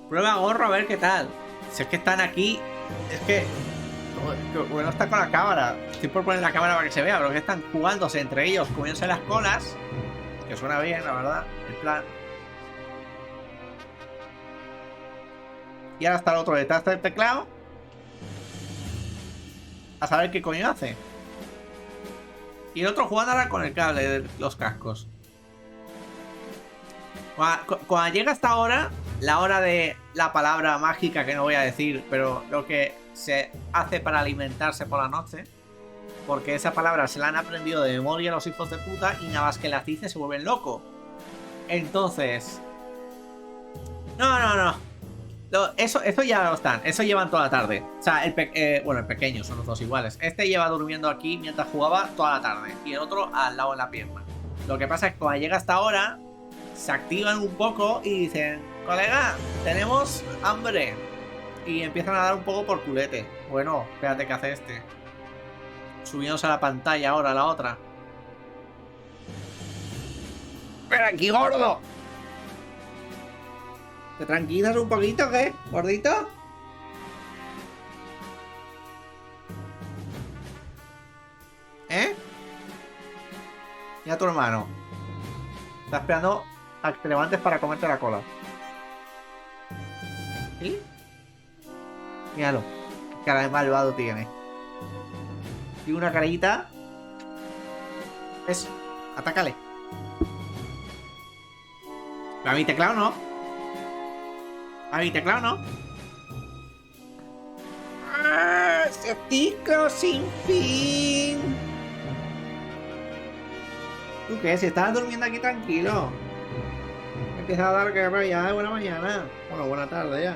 Prueba gorro a ver qué tal. Si es que están aquí... Es que... Bueno, está con la cámara. Estoy por poner la cámara para que se vea, pero que están jugándose entre ellos, comiéndose las colas. Que suena bien, la verdad. En plan... Y ahora está el otro detrás del teclado. A saber qué coño hace. Y el otro jugando ahora con el cable de los cascos. Cuando llega hasta ahora, la hora de la palabra mágica que no voy a decir, pero lo que se hace para alimentarse por la noche, porque esa palabra se la han aprendido de memoria los hijos de puta y nada más que las dicen se vuelven locos. Entonces... No. Eso ya lo están. Eso llevan toda la tarde. O sea, bueno, el pequeño, son los dos iguales. Este lleva durmiendo aquí mientras jugaba toda la tarde. Y el otro al lado en la pierna. Lo que pasa es que cuando llega hasta ahora, se activan un poco y dicen: colega, tenemos hambre. Y empiezan a dar un poco por culete. Bueno, espérate que hace este. Subiéndose a la pantalla ahora, la otra. ¡Ven aquí, gordo! ¿Te tranquilizas un poquito, qué, gordito? ¿Eh? Mira a tu hermano. Está esperando a que te levantes para comerte la cola. ¿Sí? Míralo. Qué cara de malvado tiene. Tiene una carita. Eso. Atácale. A mi teclado no. A mi teclado no. ¡Ah! ¡Ese ciclo sin fin! ¿Tú qué? Si estabas durmiendo aquí tranquilo. Empieza a dar guerra ya de buena mañana. Bueno, buena tarde ya.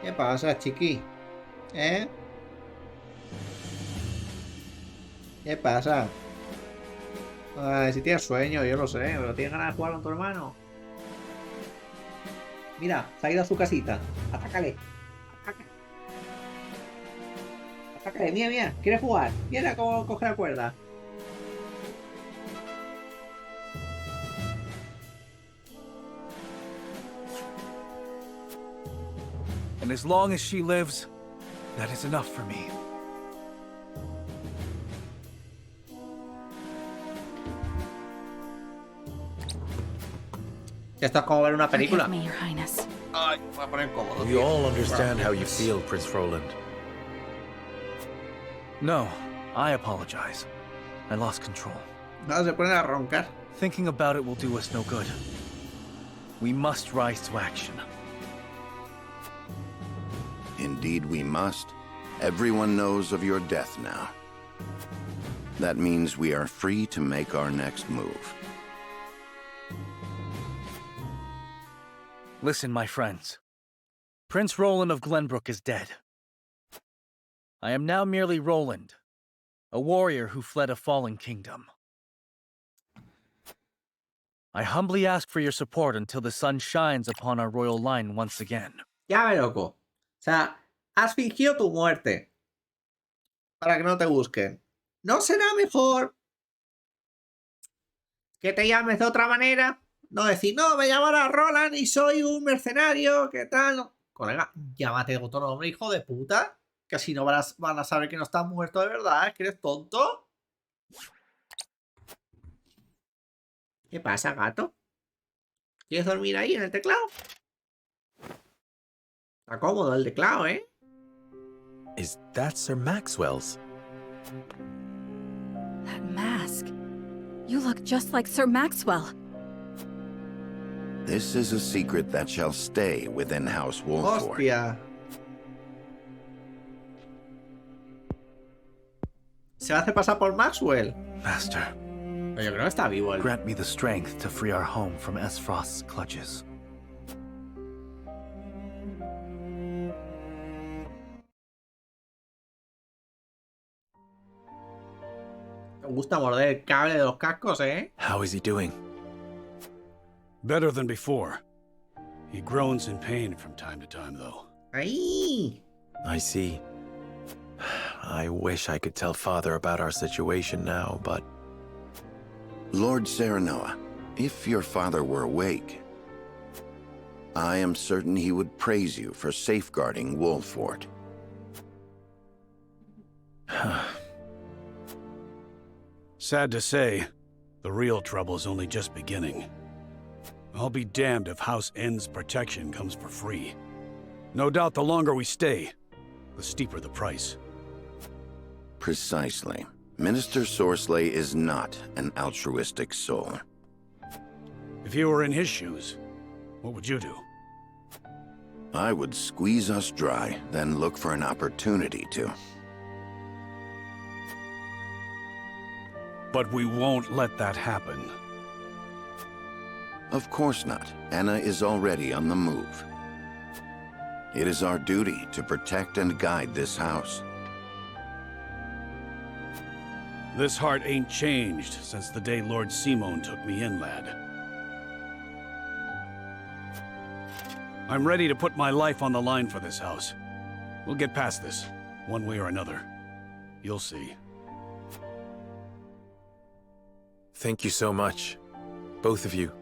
¿Qué pasa, chiqui? ¿Eh? ¿Qué pasa? Ay, si tienes sueño, yo lo sé, pero tienes ganas de jugar con tu hermano. Mira, se ha ido a su casita. Atácale. Atácale, mira. ¿Quieres jugar? Mira cómo coge la cuerda. And as long as she lives, that is enough for me. Esto es como ver una película. Forgive me, Your Highness. Ay, me voy a poner cómodo. We all understand how you feel, Prince Roland. No, I apologize. I lost control. No, se ponen a roncar. Thinking about it will do us no good. We must rise to action. Indeed we must. Everyone knows of your death now. That means we are free to make our next move. Listen, my friends. Prince Roland of Glenbrook is dead. I am now merely Roland, a warrior who fled a fallen kingdom. I humbly ask for your support until the sun shines upon our royal line once again. Ya ve, loco. O sea, has fingido tu muerte para que no te busquen. ¿No será mejor que te llames de otra manera? No decir, no, me llamo ahora Roland y soy un mercenario, ¿qué tal? No. Colega, llámate de otro nombre, hijo de puta. Que así no van a saber que no estás muerto de verdad, que eres tonto. ¿Qué pasa, gato? ¿Quieres dormir ahí en el teclado? Está cómodo el teclado, ¿eh? Is that Sir Maxwell's? That mask. You look just like Sir Maxwell. This is a secret that shall stay within House Wolford. Hostia. Se hace pasar por Maxwell. Master. Pero yo creo que está vivo él. Grant me the strength to free our home from Esfrost's clutches. Te gusta morder el cable de los cascos, ¿eh? How is he doing? Better than before. He groans in pain from time to time, though. Ay. I see. I wish I could tell Father about our situation now, but... Lord Serenoa, if your father were awake... I am certain he would praise you for safeguarding Wolfort. Sad to say, the real trouble's only just beginning. I'll be damned if House N's protection comes for free. No doubt the longer we stay, the steeper the price. Precisely. Minister Sorsley is not an altruistic soul. If you were in his shoes, what would you do? I would squeeze us dry, then look for an opportunity to. But we won't let that happen. Of course not. Anna is already on the move. It is our duty to protect and guide this house. This heart ain't changed since the day Lord Simon took me in, lad. I'm ready to put my life on the line for this house. We'll get past this, one way or another. You'll see. Thank you so much, both of you.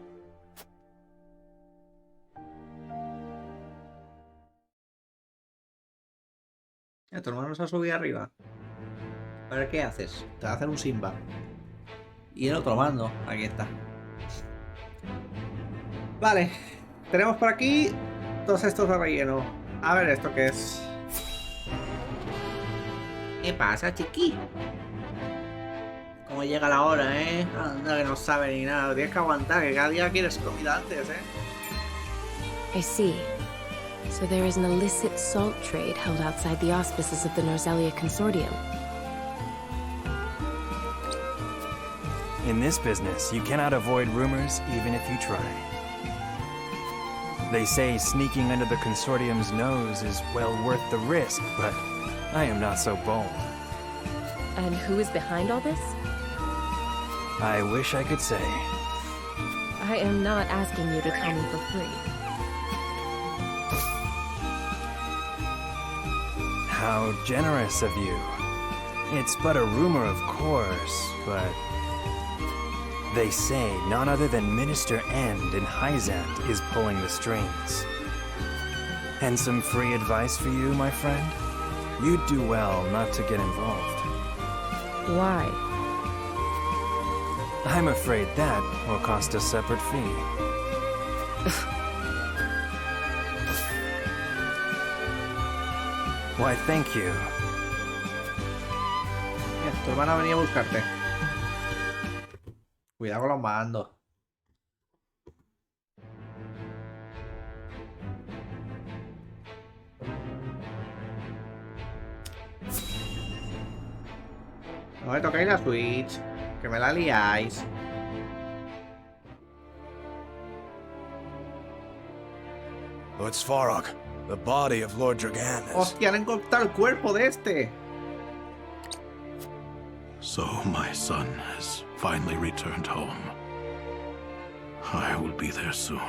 Tu hermano se ha subido arriba. A ver qué haces. Te va a hacer un Simba. Y el otro mando. Aquí está. Vale. Tenemos por aquí todos estos de relleno. A ver esto qué es. ¿Qué pasa, chiqui? Como llega la hora, Anda que no sabe ni nada. Tienes que aguantar, que cada día quieres comida antes, I see. So there is an illicit salt trade held outside the auspices of the Norzelia Consortium. In this business, you cannot avoid rumors even if you try. They say sneaking under the Consortium's nose is well worth the risk, but I am not so bold. And who is behind all this? I wish I could say. I am not asking you to tell me for free. How generous of you. It's but a rumor, of course, but they say none other than Minister End in Hyzant is pulling the strings. And some free advice for you, my friend? You'd do well not to get involved. Why? I'm afraid that will cost a separate fee. Why, thank you. Tu hermana venía a buscarte. Cuidado con los mandos. No me tocáis la Switch, que me la liáis. Lord Svarog, the body of Lord Dragan is... Hostia, han encontrado el cuerpo de este. So my son has finally returned home. I will be there soon.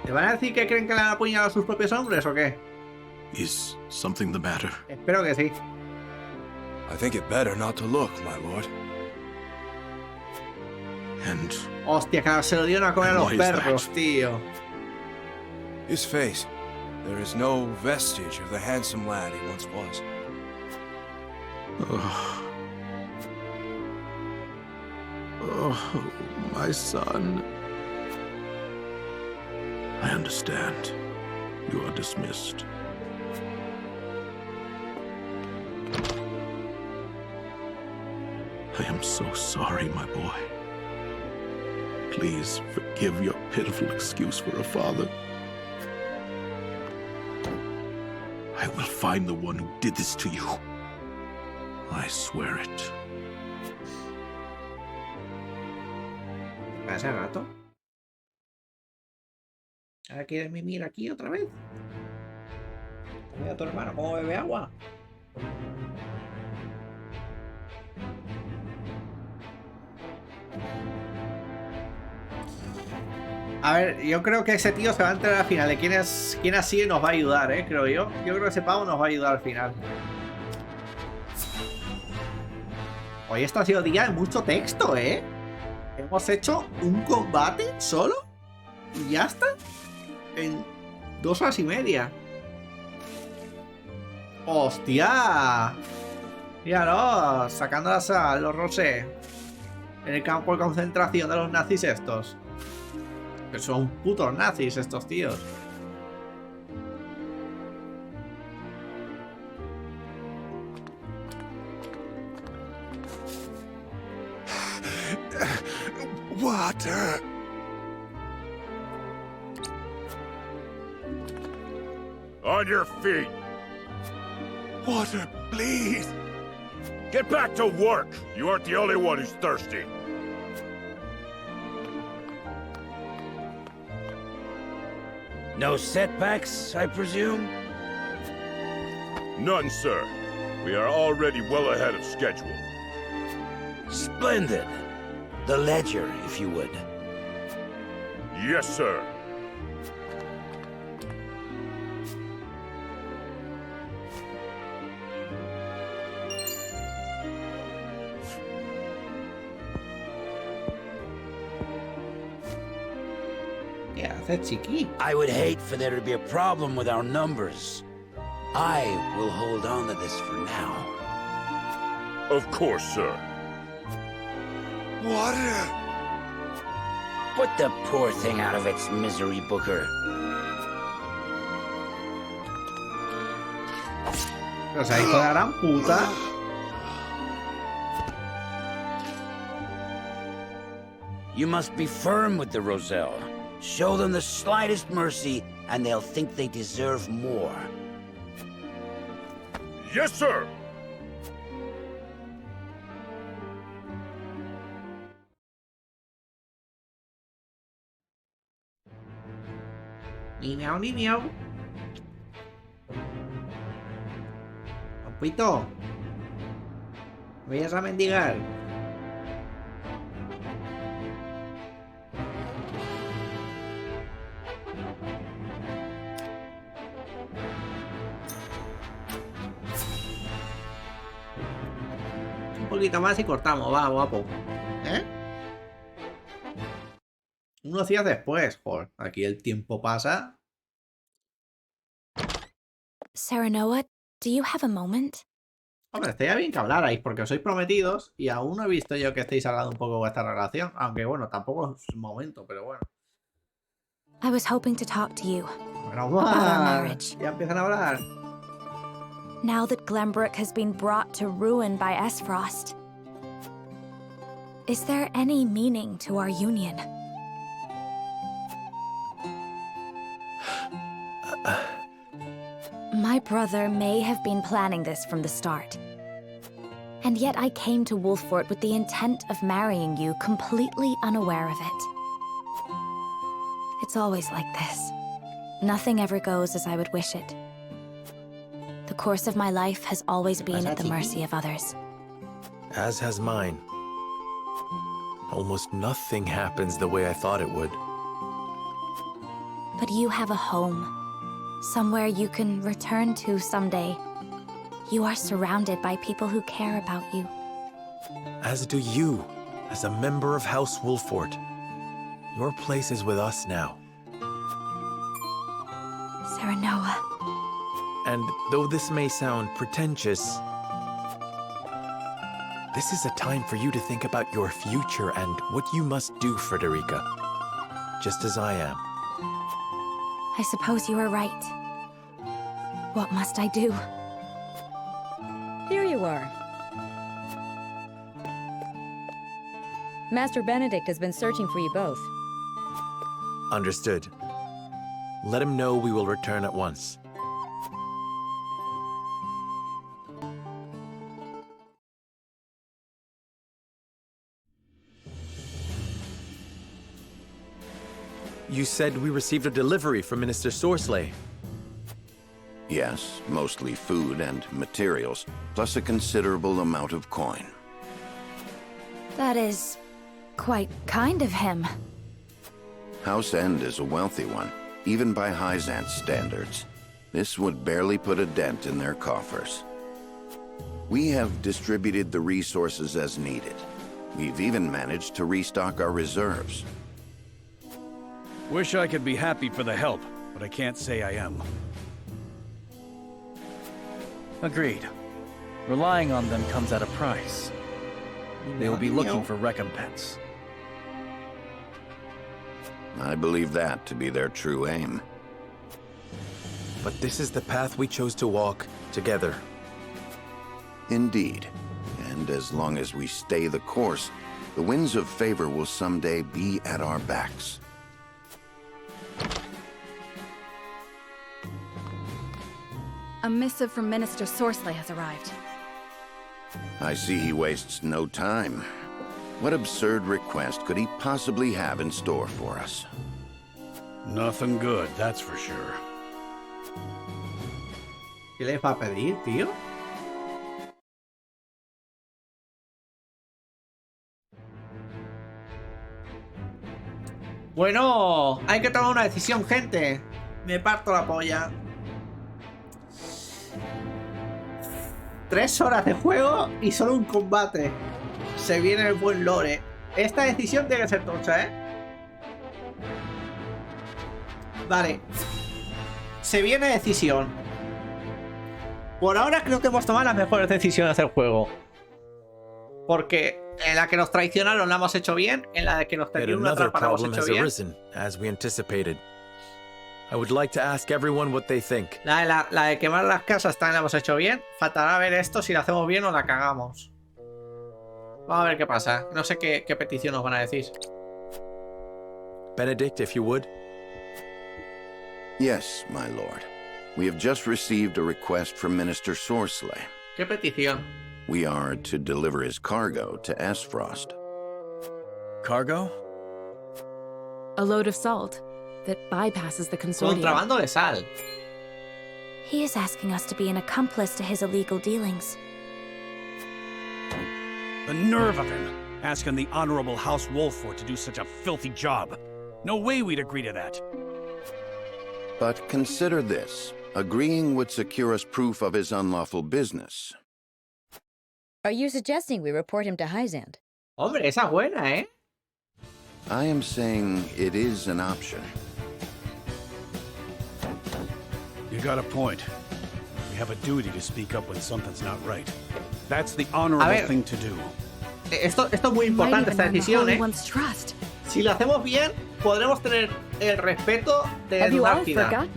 ¿Te van a decir que creen que le han apuñalado a sus propios hombres o qué? Is something the matter? Espero que sí. I think it better not to look, my lord. And... Hostia, que se lo dieron a comer a los perros, tío. His face. There is no vestige of the handsome lad he once was. Oh, my son. I understand. You are dismissed. I am so sorry, my boy. Please forgive your pitiful excuse for a father. I will find the one who did this to you. I swear it. ¿Qué pasa, gato? ¿Ahora quieres mimir aquí otra vez? Mira a tu hermano cómo bebe agua. A ver, yo creo que ese tío se va a enterar al final de quién ha sido y nos va a ayudar, creo yo. Yo creo que ese pavo nos va a ayudar al final. Hoy esto ha sido día de mucho texto, Hemos hecho un combate solo. ¿Y ya está? En 2 horas y media. ¡Hostia! Míralo, sacándolas a los Rosé en el campo de concentración de los nazis estos. Que son putos nazis estos tíos. Water. On your feet. Water, please. Get back to work. You aren't the only one who's thirsty. No setbacks, I presume? None, sir. We are already well ahead of schedule. Splendid. The ledger, if you would. Yes, sir. Yeah, that's cheeky. I would hate for there to be a problem with our numbers. I will hold on to this for now. Of course, sir. Water. Put the poor thing out of its misery, Booker. O sea, hijo de la gran puta. You must be firm with the Roselle. Show them the slightest mercy, and they'll think they deserve more. Yes, sir. Ni miau, ni miau. Pampito. ¿Me vayas a mendigar? Un poquito más y cortamos, va, guapo. ¿Eh? Unos días después, joder, aquí el tiempo pasa. Serenoa, do you have a moment? Hombre, estaría bien que hablarais, porque os sois prometidos y aún no he visto yo que estéis hablando un poco de vuestra relación. Aunque bueno, tampoco es un momento, pero bueno. I was hoping to talk to you Bueno, about our marriage. ya empiezan a hablar. Now that Glenbrook has been brought to ruin by Esfrost, is there any meaning to our union? My brother may have been planning this from the start. And yet I came to Wolffort with the intent of marrying you, completely unaware of it. It's always like this. Nothing ever goes as I would wish it. The course of my life has always been at the mercy of others. As has mine. Almost nothing happens the way I thought it would. But you have a home. Somewhere you can return to someday. You are surrounded by people who care about you. As do you, as a member of House Wolffort. Your place is with us now. Serenoa. And though this may sound pretentious, this is a time for you to think about your future and what you must do, Frederica. Just as I am. I suppose you are right. What must I do? Here you are. Master Benedict has been searching for you both. Understood. Let him know we will return at once. You said we received a delivery from Minister Sorsley. Yes, mostly food and materials, plus a considerable amount of coin. That is quite kind of him. House End is a wealthy one, even by Hyzant's standards. This would barely put a dent in their coffers. We have distributed the resources as needed. We've even managed to restock our reserves. Wish I could be happy for the help, but I can't say I am. Agreed. Relying on them comes at a price. They will be looking for recompense. I believe that to be their true aim. But this is the path we chose to walk together. Indeed. And as long as we stay the course, the winds of favor will someday be at our backs. A missive from Minister Sorcelet has arrived. I see he wastes no time. What absurd request could he possibly have in store for us? Nothing good, that's for sure. ¿Qué le va a pedir, tío? Bueno, hay que tomar una decisión, gente. Me parto la polla. 3 horas de juego y solo un combate. Se viene el buen lore. Esta decisión tiene que ser tocha, ¿eh? Vale. Se viene decisión. Por ahora creo que hemos tomado las mejores decisiones del juego. Porque en la que nos traicionaron la hemos hecho bien. En la de que nos tenían una trampa la hemos hecho bien. As we anticipated. I would like to ask everyone what they think. La de quemar las casas también la hemos hecho bien. Faltará ver esto si la hacemos bien o la cagamos. Vamos a ver qué pasa. No sé qué petición nos van a decir. Benedict, if you would. Yes, my lord. We have just received a request from Minister Sorcelet. ¿Qué petición? We are to deliver his cargo to Esfrost. Cargo? A load of salt that bypasses the consortium. Contrabando de sal. He is asking us to be an accomplice to his illegal dealings. The nerve of him, asking the Honorable House Wolford to do such a filthy job. No way we'd agree to that. But consider this. Agreeing would secure us proof of his unlawful business. Are you suggesting we report him to Hyzand? Hombre, esa es buena, ¿eh? I am saying it is an option. You got a point. We have a duty to speak up when something's not right. That's the honorable thing to do. Esto es muy importante, esta decisión, ¿eh? Si lo hacemos bien, podremos tener el respeto de Dúnartida.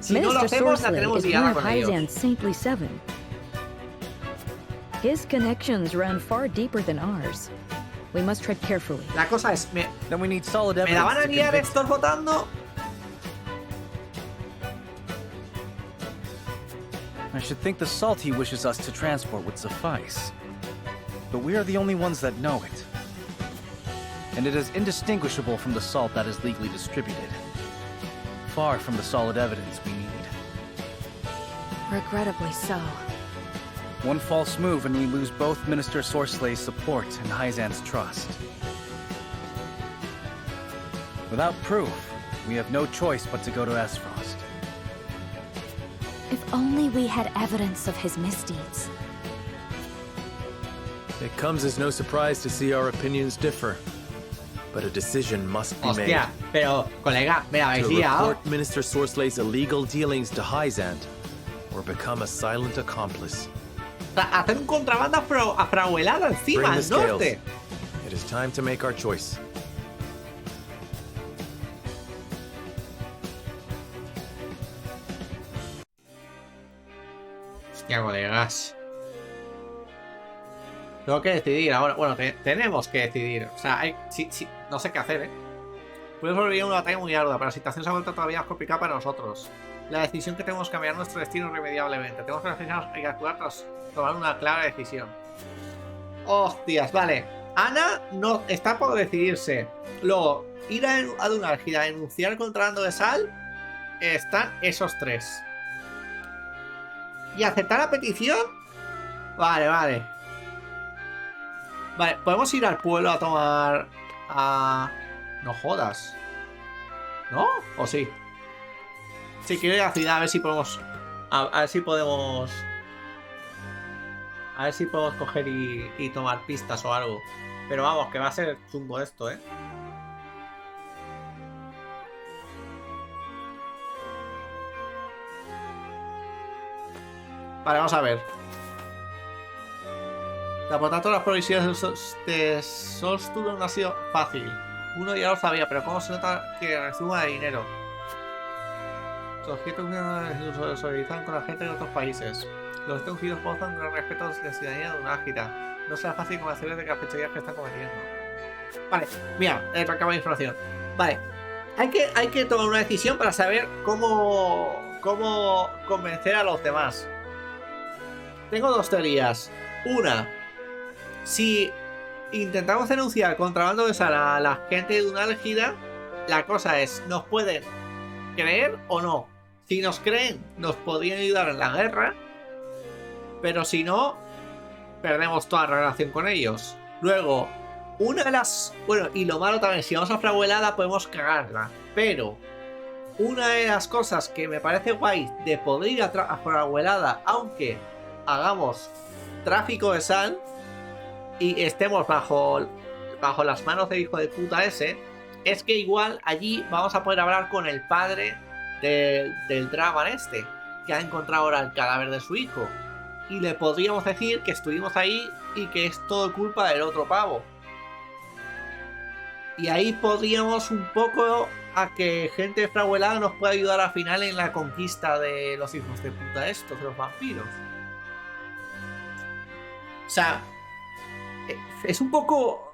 Si no lo hacemos, la tenemos liada con ellos. Saintly Seven. His connections run far deeper than ours. We must tread carefully. La cosa es, Then we need solid ¿me la van a liar estos votando? I should think the salt he wishes us to transport would suffice. But we are the only ones that know it. And it is indistinguishable from the salt that is legally distributed. Far from the solid evidence we need. Regrettably so. One false move and we lose both Minister Sorcelet's support and Hyzand's trust. Without proof, we have no choice but to go to Esfrost. If only we had evidence of his misdeeds. It comes as no surprise to see our opinions differ. But a decision must be made. Hostia, pero, colega, me habéis to liado. report Minister Sorcelet's illegal dealings to Hyzand, or become a silent accomplice. Hacer un contrabando afrahuelado encima, Bring the al scales. norte. It is time to make our choice. Hostia, colegas. Tengo que decidir ahora. Bueno, tenemos que decidir. O sea, no sé qué hacer, ¿eh? Puede sobrevivir una batalla muy ardua, pero la situación se ha vuelto todavía más complicada para nosotros. La decisión que tenemos que cambiar nuestro destino irremediablemente. Tenemos que actuar tras tomar una clara decisión. Hostias, vale. Ana no está por decidirse. Luego, ir a Dúnartida, denunciar el contrabando de sal. Están esos tres. ¿Y aceptar la petición? Vale, vale. Vale, podemos ir al pueblo a tomar... No jodas. ¿No? ¿O sí? Sí, quiero ir a la ciudad a ver si podemos... A ver si podemos... A ver si podemos coger y tomar pistas o algo. Pero vamos, que va a ser chungo esto, ¿eh? Vale, vamos a ver. Por tanto, las provisiones de Solstur no ha sido fácil. Uno ya lo sabía, pero ¿cómo se nota que resuma de dinero? Los objetos que se solicitan con la gente de otros países. Los ungidos gozan de respeto de ciudadanía de una ágita. No será fácil convencerles de que las fechorías que están cometiendo. Vale, mira, recabo de información. Vale, hay que tomar una decisión para saber cómo convencer a los demás. Tengo dos teorías. Una, si intentamos denunciar contrabando de sal a la gente de una álgida, la cosa es, ¿nos pueden creer o no? Si nos creen, nos podrían ayudar en la guerra, pero si no, perdemos toda relación con ellos. Luego, una de las... Bueno, y lo malo también, si vamos a fraguelada podemos cagarla, pero una de las cosas que me parece guay de poder ir a fraguelada, aunque hagamos tráfico de sal y estemos bajo las manos del hijo de puta ese, es que igual allí vamos a poder hablar con el padre del Draman este, que ha encontrado ahora el cadáver de su hijo, y le podríamos decir que estuvimos ahí y que es todo culpa del otro pavo. Y ahí podríamos un poco a que gente fraguelada nos pueda ayudar al final en la conquista de los hijos de puta estos, de los vampiros. O sea, es un poco...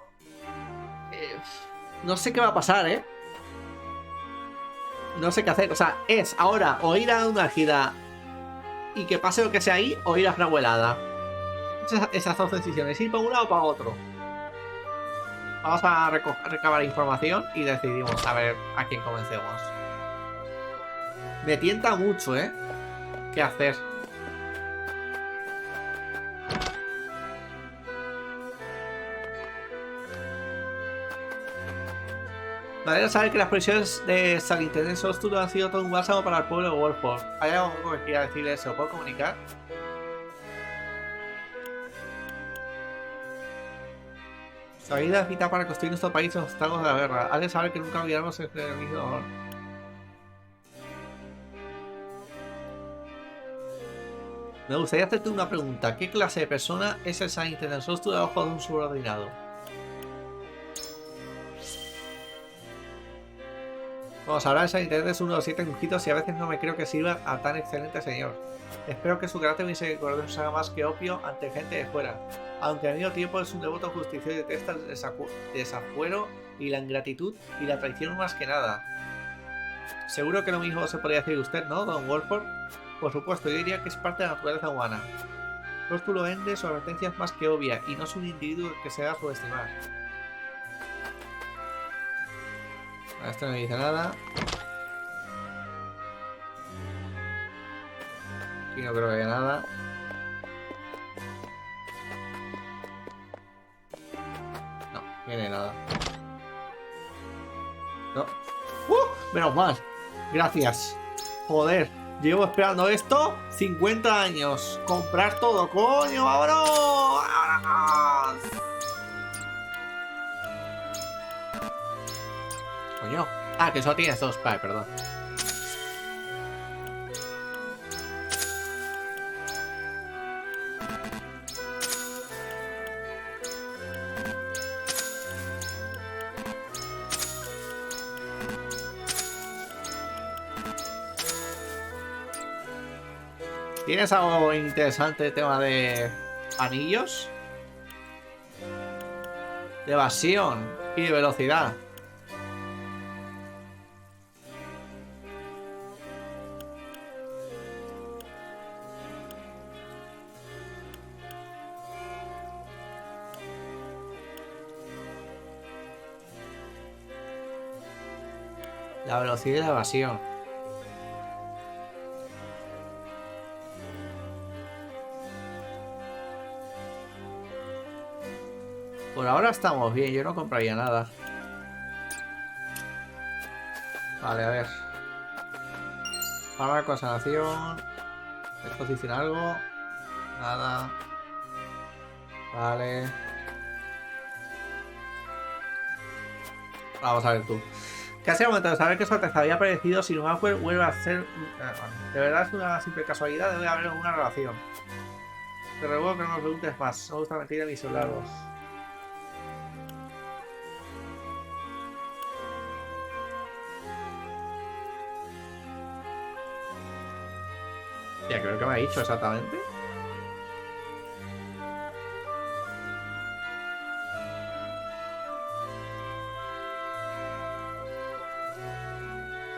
no sé qué va a pasar, ¿eh? No sé qué hacer. O sea, es ahora o ir a una gira y que pase lo que sea ahí, o ir a fraguelada. Esas dos decisiones, ir para uno o para otro. Vamos a recabar información y decidimos a ver a quién convencemos. Me tienta mucho, ¿eh? ¿Qué hacer? Vale, saber que las presiones de Salintendente Solstur han sido todo un bálsamo para el pueblo de Wolford. ¿Hay algo que quiera decirle eso? ¿Puedo comunicar? Salida es vital para construir nuestro país los obstáculos de la guerra. Has de saber que nunca olvidaremos el mismo dolor. Me gustaría hacerte una pregunta. ¿Qué clase de persona es el Salintendente Solstur a ojos de un subordinado? Vamos a hablar, el Salintendente es uno de los 7 ungidos y a veces no me creo que sirva a tan excelente señor. Espero que su carácter misericordioso se haga más que opio ante gente de fuera. Aunque al mismo tiempo es un devoto justicioso y detesta el desafuero y la ingratitud y la traición más que nada. Seguro que lo mismo se podría decir de usted, ¿no, don Wolford? Por supuesto, yo diría que es parte de la naturaleza humana. Rótulo vende su advertencia es más que obvia y no es un individuo que se haga subestimar. Esto no me dice nada. Aquí no creo que haya nada. No, no viene nada. No. Menos mal. Gracias. Joder. Llevo esperando esto 50 años. Comprar todo, coño. ¡Vámonos! ¡Vámonos! Coño. Ah, que solo tienes dos. Vale, perdón. ¿Tienes algo interesante tema de anillos? De evasión y de velocidad. La velocidad y la evasión. Por ahora estamos bien, yo no compraría nada. Vale, a ver. Para la sanación. Exposición algo. Nada. Vale. Vamos a ver tú. Casi al momento de saber que su alteza había aparecido, si no vuelve a ser... De verdad es una simple casualidad, debe haber una relación. Te ruego que no me preguntes más, no me gusta mentir a mis soldados. Ya creo que me ha dicho exactamente.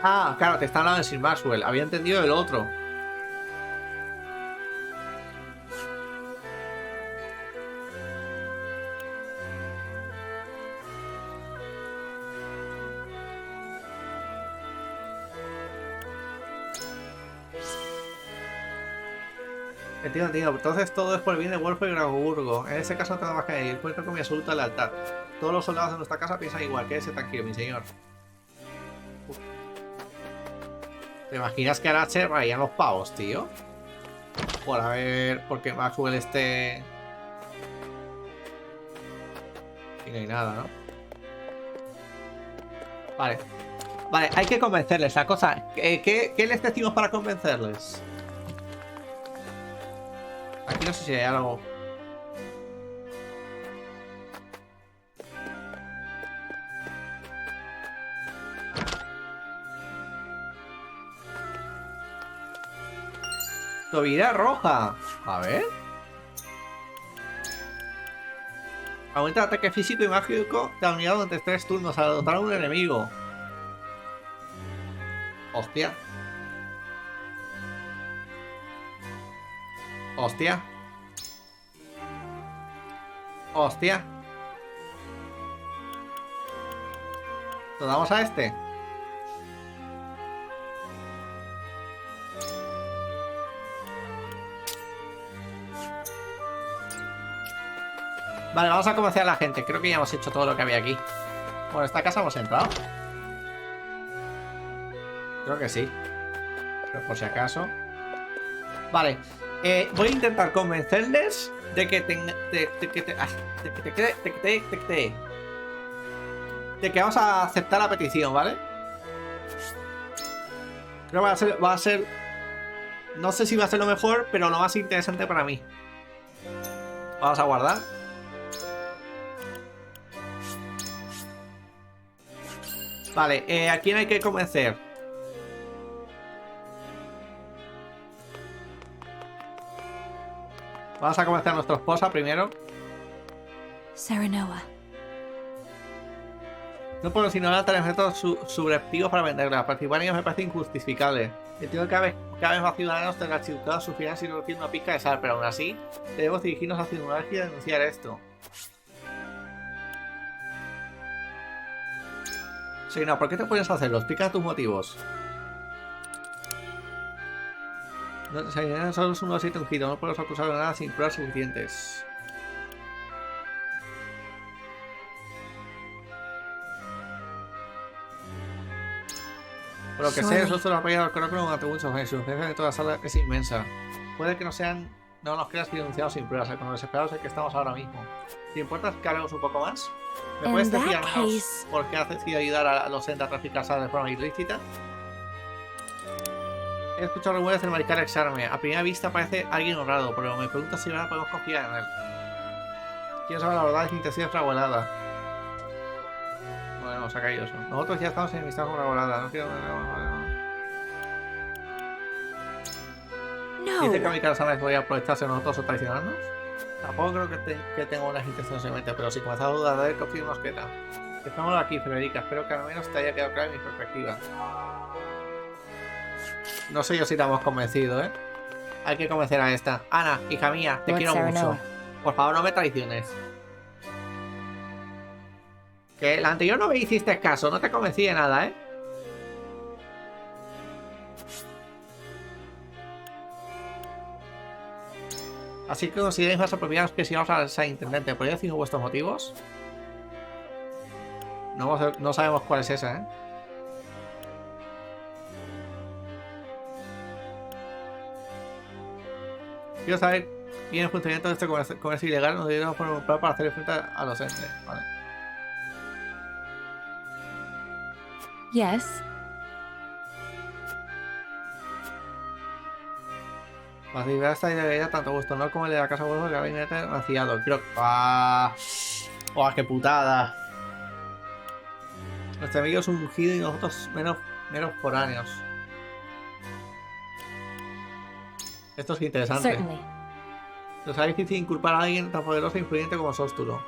Ah, claro, te está hablando de Sir Maxwell. Había entendido el otro. Entiendo. Entonces todo es por el bien de Wolfo y Grauburgo. En ese caso no tengo más que añadir. Cuento con mi absoluta lealtad. Todos los soldados de nuestra casa piensan igual. Quédese tranquilo, mi señor. ¿Te imaginas que ahora se rayan los pavos, tío? Por a ver... Porque Maxwell esté... Y no hay nada, ¿no? Vale. Vale, hay que convencerles. La cosa... ¿Qué les decimos para convencerles? Aquí no sé si hay algo. Tobillera roja. A ver. Aumenta el ataque físico y mágico de la unidad durante 3 turnos al derrotar a un enemigo. Hostia. Hostia. Hostia. ¿Nos damos a este? Vale, vamos a convencer a la gente. Creo que ya hemos hecho todo lo que había aquí. Bueno, ¿esta casa hemos entrado? Creo que sí. Pero por si acaso. Vale. Voy a intentar convencerles de que de que vamos a aceptar la petición, ¿vale? Creo que va a ser no sé si va a ser lo mejor, pero lo más interesante para mí. Vamos a guardar. Vale, ¿a quién hay que convencer? Vamos a convencer a nuestra esposa primero. Serenoa. No puedo sino dar métodos subreptivos para venderla. Participar en ellos me parece injustificable. Entiendo que cada vez más ciudadanos de la ciudad sufrirán si no reciben una pizca de sal, pero aún así debemos dirigirnos hacia una y denunciar esto. Sí, no, ¿por qué te pones a hacerlo? Explica tus motivos. No, solo es un osito ungido, no puedes acusar de nada sin pruebas suficientes. Por lo que sé, eso se lo ha apoyado al Correcro durante muchos años. Su influencia en toda la sala es inmensa. Puede que no nos creas que denunciados sin pruebas, con lo desesperados es que estamos ahora mismo. ¿Te importa que hablemos un poco más? ¿Me puedes decir al menos por qué has decidido ayudar a los entes a traficar sal de forma ilícita? He escuchado rumores del mariscal Exarme. A primera vista parece alguien honrado, pero me pregunto si ahora podemos confiar en él. Quiero saber la verdad de sus intenciones fragueladas. Bueno, se ha caído eso. Nosotros ya estamos enemistad con fraguelada. No quiero... No. ¿Dice que mi cara podría aprovecharse de nosotros o traicionarnos? Tampoco creo que tenga unas intenciones en mente, pero si comenzamos a dudar de él, confirmamos que tal. Estamos aquí, Federica. Espero que al menos te haya quedado clara mi perspectiva. No sé yo si te hemos convencido, ¿eh? Hay que convencer a esta. Ana, hija mía, te quiero mucho. Por favor, no me traiciones. Que la anterior no me hiciste caso, no te convencí de nada, ¿eh? Así que consideréis más apropiados que si vamos a ser intendente. ¿Podría decir vuestros motivos? No sabemos cuál es esa, ¿eh? Quiero saber bien el funcionamiento de este comercio ilegal. Nos debemos poner un plan para hacer frente a los entes, ¿vale? Yes. Facilitar esta idea tanto vuestro honor como el de la casa vuestro que habéis vaciado. Creo que... ¡Ah! ¡Oh, qué putada! Nuestro amigo es un ungido y nosotros menos foráneos. Esto es interesante. Certainly. Nos será difícil inculpar a alguien tan poderoso e influyente como Sóstulo.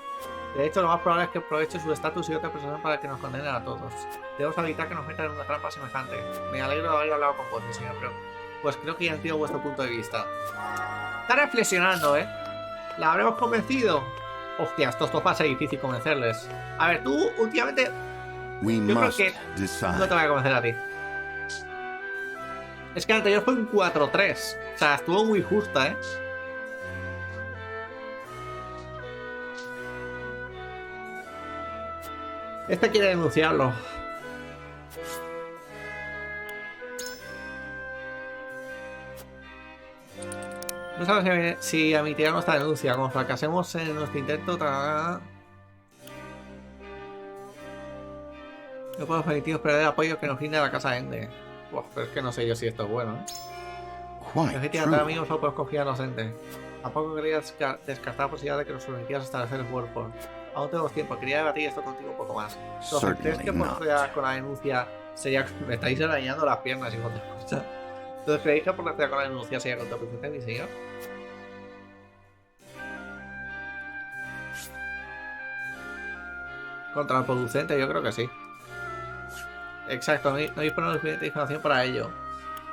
De hecho, lo más probable es que aproveche su estatus y otra persona para que nos condenen a todos. Debemos evitar que nos metan en una trampa semejante. Me alegro de haber hablado con vos, mi señor, pero pues creo que ya entiendo vuestro punto de vista. Está reflexionando, ¿eh? ¿La habremos convencido? Hostia, estos dos va a ser difícil convencerles. A ver, tú últimamente... Yo creo que no te voy a convencer a ti. Es que el anterior fue un 4-3. O sea, estuvo muy justa, ¿eh? Este quiere denunciarlo. No sabes si admitirá nuestra denuncia. Como fracasemos en nuestro intento, no podemos permitirnos perder el apoyo que nos brinda la casa Ende. Uf, pero es que no sé yo si esto es bueno, ¿eh? Efectivamente, amigos, no podemos confiar en los Ende. Tampoco quería descartar la posibilidad de que nos permitieras establecer el World. Aún tenemos tiempo, quería debatir esto contigo un poco más. Entonces, ¿crees que proceder con la denuncia sería... Me estáis arañando las piernas, hijo de puta. Entonces, ¿creéis que proceder con la denuncia sería contraproducente, mi señor? Contraproducente, yo creo que sí. Exacto, no disponemos de suficiente información para ello.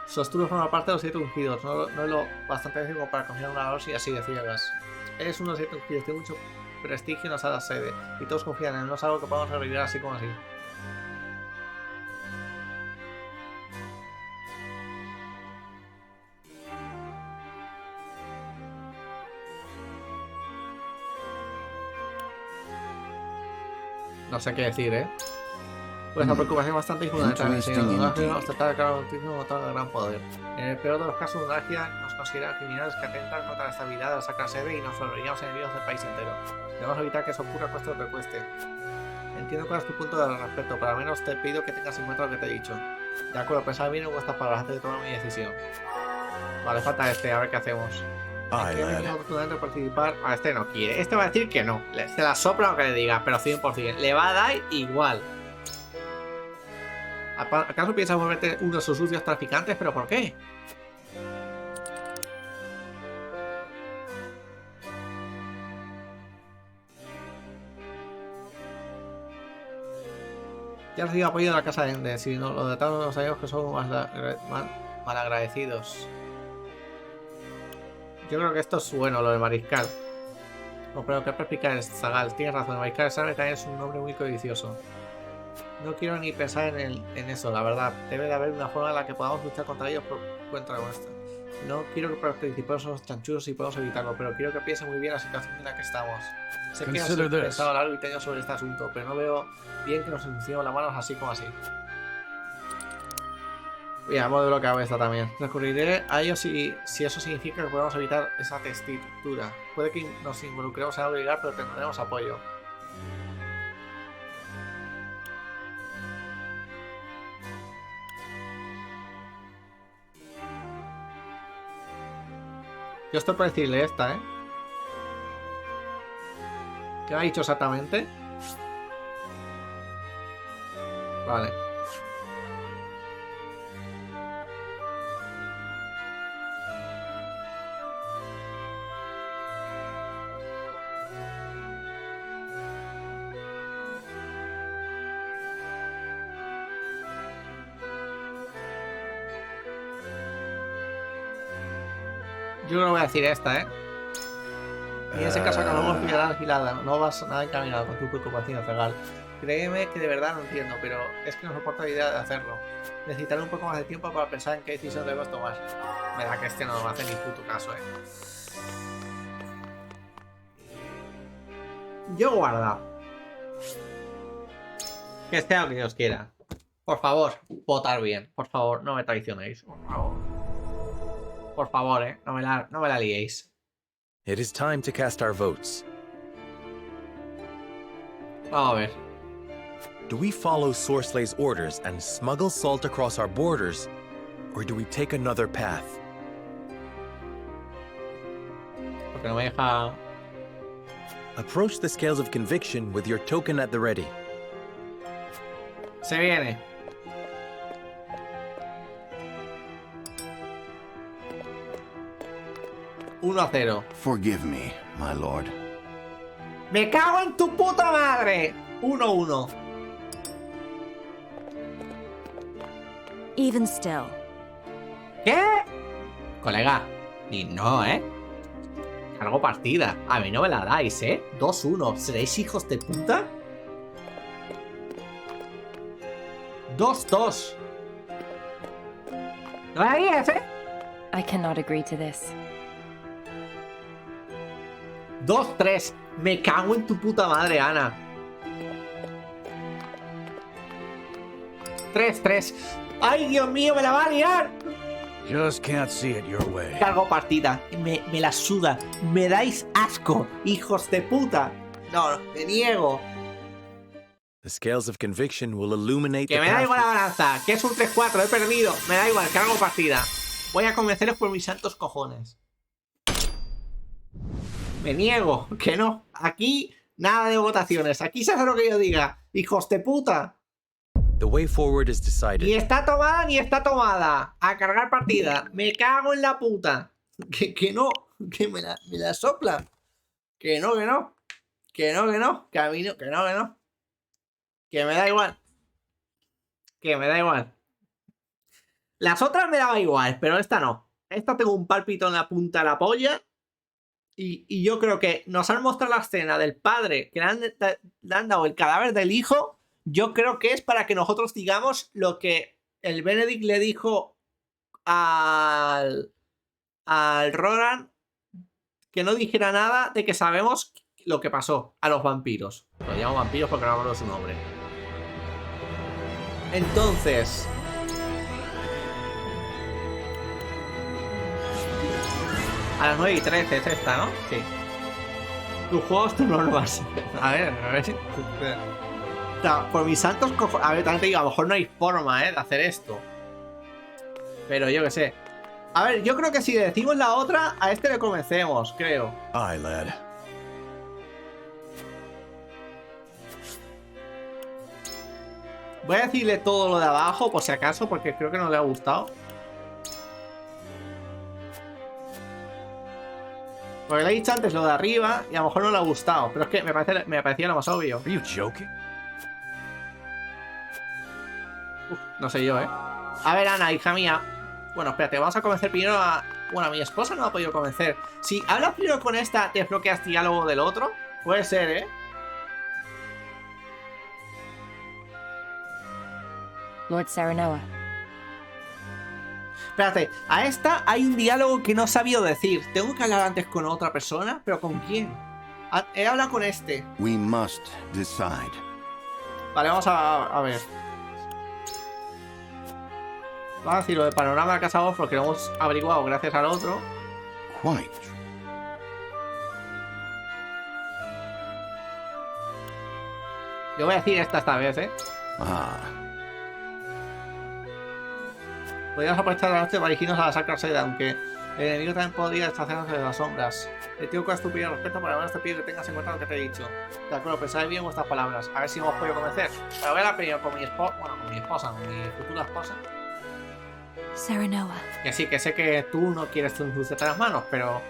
Sóstulo forma parte de los 7 ungidos, no es lo bastante decir como para confiar en una dosis así de ciegas. Eres uno de los 7 ungidos, tiene mucho prestigio y nos da sede, y todos confían en él, no es algo que podamos revivir así como así. No sé qué decir, ¿eh? Pues la preocupación bastante infundamental, mi señor. No nos trata de cada autismo con gran poder. En el peor de los casos, de anarquía nos consideran criminales que atentan contra la estabilidad de la sacra sede y nos volveríamos enemigos del país entero. Debemos evitar que eso ocurra cueste lo que cueste. Entiendo cuál es tu punto de respecto, pero al menos te pido que tengas en cuenta lo que te he dicho. De acuerdo, pensad bien en vuestras palabras antes de tomar mi decisión. Vale, falta este, a ver qué hacemos. Afortunadamente participar. A este no quiere. Este va a decir que no. Se la sopla lo que le diga, pero 100%. Le va a dar igual. ¿Acaso piensas volverte uno de sus sucios traficantes? ¿Pero por qué? Ya has recibido apoyo de la casa de Ende. Si no lo detamos, no sabemos que somos malagradecidos. Yo creo que esto es bueno, lo del mariscal. No, pero que perspicaz es Zagal. Tienes razón, el mariscal sabe también es un hombre muy codicioso. No quiero ni pensar en eso, la verdad. Debe de haber una forma en la que podamos luchar contra ellos por cuenta nuestra. No quiero que participemos en los chanchullos si podemos evitarlo, pero quiero que piense muy bien la situación en la que estamos. Sé que has pensado largo y tendido sobre este asunto, pero no veo bien que nos ensuciemos las manos así como así. Mira, hemos desbloqueado esta también. Recurriré a ellos si eso significa que podemos evitar esa textura. Puede que nos involucremos en algo ilegal, pero tendremos apoyo. Yo estoy por decirle esta, ¿eh? ¿Qué me ha dicho exactamente? Vale. Yo no voy a decir esta, ¿eh? Y en ese caso no vamos a pillar alquilada, no vas nada encaminado con tu preocupación, Zagal. Créeme que de verdad no entiendo, pero es que no soporto la idea de hacerlo. Necesitaré un poco más de tiempo para pensar en qué decisión debemos tomar. Me da que este no me hace ni puto caso, ¿eh? Yo guarda. Que sea lo que Dios quiera. Por favor, votar bien. Por favor, no me traicionéis. Por favor. Por favor, no me la liéis. It is time to cast our votes. Vamos a ver. Do we follow Sorslay's orders and smuggle salt across our borders, or do we take another path? Porque no me deja... Approach the scales of conviction with your token at the ready. Se viene. Uno a 0. Forgive me, my lord. ¡Me cago en tu puta madre! 1-1. Even still. ¿Qué? Colega. Y no, Cargo partida. A mí no me la dais, 2-1. ¿Seréis hijos de puta? 2-2. ¿No me harías, I cannot agree to this. 2-3. Me cago en tu puta madre, Ana. 3-3. ¡Ay, Dios mío, me la va a liar! Just can't see it your way. Cargo partida. Me la suda. Me dais asco, hijos de puta. No, me niego. The scales of conviction will illuminate Que the me da path. igual la balanza. Que es un 3-4. He perdido. Me da igual. Cargo partida. Voy a convenceros por mis santos cojones. Me niego. Que no. Aquí nada de votaciones. Aquí se hace lo que yo diga. Hijos de puta. The way forward is decided. Ni está tomada ni está tomada. A cargar partida. Me cago en la puta. Que no. Que me la sopla. Que no, que no. Que no, que no. Que a mí no. Que no, que no. Que me da igual. Que me da igual. Las otras me daba igual, pero esta no. Esta tengo un pálpito en la punta de la polla. Y yo creo que nos han mostrado la escena del padre que le han dado el cadáver del hijo. Yo creo que es para que nosotros digamos lo que el Benedict le dijo al Roland, que no dijera nada de que sabemos lo que pasó a los vampiros. Lo llamo vampiros porque no hablo de su nombre. Entonces... A las 9:13 es esta, ¿no? Sí. Tus juegos, tus normas. A ver. Por mis santos cojones. A ver, también te digo, a lo mejor no hay forma, de hacer esto. Pero yo qué sé. A ver, yo creo que si decimos la otra, a este le convencemos, creo. Aye, lad. Voy a decirle todo lo de abajo, por si acaso, porque creo que no le ha gustado. Porque le he dicho antes lo de arriba y a lo mejor no le ha gustado. Pero es que me parecía lo más obvio. Are you joking? No sé yo, A ver, Ana, hija mía. Bueno, espérate, vamos a convencer primero a... Bueno, a mi esposa no ha podido convencer. Si hablas primero con esta, te desbloqueas diálogo del otro. Puede ser, Lord Saranoa. Espérate, a esta hay un diálogo que no he sabido decir. Tengo que hablar antes con otra persona, pero ¿con quién? He hablado con este. We must decide. Vale, vamos a ver. Vamos a decir lo de panorama de casa vos porque lo hemos averiguado gracias al otro. Quite. Yo voy a decir esta vez, Ah. Podríamos aprovechar la noche para dirigirnos a la Sacra Seda, aunque el enemigo también podría estacionarse de las sombras. Le tengo con estúpido respeto, pero al menos te pido que tengas en cuenta lo que te he dicho. De acuerdo, pensad bien vuestras palabras. A ver si hemos podido convencer. Pero voy a la primero con mi esposa, con mi futura esposa. Saranoa. Que sí, que sé que tú no quieres sujetarte las manos, pero...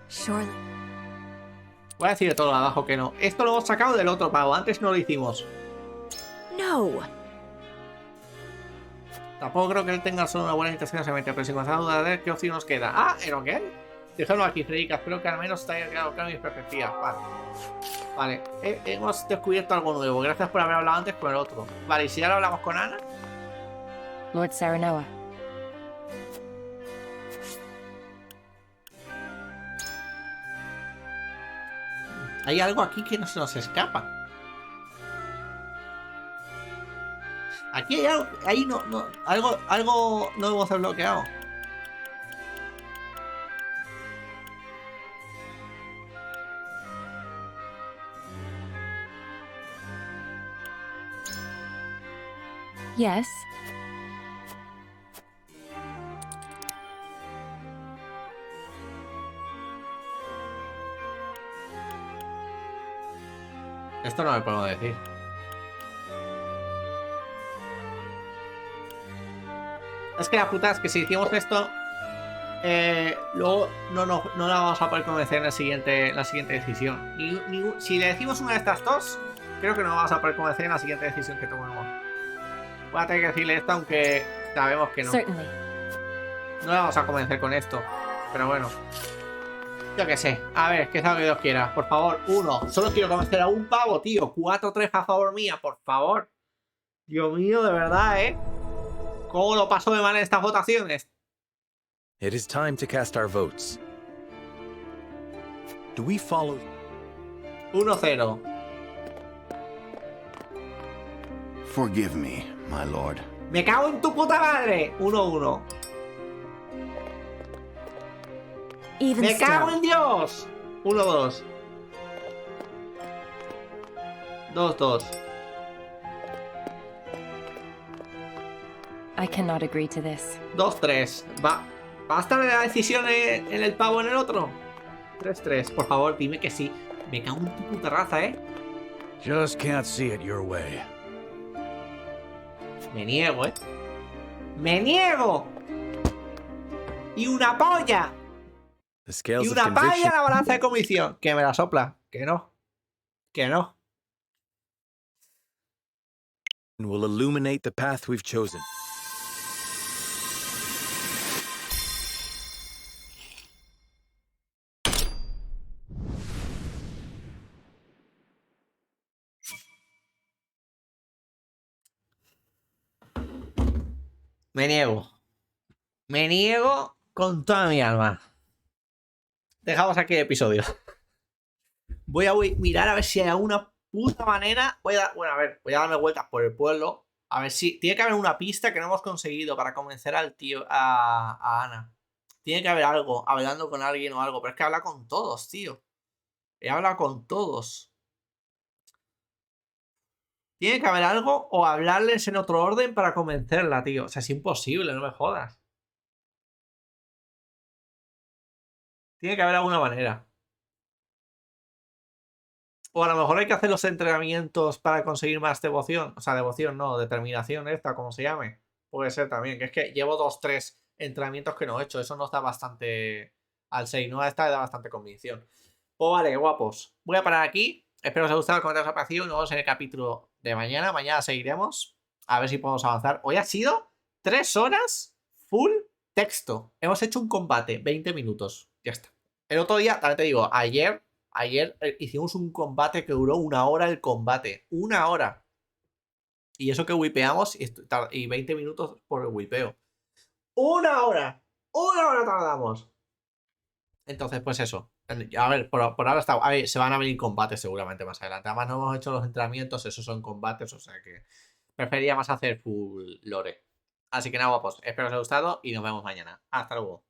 Surely. Voy a decir de todo abajo que no. Esto lo hemos sacado del otro pago, antes no lo hicimos. No. Tampoco creo que él tenga solo una buena intención solamente, pero si con esa duda de qué opción nos queda. Ah, ¿era qué? Dejadlo aquí, Frederica. Espero que al menos te haya quedado claro mis perspectivas. Vale. Hemos descubierto algo nuevo. Gracias por haber hablado antes con el otro. Vale, y si ahora hablamos con Ana. Lord Saranoa. Hay algo aquí que no se nos escapa. Aquí hay algo. Ahí no. Algo no hemos desbloqueado. Yes. Esto no me puedo decir. Es que la puta es que si hicimos esto, luego no la vamos a poder convencer en la siguiente decisión. Si le decimos una de estas dos, creo que no vamos a poder convencer en la siguiente decisión que tomemos. Voy a tener que decirle esto, aunque sabemos que no. No la vamos a convencer con esto. Pero bueno. Yo qué sé. A ver, que sea lo que Dios quiera. Por favor, 1. Solo quiero convencer a un pavo, tío. 4-3 a favor mía, por favor. Dios mío, de verdad, ¿eh? ¿Cómo lo paso de mal en estas votaciones? It is time to cast our votes. Do we follow? 1-0. Forgive me, my lord. ¡Me cago en tu puta madre! 1-1. ¡Me cago en Dios! 1-2. 2-2. I cannot agree to this. 2-3. ¿Va a estar la decisión en el pavo en el otro? 3-3. Por favor, dime que sí. Me cago en tu puta raza, ¿eh? Just can't see it your way. Me niego, ¿eh? ¡Me niego! ¡Y una polla! ¡Y una polla en la balanza de convicción! Que me la sopla. Que no. Que no. Will illuminate the path we've chosen. Me niego. Me niego con toda mi alma. Dejamos aquí el episodio. Voy a mirar a ver si hay alguna puta manera. Voy a darme vueltas por el pueblo. A ver si. Tiene que haber una pista que no hemos conseguido para convencer al tío. A Ana. Tiene que haber algo. Hablando con alguien o algo. Pero es que habla con todos, tío. He hablado con todos. Tiene que haber algo o hablarles en otro orden para convencerla, tío. O sea, es imposible, no me jodas. Tiene que haber alguna manera. O a lo mejor hay que hacer los entrenamientos para conseguir más devoción. O sea, devoción no, determinación esta, como se llame. Puede ser también. Que es que llevo 2-3 entrenamientos que no he hecho. Eso nos da bastante... Al 6, ¿no? A esta le da bastante convicción. Pues vale, guapos. Voy a parar aquí. Espero que os haya gustado el comentario, os haya parecido. Nos vemos en el capítulo de mañana. Mañana seguiremos. A ver si podemos avanzar. Hoy ha sido 3 horas full texto. Hemos hecho un combate. 20 minutos. Ya está. El otro día, también te digo, ayer hicimos un combate que duró 1 hora el combate. 1 hora. Y eso que wipeamos y 20 minutos por el wipeo. 1 hora. 1 hora tardamos. Entonces, pues eso. A ver, por ahora está. A ver, se van a venir combates seguramente más adelante. Además, no hemos hecho los entrenamientos, esos son combates, o sea que preferiría más hacer full lore. Así que nada, guapos. Espero que os haya gustado y nos vemos mañana. Hasta luego.